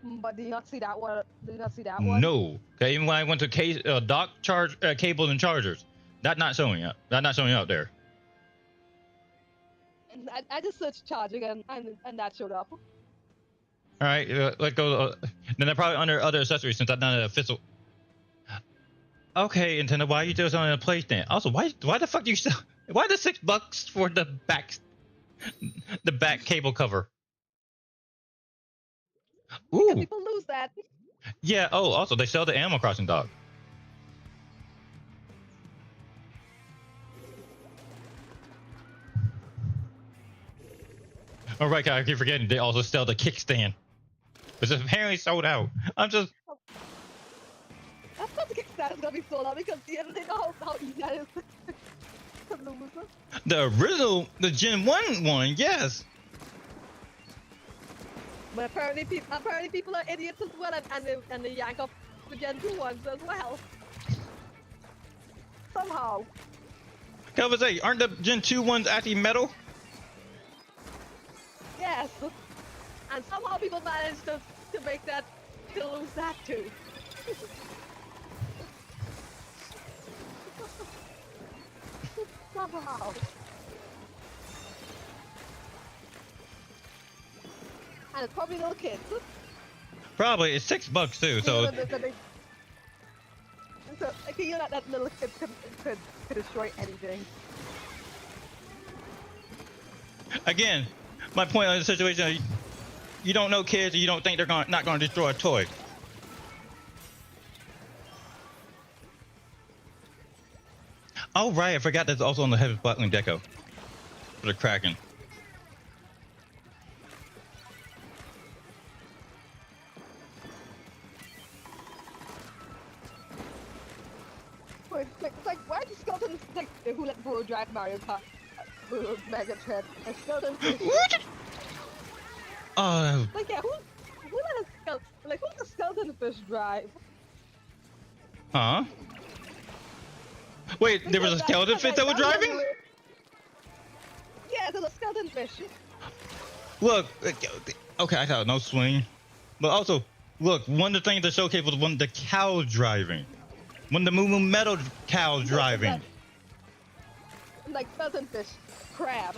But do you not see that one? Do you not see that one? No. Okay, even when I went to dock charge cables and chargers, that's not showing up. That's not showing up there. And I just searched charging and that showed up. All right, let's go. Then they're probably under other accessories since that's not an official. Okay, Nintendo, why are you still selling a PlayStation? Also, why the fuck do you sell? Why the $6 for the back? The back cable cover. Because Ooh. people lose that. Yeah. Oh, also they sell the Animal Crossing dog. Oh right, I keep forgetting they also sell the kickstand, which is apparently sold out. I'm just. I thought the Kickstarter is gonna be sold out because the other thing how easy that is to lose. The original, the Gen 1 one, yes. But apparently people are idiots as well, and they yank up the Gen 2 ones as well. Somehow. Can I say, aren't the Gen 2 ones actually metal? Yes. And somehow people managed to make that, to lose that too. Somehow. And it's probably little kids. Probably. It's $6 too, so. So, okay, you know that little kid could destroy anything. Again, my point on the situation, you don't know kids and you don't think they're not going to destroy a toy. Oh, right. I forgot that's also on the Heavy Blackling Deco for the Kraken. It's like, why are the skeletons like who let Bro drive Mario Kart? Mega Tread. A skeleton fish. Like, yeah, who let a skeleton, like, who let a skeleton fish drive? Huh? Wait, there was a skeleton fish that was driving? Yeah, there's a skeleton fish. Look, okay, I thought no swing. But also, look, one of the things that showcased was one of the cows driving. One of the Moo Metal cows driving. Like skeleton fish, crab.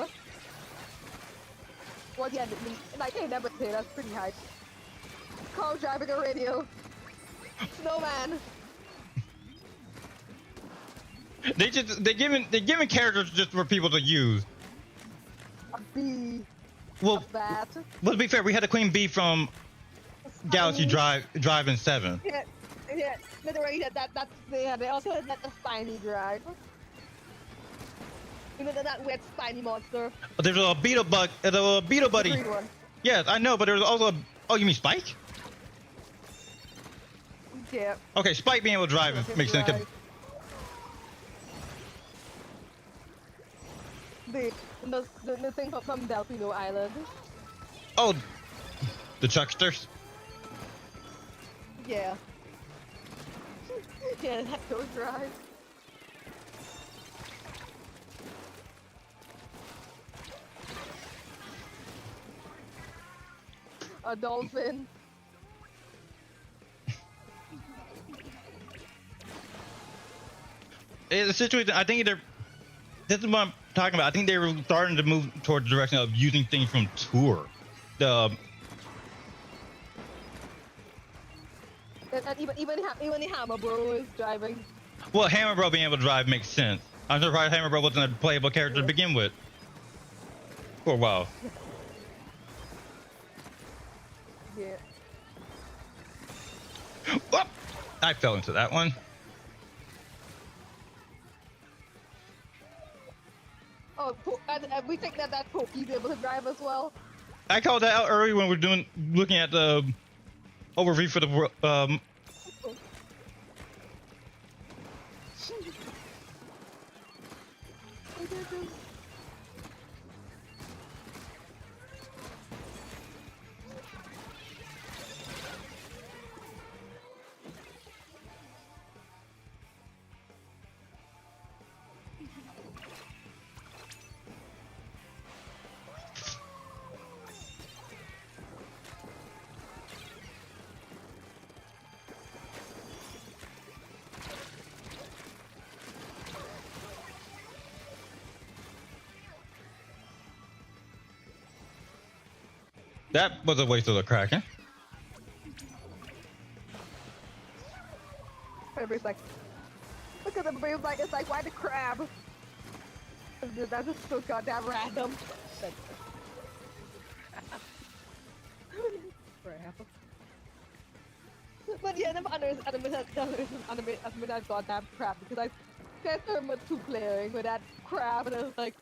Well, yeah, like they never say that's pretty hype. Cow driving a radio. Snowman. They're giving characters just for people to use. A bee. Well, a bat. Well, to be fair, we had the Queen Bee from Galaxy Drive in 7. Yeah, literally that they also had that the spiny drive. You know that weird spiny monster. There's a beetle bug, a beetle buddy. The green one. Yes, I know, but there's also a. Oh, you mean Spike? Yeah. Okay, Spike being able to drive makes sense. The thing from Delfino Island. Oh, the Chucksters. Yeah. Yeah, that goes drive. A dolphin. The situation, I think this is what I'm talking about. I think they were starting to move towards the direction of using things from Tour. And even the Hammer Bro is driving. Well, Hammer Bro being able to drive makes sense. I'm surprised Hammer Bro wasn't a playable character to begin with. For a while. Yeah. Whoop! I fell into that one. Oh, and we think that Poke's able to drive as well. I called that out earlier when we were looking at the overview for the That was a waste of the Kraken. Everybody's like, look at the brain, like, it's like, why the crab? That's just so goddamn random. Crap. But yeah, I'm admit that goddamn crap because I tested him with 2-playering with that crap and I was like,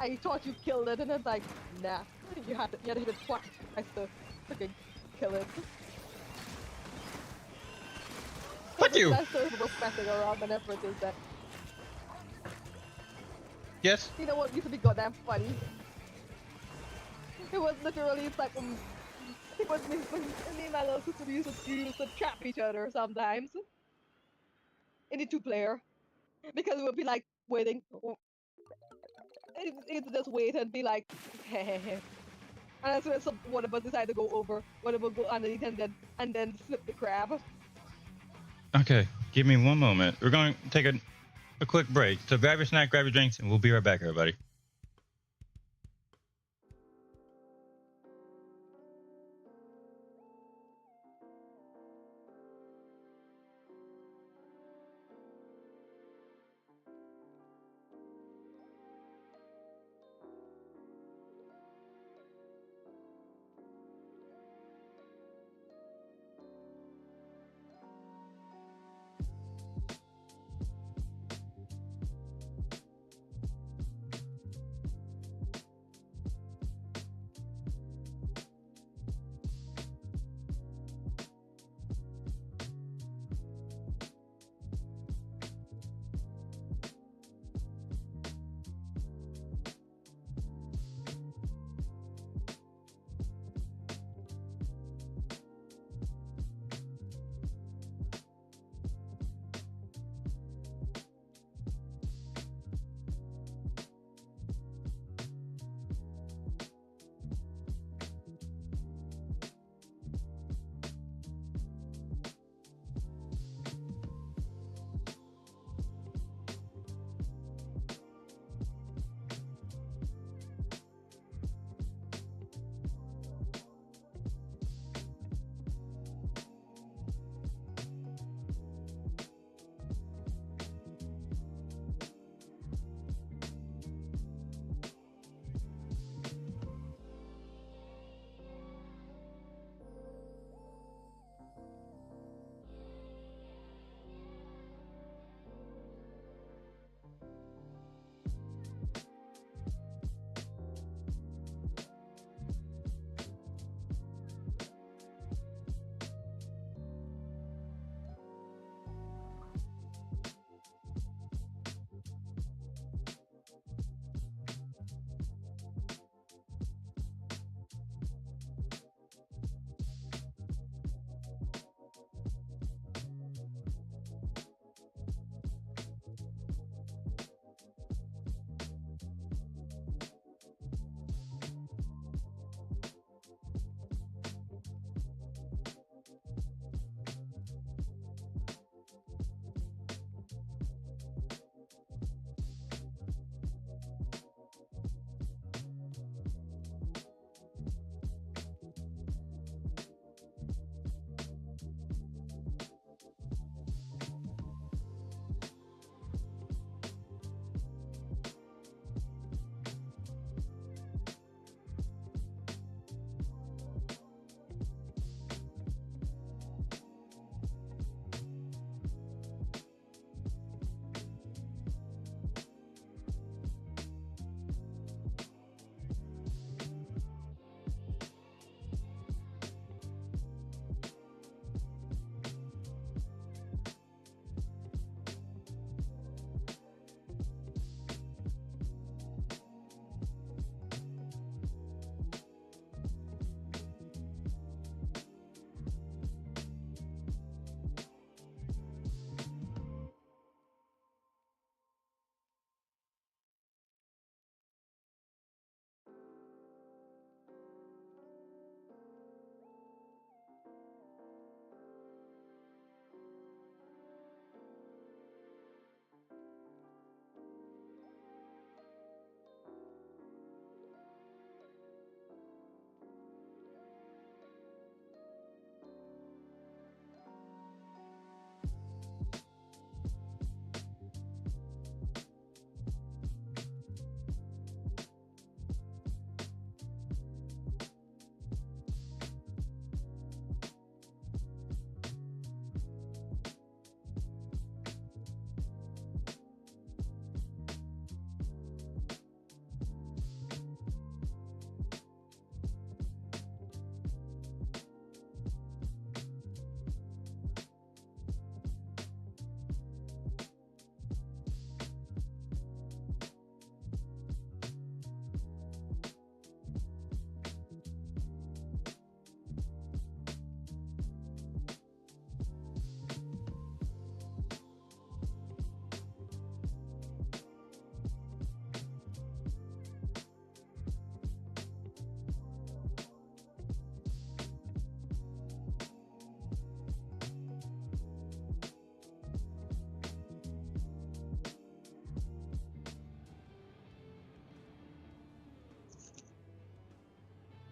I thought you killed it and it's like, nah, you had to hit it twice to freaking kill it. Fuck you! That's sort of messing around and effort is that. Yes? You know what used to be goddamn funny? It was literally, it's like, it was me and my little sister used to trap each other sometimes. In the 2-player. Because we'll be like waiting. It's just wait and be like, hey, hey, hey. And that's when one of us decide to go over, one of us go underneath and then flip the crab. Okay, give me one moment. We're going to take a quick break. So grab your snack, grab your drinks, and we'll be right back, everybody.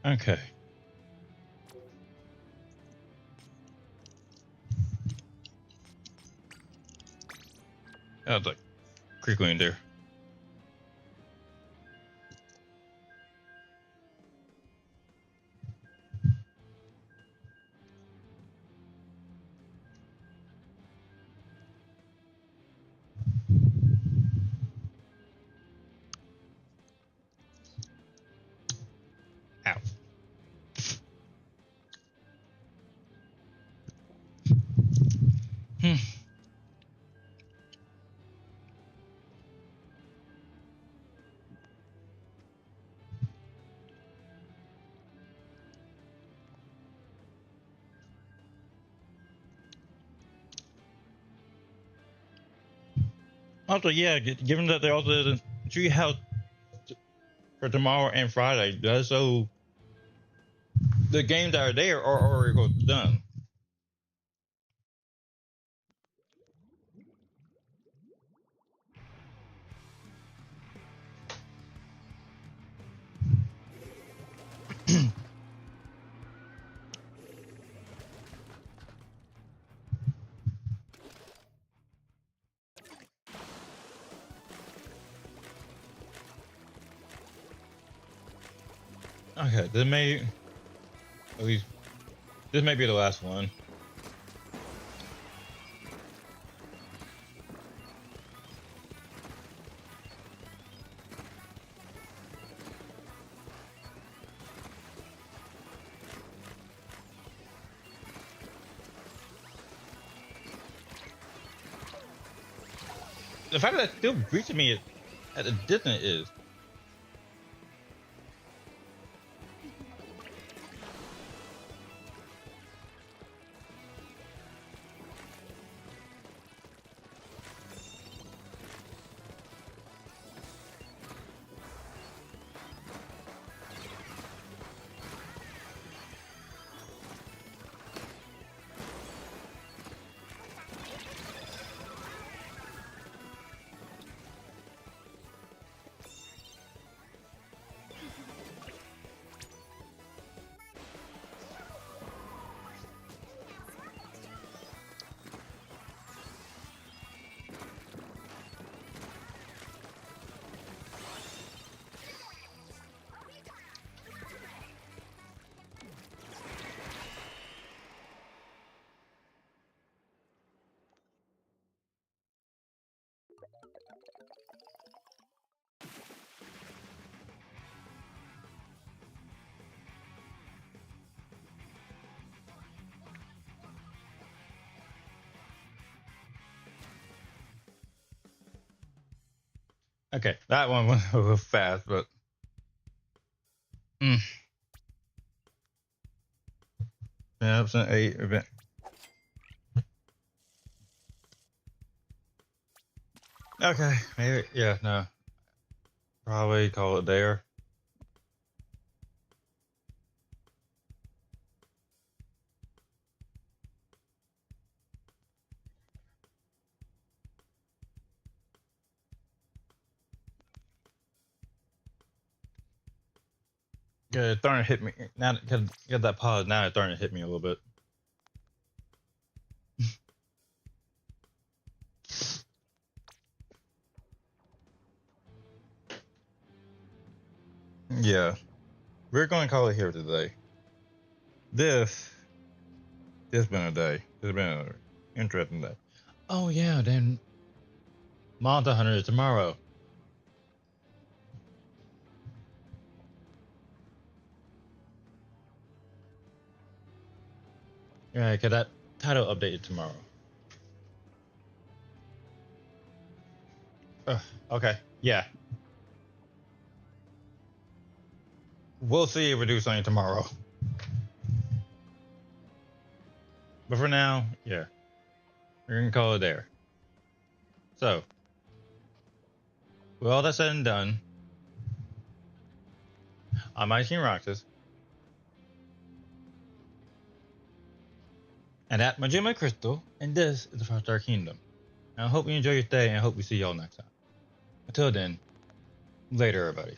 Okay. That was like crinkly in there. Ow. Hmm. Also, yeah, given that they also did a tree house for tomorrow and Friday, that's so the games that are there are already done. Okay, this may at least this may be the last one. The fact that it's still reaching me at a distance is. Okay, that one went a little fast, but yeah, it's an 8 event. Okay, maybe yeah, no, probably call it there. Yeah, it's starting to hit me now. Cause get that pause now. It's starting to hit me a little bit. Yeah, we're going to call it here today. This been a day. It's been an interesting day. Oh yeah, then Monster Hunter is tomorrow. Yeah, cause that title updated tomorrow. Okay, yeah. We'll see if we do something tomorrow. But for now, yeah, we're gonna call it there. So, with all that said and done, I'm Ice King Roxas. And at Majima Crystal, and this is the Far Star Kingdom. And I hope you enjoy your stay, and I hope we see y'all next time. Until then, later, everybody.